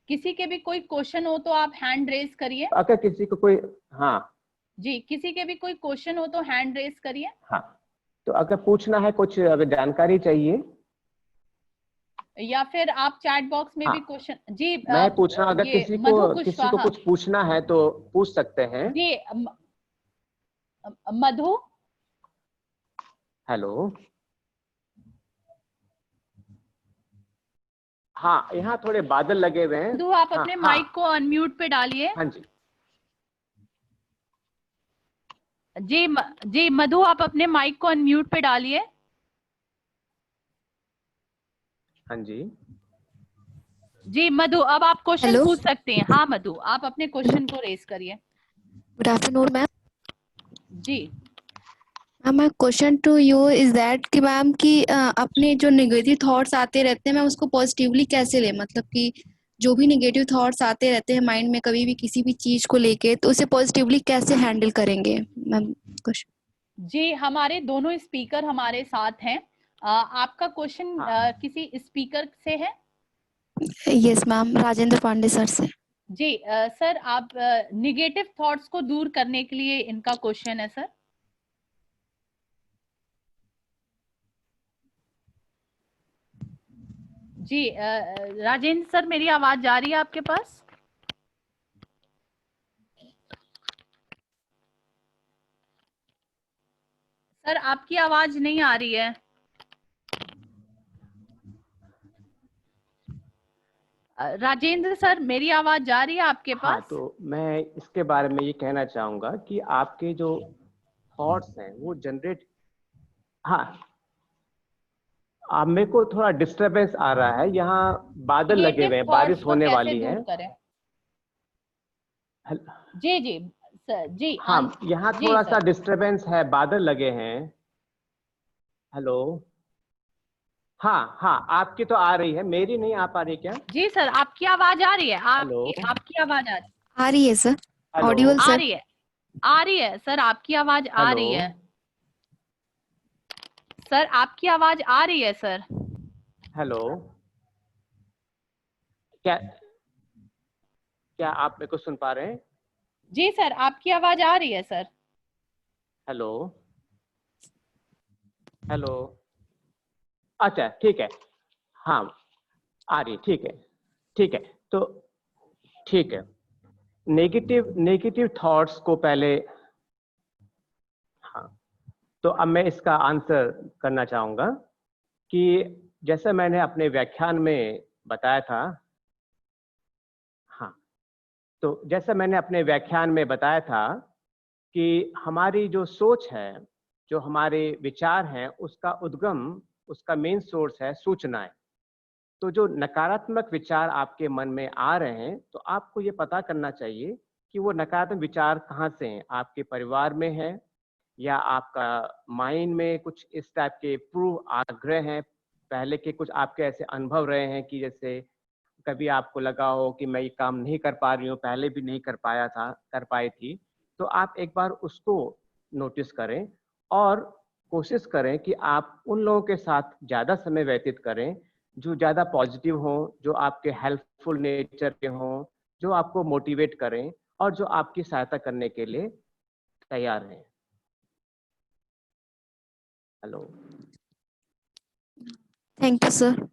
किसी के भी कोई क्वेश्चन हो तो आप हैंड रेज करिए। अगर किसी को कोई, हाँ जी, किसी के भी कोई क्वेश्चन हो तो हैंड रेज करिए। हाँ, तो अगर पूछना है, कुछ अगर जानकारी चाहिए, या फिर आप चैट बॉक्स में हाँ, भी क्वेश्चन जी मैं पूछ रहा हूँ, अगर किसी को कुछ पूछना है तो पूछ सकते हैं। जी मधु। हेलो। हाँ, यहाँ थोड़े बादल लगे हुए हैं। मधु, आप अपने माइक को अनम्यूट पे डालिए। हाँ जी जी मधु, आप अपने माइक को अनम्यूट पे डालिए। हाँ जी जी मधु, अब आप क्वेश्चन पूछ सकते हैं। हाँ मधु, आप अपने क्वेश्चन को रेज करिए। Good afternoon ma'am. जी ma'am, my question to you is that कि मैम कि अपने जो नेगेटिव थॉट्स आते रहते हैं, मैम उसको पॉजिटिवली कैसे ले, मतलब कि जो भी नेगेटिव थॉट्स आते रहते हैं माइंड में कभी भी किसी भी चीज को लेके, तो उसे पॉजिटिवली कैसे हैंडल करेंगे मैम? जी, हमारे दोनों स्पीकर हमारे साथ हैं। आपका क्वेश्चन हाँ। किसी स्पीकर से है? Yes ma'am, Rajendra Pandey sir से। जी सर, आप निगेटिव थॉट्स को दूर करने के लिए इनका क्वेश्चन है सर। जी राजेंद्र सर, मेरी आवाज जा रही है आपके पास? सर आपकी आवाज नहीं आ रही है। राजेंद्र सर, मेरी आवाज जा रही है आपके हाँ, पास? तो मैं इसके बारे में ये कहना चाहूंगा कि आपके जो थॉट्स हैं वो जनरेट, हाँ, आप, मेरे को थोड़ा डिस्टरबेंस आ रहा है, यहाँ बादल लगे हुए निगेटिव हैं, थॉट्स बारिश को होने कैसे वाली है। दूर करें? हल- जी जी सर, जी हाँ, यहाँ जी थोड़ा सा सर। डिस्टरबेंस है, बादल लगे हैं। हेलो। हाँ हाँ, आपकी तो आ रही है, मेरी नहीं आ पा रही क्या? जी सर, आपकी आवाज आ रही है, हेलो। आपकी आवाज आ रही है। आ रही है सर, हेलो। ऑडिबल आ सर। रही है, आ रही है सर, आपकी आवाज आ हेलो। रही है। सर आपकी आवाज आ रही है सर। हेलो। क्या क्या आप मेरे को सुन पा रहे हैं? जी सर, आपकी आवाज आ रही है सर। हेलो। हेलो। अच्छा, ठीक है। हाँ, आ रही, ठीक है। ठीक है, तो ठीक है। नेगेटिव नेगेटिव थॉट्स को पहले, हाँ, तो अब मैं इसका आंसर करना चाहूंगा कि जैसा मैंने अपने व्याख्यान में बताया था, हाँ, तो जैसा मैंने अपने व्याख्यान में बताया था कि हमारी जो सोच है, जो हमारे विचार हैं, उसका उद्गम, उसका मेन सोर्स है सूचनाएं। तो जो नकारात्मक विचार आपके मन में आ रहे हैं, तो आपको ये पता करना चाहिए कि वो नकारात्मक विचार कहाँ से हैं। आपके परिवार में है, या आपका माइंड में कुछ इस टाइप के पूर्व आग्रह हैं, पहले के कुछ आपके ऐसे अनुभव रहे हैं कि जैसे कभी आपको लगा हो कि मैं ये काम नहीं कर पा रही हूँ, पहले भी नहीं कर पाया था, कर पाई थी। तो आप एक बार उसको नोटिस करें और कोशिश करें कि आप उन लोगों के साथ ज़्यादा समय व्यतीत करें जो ज़्यादा पॉजिटिव हों, जो आपके हेल्पफुल नेचर के हों, जो आपको मोटिवेट करें और जो आपकी सहायता करने के लिए तैयार हैं। हेलो। Thank you sir.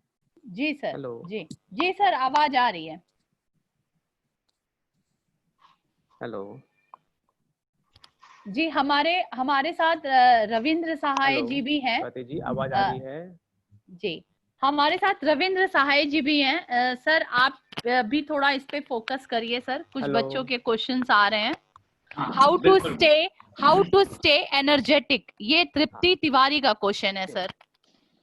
जी सर। हेलो। जी जी सर, आवाज आ रही है। हेलो। जी, हमारे हमारे साथ रविंद्र सहाय हेलो जी भी हैं। स्वाति जी, आवाज आ रही है? जी, हमारे साथ रविंद्र सहाय जी भी हैं। सर आप भी थोड़ा इस पे फोकस करिए सर, कुछ हेलो। बच्चों के क्वेश्चंस आ रहे हैं। हाँ, हाउ बिल्कुल। टू स्टे एनर्जेटिक, ये हाँ, तृप्ति तिवारी का क्वेश्चन है सर।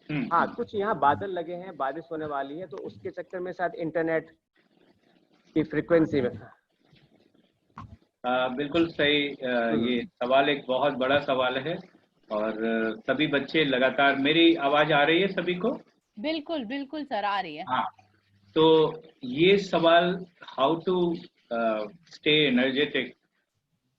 हाँ, कुछ यहाँ बादल लगे हैं, बारिश होने वाली है, तो उसके चक्कर में शायद इंटरनेट की फ्रीक्वेंसी में। बिल्कुल सही। ये सवाल एक बहुत बड़ा सवाल है और सभी बच्चे लगातार, मेरी आवाज आ रही है सभी को? बिल्कुल बिल्कुल सर, आ रही है। हाँ, तो ये सवाल, how to stay energetic.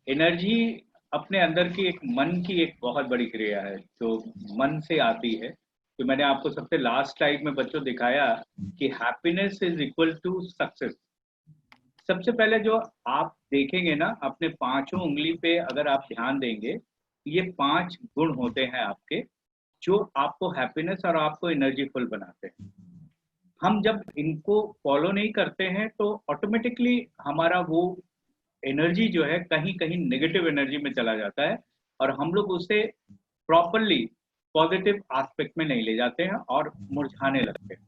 Energy अपने अंदर की एक मन की एक बहुत बड़ी क्रिया है जो मन से आती है। तो मैंने आपको सबसे लास्ट स्लाइड में बच्चों दिखाया कि happiness is equal to success. सबसे पहले जो आप देखेंगे ना, अपने पांचों उंगली पे अगर आप ध्यान देंगे, ये 5 गुण होते हैं आपके, जो आपको हैप्पीनेस और आपको एनर्जीफुल बनाते हैं। हम जब इनको फॉलो नहीं करते हैं तो ऑटोमेटिकली हमारा वो एनर्जी जो है कहीं कहीं नेगेटिव एनर्जी में चला जाता है और हम लोग उसे प्रॉपरली पॉजिटिव एस्पेक्ट में नहीं ले जाते हैं और मुरझाने लगते हैं।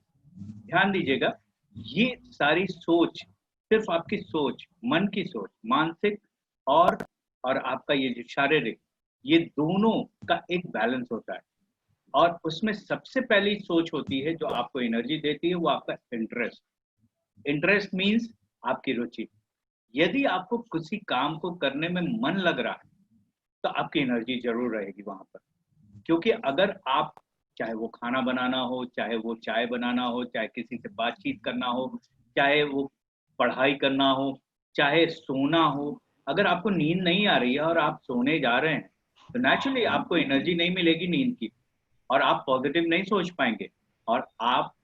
ध्यान दीजिएगा, ये सारी सोच सिर्फ आपकी सोच, मन की सोच, मानसिक और आपका ये जो शारीरिक, ये दोनों का एक बैलेंस होता है। और उसमें सबसे पहली सोच होती है जो आपको एनर्जी देती है, वो आपका इंटरेस्ट। इंटरेस्ट मीन्स आपकी रुचि। यदि आपको किसी काम को करने में मन लग रहा है तो आपकी एनर्जी जरूर रहेगी वहां पर। क्योंकि अगर आप, चाहे वो खाना बनाना हो, चाहे वो चाय बनाना हो, चाहे किसी से बातचीत करना हो, चाहे वो पढ़ाई करना हो, चाहे सोना हो, अगर आपको नींद नहीं आ रही है और आप सोने जा रहे हैं तो नेचुरली आपको एनर्जी नहीं मिलेगी नींद की, और आप पॉजिटिव नहीं सोच पाएंगे, और आप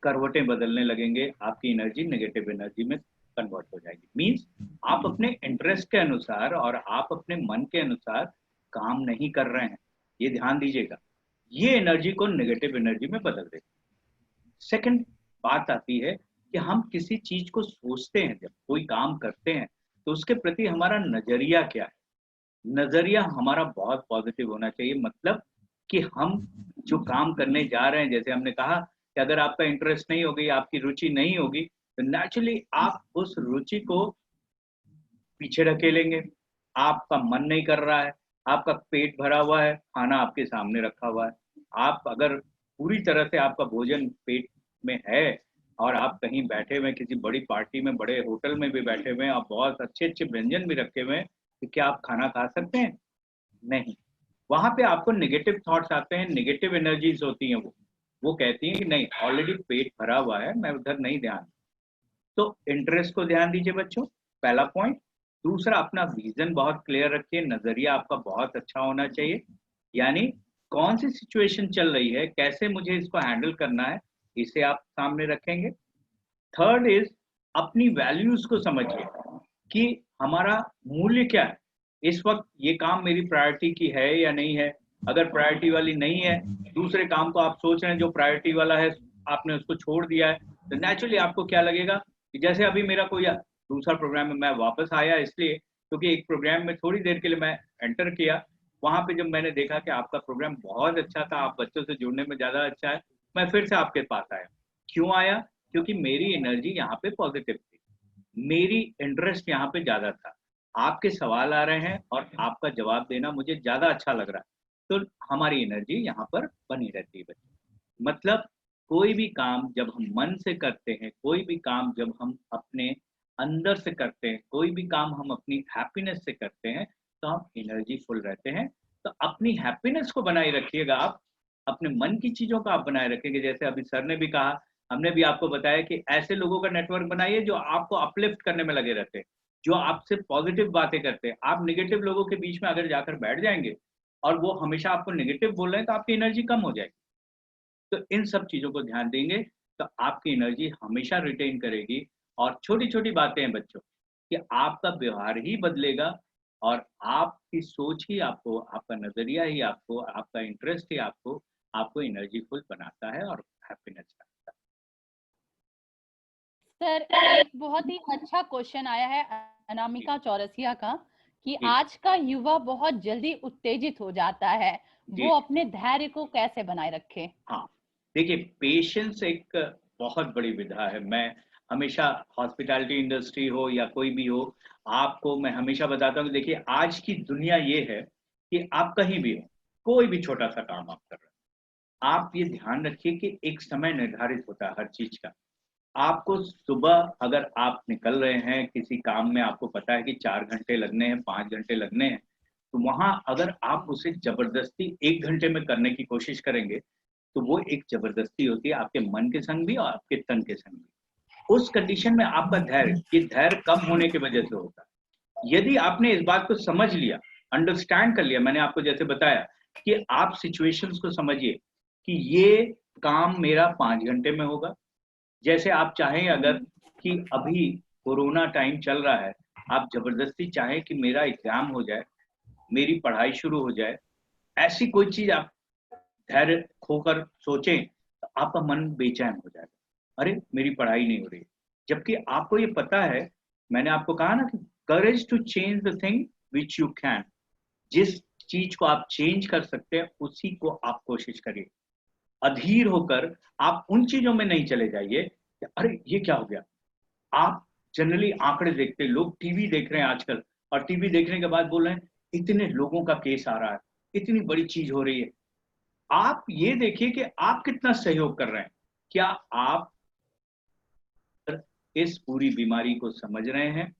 करवटें बदलने लगेंगे, आपकी एनर्जी नेगेटिव एनर्जी में कन्वर्ट हो जाएगी। मीन्स आप अपने इंटरेस्ट के अनुसार और आप अपने मन के अनुसार काम नहीं कर रहे हैं, ये ध्यान दीजिएगा। ये एनर्जी को नेगेटिव एनर्जी में बदल देगा। सेकंड बात आती है कि हम किसी चीज को सोचते हैं, जब कोई काम करते हैं तो उसके प्रति हमारा नजरिया क्या है। नजरिया हमारा बहुत पॉजिटिव होना चाहिए, मतलब कि हम जो काम करने जा रहे हैं, जैसे हमने कहा कि अगर आपका इंटरेस्ट नहीं होगी, आपकी रुचि नहीं होगी, तो नेचुरली आप उस रुचि को पीछे ढकेलेंगे। आपका मन नहीं कर रहा है, आपका पेट भरा हुआ है, खाना आपके सामने रखा हुआ है, आप अगर पूरी तरह से आपका भोजन पेट में है और आप कहीं बैठे हुए किसी बड़ी पार्टी में, बड़े होटल में भी बैठे हुए हैं, आप बहुत अच्छे अच्छे व्यंजन भी रखे हुए हैं, तो क्या आप खाना खा सकते हैं? नहीं। वहां पे आपको नेगेटिव थॉट्स आते हैं, नेगेटिव एनर्जीज होती हैं, वो कहती हैं कि नहीं, ऑलरेडी पेट भरा हुआ है, मैं उधर नहीं ध्यान। तो इंटरेस्ट को ध्यान दीजिए बच्चों, पहला पॉइंट। दूसरा, अपना विजन बहुत क्लियर रखिए, नजरिया आपका बहुत अच्छा होना चाहिए, यानी कौन सी सिचुएशन चल रही है, कैसे मुझे इसको हैंडल करना है, इसे आप सामने रखेंगे। थर्ड इज, अपनी वैल्यूज को समझिए कि हमारा मूल्य क्या है, इस वक्त ये काम मेरी प्रायोरिटी की है या नहीं है। अगर प्रायोरिटी वाली नहीं है, दूसरे काम को आप सोच रहे हैं जो प्रायोरिटी वाला है, आपने उसको छोड़ दिया है, तो नेचुरली आपको क्या लगेगा कि जैसे अभी मेरा कोई दूसरा प्रोग्राम में मैं वापस आया, इसलिए क्योंकि एक प्रोग्राम में थोड़ी देर के लिए मैं एंटर किया, वहां पे जब मैंने देखा कि आपका प्रोग्राम बहुत अच्छा था, आप बच्चों से जुड़ने में ज्यादा अच्छा है, मैं फिर से आपके पास आया। क्यों आया? क्योंकि मेरी एनर्जी यहाँ पे पॉजिटिव थी, मेरी इंटरेस्ट यहाँ पे ज्यादा था। आपके सवाल आ रहे हैं और आपका जवाब देना मुझे ज्यादा अच्छा लग रहा है, तो हमारी एनर्जी यहाँ पर बनी रहती है बच्चों। मतलब कोई भी काम जब हम मन से करते हैं, कोई भी काम जब हम अपने अंदर से करते हैं, कोई भी काम हम अपनी हैप्पीनेस से करते हैं, तो हम एनर्जीफुल रहते हैं। तो अपनी हैप्पीनेस को बनाए रखिएगा, आप अपने मन की चीजों का आप बनाए रखेंगे। जैसे अभी सर ने भी कहा, हमने भी आपको बताया कि ऐसे लोगों का नेटवर्क बनाइए जो आपको अपलिफ्ट करने में लगे रहते हैं, जो आपसे पॉजिटिव बातें करते हैं। आप नेगेटिव लोगों के बीच में अगर जाकर बैठ जाएंगे और वो हमेशा आपको नेगेटिव बोल रहे हैं, तो आपकी एनर्जी कम हो जाएगी। तो इन सब चीजों को ध्यान देंगे तो आपकी एनर्जी हमेशा रिटेन करेगी। और छोटी छोटी बातें हैं बच्चों कि आपका व्यवहार ही बदलेगा, और आपकी सोच ही आपको, आपका नजरिया ही आपको, आपका इंटरेस्ट ही आपको एनर्जीफुल बनाता है और हैप्पीनेस बनाता सर, एक बहुत ही अच्छा क्वेश्चन आया है अनामिका चौरसिया का कि जी। आज का युवा बहुत जल्दी उत्तेजित हो जाता है, जी। वो अपने धैर्य को कैसे बनाए रखे? हाँ, देखिए, पेशेंस एक बहुत बड़ी विधा है। मैं हमेशा, हॉस्पिटैलिटी इंडस्ट्री हो या कोई भी हो, आपको मैं हमेशा बताता हूँ कि देखिए, आज की दुनिया ये है कि आप कहीं भी हो, कोई भी छोटा सा काम आप कर रहे हैं, आप ये ध्यान रखिए कि एक समय निर्धारित होता है हर चीज का। आपको सुबह अगर आप निकल रहे हैं किसी काम में, आपको पता है कि 4 घंटे लगने हैं, 5 घंटे लगने हैं, तो वहां अगर आप उसे जबरदस्ती 1 घंटे में करने की कोशिश करेंगे, तो वो एक जबरदस्ती होती है आपके मन के संग भी और आपके तन के संग भी। उस कंडीशन में आपका धैर्य, ये धैर्य कम होने की वजह से होता है। यदि आपने इस बात को समझ लिया, अंडरस्टैंड कर लिया, मैंने आपको जैसे बताया कि आप सिचुएशंस को समझिए कि ये काम मेरा 5 घंटे में होगा। जैसे आप चाहें अगर कि अभी कोरोना टाइम चल रहा है, आप जबरदस्ती चाहें कि मेरा एग्जाम हो जाए, मेरी पढ़ाई शुरू हो जाए, ऐसी कोई चीज आप धैर्य खोकर सोचें, तो आपका मन बेचैन हो जाएगा, अरे मेरी पढ़ाई नहीं हो रही। जबकि आपको ये पता है, मैंने आपको कहा ना कि courage to change the thing which you can, जिस चीज को आप चेंज कर सकते हैं उसी को आप कोशिश करिए। अधीर होकर आप उन चीजों में नहीं चले जाइए कि अरे ये क्या हो गया। आप जनरली आंकड़े देखते, लोग टीवी देख रहे हैं आजकल, और टीवी देखने के बाद बोल रहे हैं इतने लोगों का केस आ रहा है, इतनी बड़ी चीज हो रही है। आप ये देखिए कि आप कितना सहयोग कर रहे हैं, क्या आप इस पूरी बीमारी को समझ रहे हैं।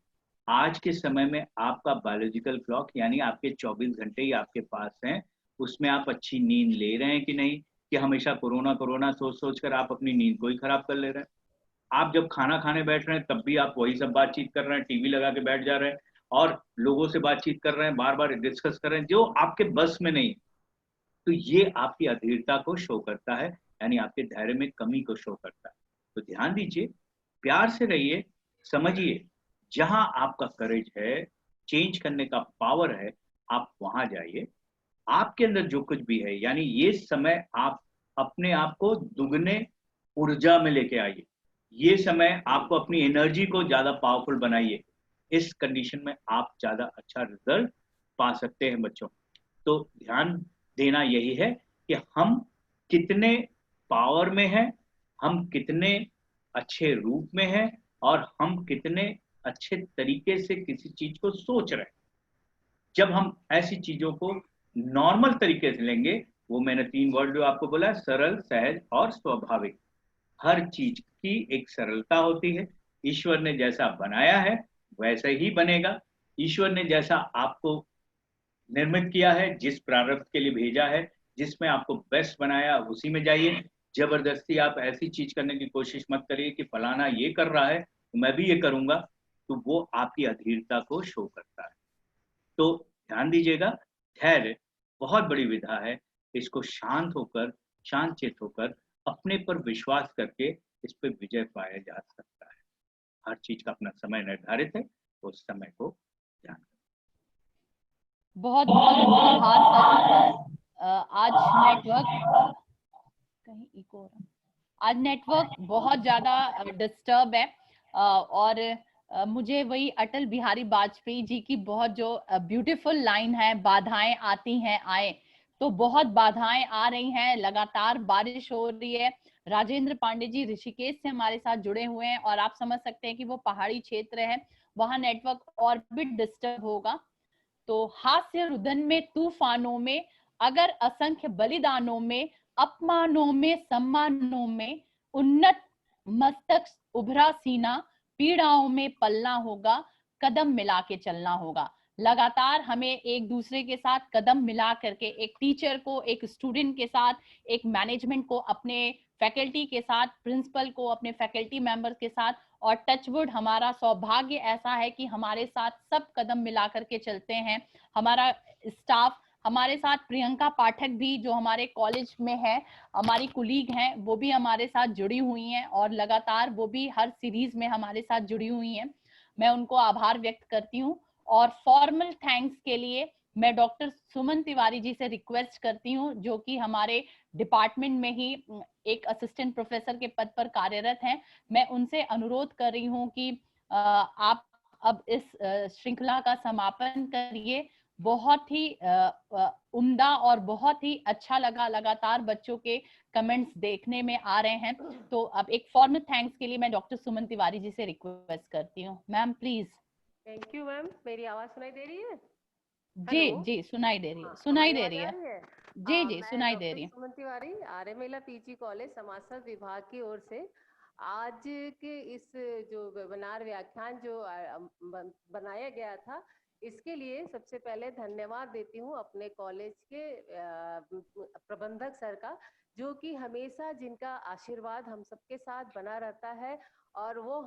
आज के समय में आपका बायोलॉजिकल क्लॉक, यानी आपके 24 घंटे ही आपके पास हैं, उसमें आप अच्छी नींद ले रहे हैं कि नहीं, कि हमेशा कोरोना कोरोना सोच सोच कर आप अपनी नींद को ही खराब कर ले रहे हैं। आप जब खाना खाने बैठ रहे हैं तब भी आप वही सब बातचीत कर रहे हैं, टीवी लगा के बैठ जा रहे हैं, और लोगों से बातचीत कर रहे हैं, बार बार डिस्कस कर रहे हैं जो आपके बस में नहीं, तो ये आपकी अधीरता को शो करता है, यानी आपके धैर्य में कमी को शो करता है। तो ध्यान दीजिए, प्यार से रहिए, समझिए, जहां आपका करेज है, चेंज करने का पावर है, आप वहां जाइए। आपके अंदर जो कुछ भी है, यानी ये समय आप अपने आप को दुगने ऊर्जा में लेके आइए। ये समय आपको अपनी एनर्जी को ज्यादा पावरफुल बनाइए। इस कंडीशन में आप ज्यादा अच्छा रिजल्ट पा सकते हैं बच्चों। तो ध्यान देना यही है कि हम कितने पावर में हैं, हम कितने अच्छे रूप में हैं, और हम कितने अच्छे तरीके से किसी चीज को सोच रहे हैं। जब हम ऐसी चीजों को नॉर्मल तरीके से लेंगे, वो मैंने 3 वर्ड जो आपको बोला, सरल, सहज और स्वाभाविक। हर चीज की एक सरलता होती है। ईश्वर ने जैसा बनाया है वैसे ही बनेगा। ईश्वर ने जैसा आपको निर्मित किया है, जिस प्रारब्ध के लिए भेजा है, जिसमें आपको बेस्ट बनाया, उसी में जाइए। जबरदस्ती आप ऐसी चीज करने की कोशिश मत करिए कि फलाना ये कर रहा है तो मैं भी ये करूंगा, तो वो आपकी अधीरता को शो करता है। तो ध्यान दीजिएगा, धैर्य बहुत बड़ी विधा है। इसको शांत होकर, शांतचित्त होकर, अपने पर विश्वास करके इस पर विजय पाया जा सकता है। हर चीज का अपना समय निर्धारित है, तो उस समय को ध्यान करें। बहुत बहुत आभार सर। आज नेटवर्क कहीं इको हो रहा, आज नेटवर्क बहुत ज्यादा डिस्टर्ब है, और मुझे वही अटल बिहारी वाजपेयी जी की बहुत जो ब्यूटीफुल लाइन है, बाधाएं आती हैं आए, तो बहुत बाधाएं आ रही हैं, लगातार बारिश हो रही है। राजेंद्र पांडे जी ऋषिकेश से हमारे साथ जुड़े हुए हैं, और आप समझ सकते हैं कि वो पहाड़ी क्षेत्र है, वहां नेटवर्क और भी डिस्टर्ब होगा। तो हास्य रुदन में, तूफानों में, अगर असंख्य बलिदानों में, अपमानों में, सम्मानों में, उन्नत मस्तक उभरा सीना, पीड़ाओं में पलना होगा, कदम मिला के चलना होगा। लगातार हमें एक दूसरे के साथ कदम मिला करके, एक टीचर को, एक स्टूडेंट के साथ, एक मैनेजमेंट को, अपने फैकल्टी के साथ, प्रिंसिपल को, अपने फैकल्टी मेंबर्स के साथ, और टचवुड हमारा सौभाग्य ऐसा है कि हमारे साथ सब कदम मिला करके चलते हैं। हमारा स्टाफ, हमारे साथ प्रियंका पाठक भी जो हमारे कॉलेज में है, हमारी कुलीग हैं, वो भी हमारे साथ जुड़ी हुई हैं, और लगातार वो भी हर सीरीज में हमारे साथ जुड़ी हुई हैं। मैं उनको आभार व्यक्त करती हूँ। और फॉर्मल थैंक्स के लिए मैं डॉक्टर सुमन तिवारी जी से रिक्वेस्ट करती हूँ, जो कि हमारे डिपार्टमेंट में ही एक असिस्टेंट प्रोफेसर के पद पर कार्यरत हैं। मैं उनसे अनुरोध कर रही हूँ कि आप अब इस श्रृंखला का समापन करिए। बहुत ही उम्दा और बहुत ही अच्छा लगा, लगातार बच्चों के कमेंट्स देखने में आ रहे हैं। तो अब एक फॉर्मल थैंक्स के लिए मैं डॉक्टर सुमन तिवारी जी से रिक्वेस्ट करती हूँ। Ma'am please. Thank you ma'am. मेरी आवाज सुनाई दे रही है? जी जी सुनाई दे रही है, सुनाई दे रही है। जी जी सुनाई दे रही है। सुमन तिवारी, आर्य महिला पीजी कॉलेज समाजशास्त्र विभाग की ओर से आज के इस जो वेबिनार व्याख्यान जो बनाया गया था, इसके लिए सबसे पहले धन्यवाद देती हूँ अपने कॉलेज के प्रबंधक सर का, जो कि हमेशा जिनका आशीर्वाद हम सबके साथ बना रहता है, और वो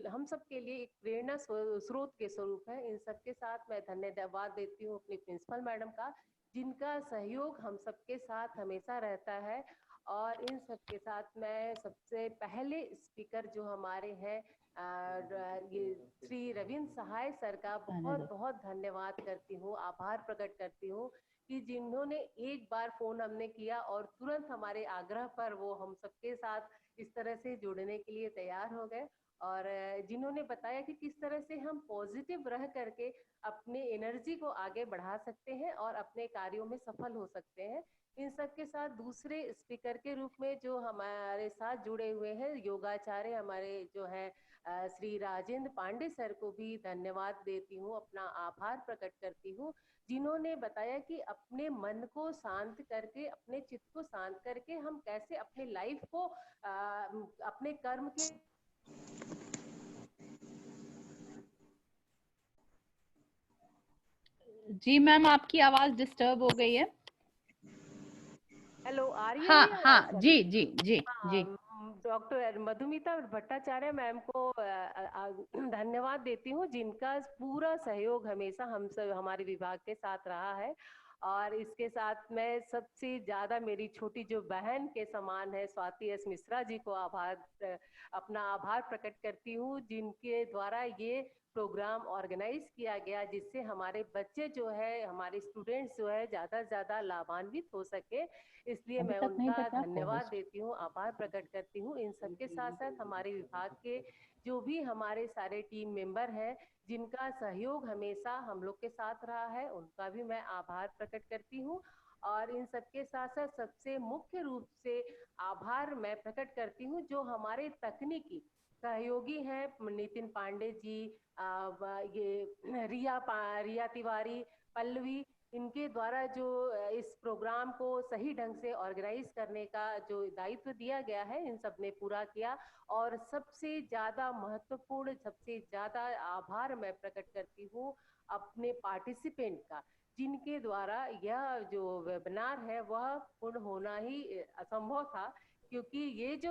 हम सब के लिए एक प्रेरणा स्रोत के स्वरूप है। इन सब के साथ मैं धन्यवाद देती हूँ अपनी प्रिंसिपल मैडम का, जिनका सहयोग हम सबके साथ हमेशा रहता है। और इन सब के साथ मैं सबसे पहले स्पीकर जो हमारे हैं ये श्री रविंद्र सहाय सर का बहुत बहुत धन्यवाद करती हूँ, आभार प्रकट करती हूँ कि जिन्होंने एक बार फोन हमने किया और तुरंत हमारे आग्रह पर वो हम सबके साथ इस तरह से जुड़ने के लिए तैयार हो गए, और जिन्होंने बताया कि किस तरह से हम पॉजिटिव रह करके अपने एनर्जी को आगे बढ़ा सकते हैं और अपने कार्यों में सफल हो सकते हैं। इन सब के साथ दूसरे स्पीकर के रूप में जो हमारे साथ जुड़े हुए हैं योगाचार्य हमारे जो है श्री राजेंद्र पांडे सर को भी धन्यवाद देती हूँ, अपना आभार प्रकट करती हूँ, जिन्होंने बताया कि अपने मन को शांत करके, अपने चित्त को शांत करके हम कैसे अपने लाइफ को अपने कर्म के। जी मैम, आपकी आवाज डिस्टर्ब हो गई है। हेलो, आ रही है? हाँ हाँ जी जी जी जी। डॉक्टर मधुमिता भट्टाचार्य मैम को धन्यवाद देती हूँ, जिनका पूरा सहयोग हमेशा हम सब हमारे विभाग के साथ रहा है। और इसके साथ मैं सबसे ज्यादा मेरी छोटी जो बहन के समान है स्वाति एस मिश्रा जी को अपना आभार प्रकट करती हूँ, जिनके द्वारा ये प्रोग्राम ऑर्गेनाइज किया गया, जिससे हमारे बच्चे जो है, हमारे स्टूडेंट्स जो है ज्यादा से ज्यादा लाभान्वित हो सके। इसलिए मैं उनका धन्यवाद देती हूँ, आभार प्रकट करती हूँ। इन सबके साथ साथ हमारे विभाग के जो भी हमारे सारे टीम मेंबर हैं, जिनका सहयोग हमेशा हम लोग के साथ रहा है, उनका भी मैं आभार प्रकट करती हूँ। और इन सबके साथ साथ सबसे मुख्य रूप से आभार मैं प्रकट करती हूँ जो हमारे तकनीकी सहयोगी हैं, नितिन पांडे जी, ये रिया तिवारी, पल्लवी, इनके द्वारा जो इस प्रोग्राम को सही ढंग से ऑर्गेनाइज करने का जो दायित्व दिया गया है, इन सब ने पूरा किया। और सबसे ज्यादा महत्वपूर्ण, सबसे ज्यादा आभार मैं प्रकट करती हूँ अपने पार्टिसिपेंट का, जिनके द्वारा यह जो वेबिनार है वह पूर्ण होना ही असंभव था, क्योंकि ये जो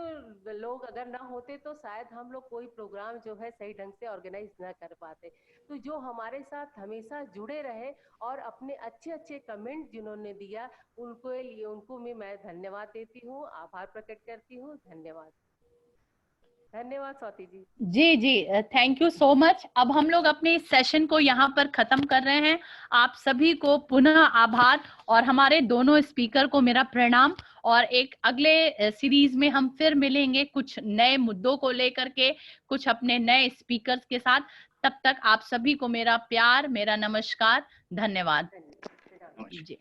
लोग अगर ना होते तो शायद हम लोग कोई प्रोग्राम जो है सही ढंग से ऑर्गेनाइज ना कर पाते। तो जो हमारे साथ हमेशा जुड़े रहे और अपने अच्छे अच्छे कमेंट जिन्होंने दिया, उनको भी मैं धन्यवाद देती हूँ, आभार प्रकट करती हूँ। धन्यवाद। धन्यवाद स्वाति जी। जी जी, थैंक यू सो मच। अब हम लोग अपने इस सेशन को यहाँ पर खत्म कर रहे हैं। आप सभी को पुनः आभार और हमारे दोनों स्पीकर को मेरा प्रणाम। और एक अगले सीरीज में हम फिर मिलेंगे कुछ नए मुद्दों को लेकर के, कुछ अपने नए स्पीकर्स के साथ। तब तक आप सभी को मेरा प्यार, मेरा नमस्कार, धन्यवाद। नमस्कार। जी।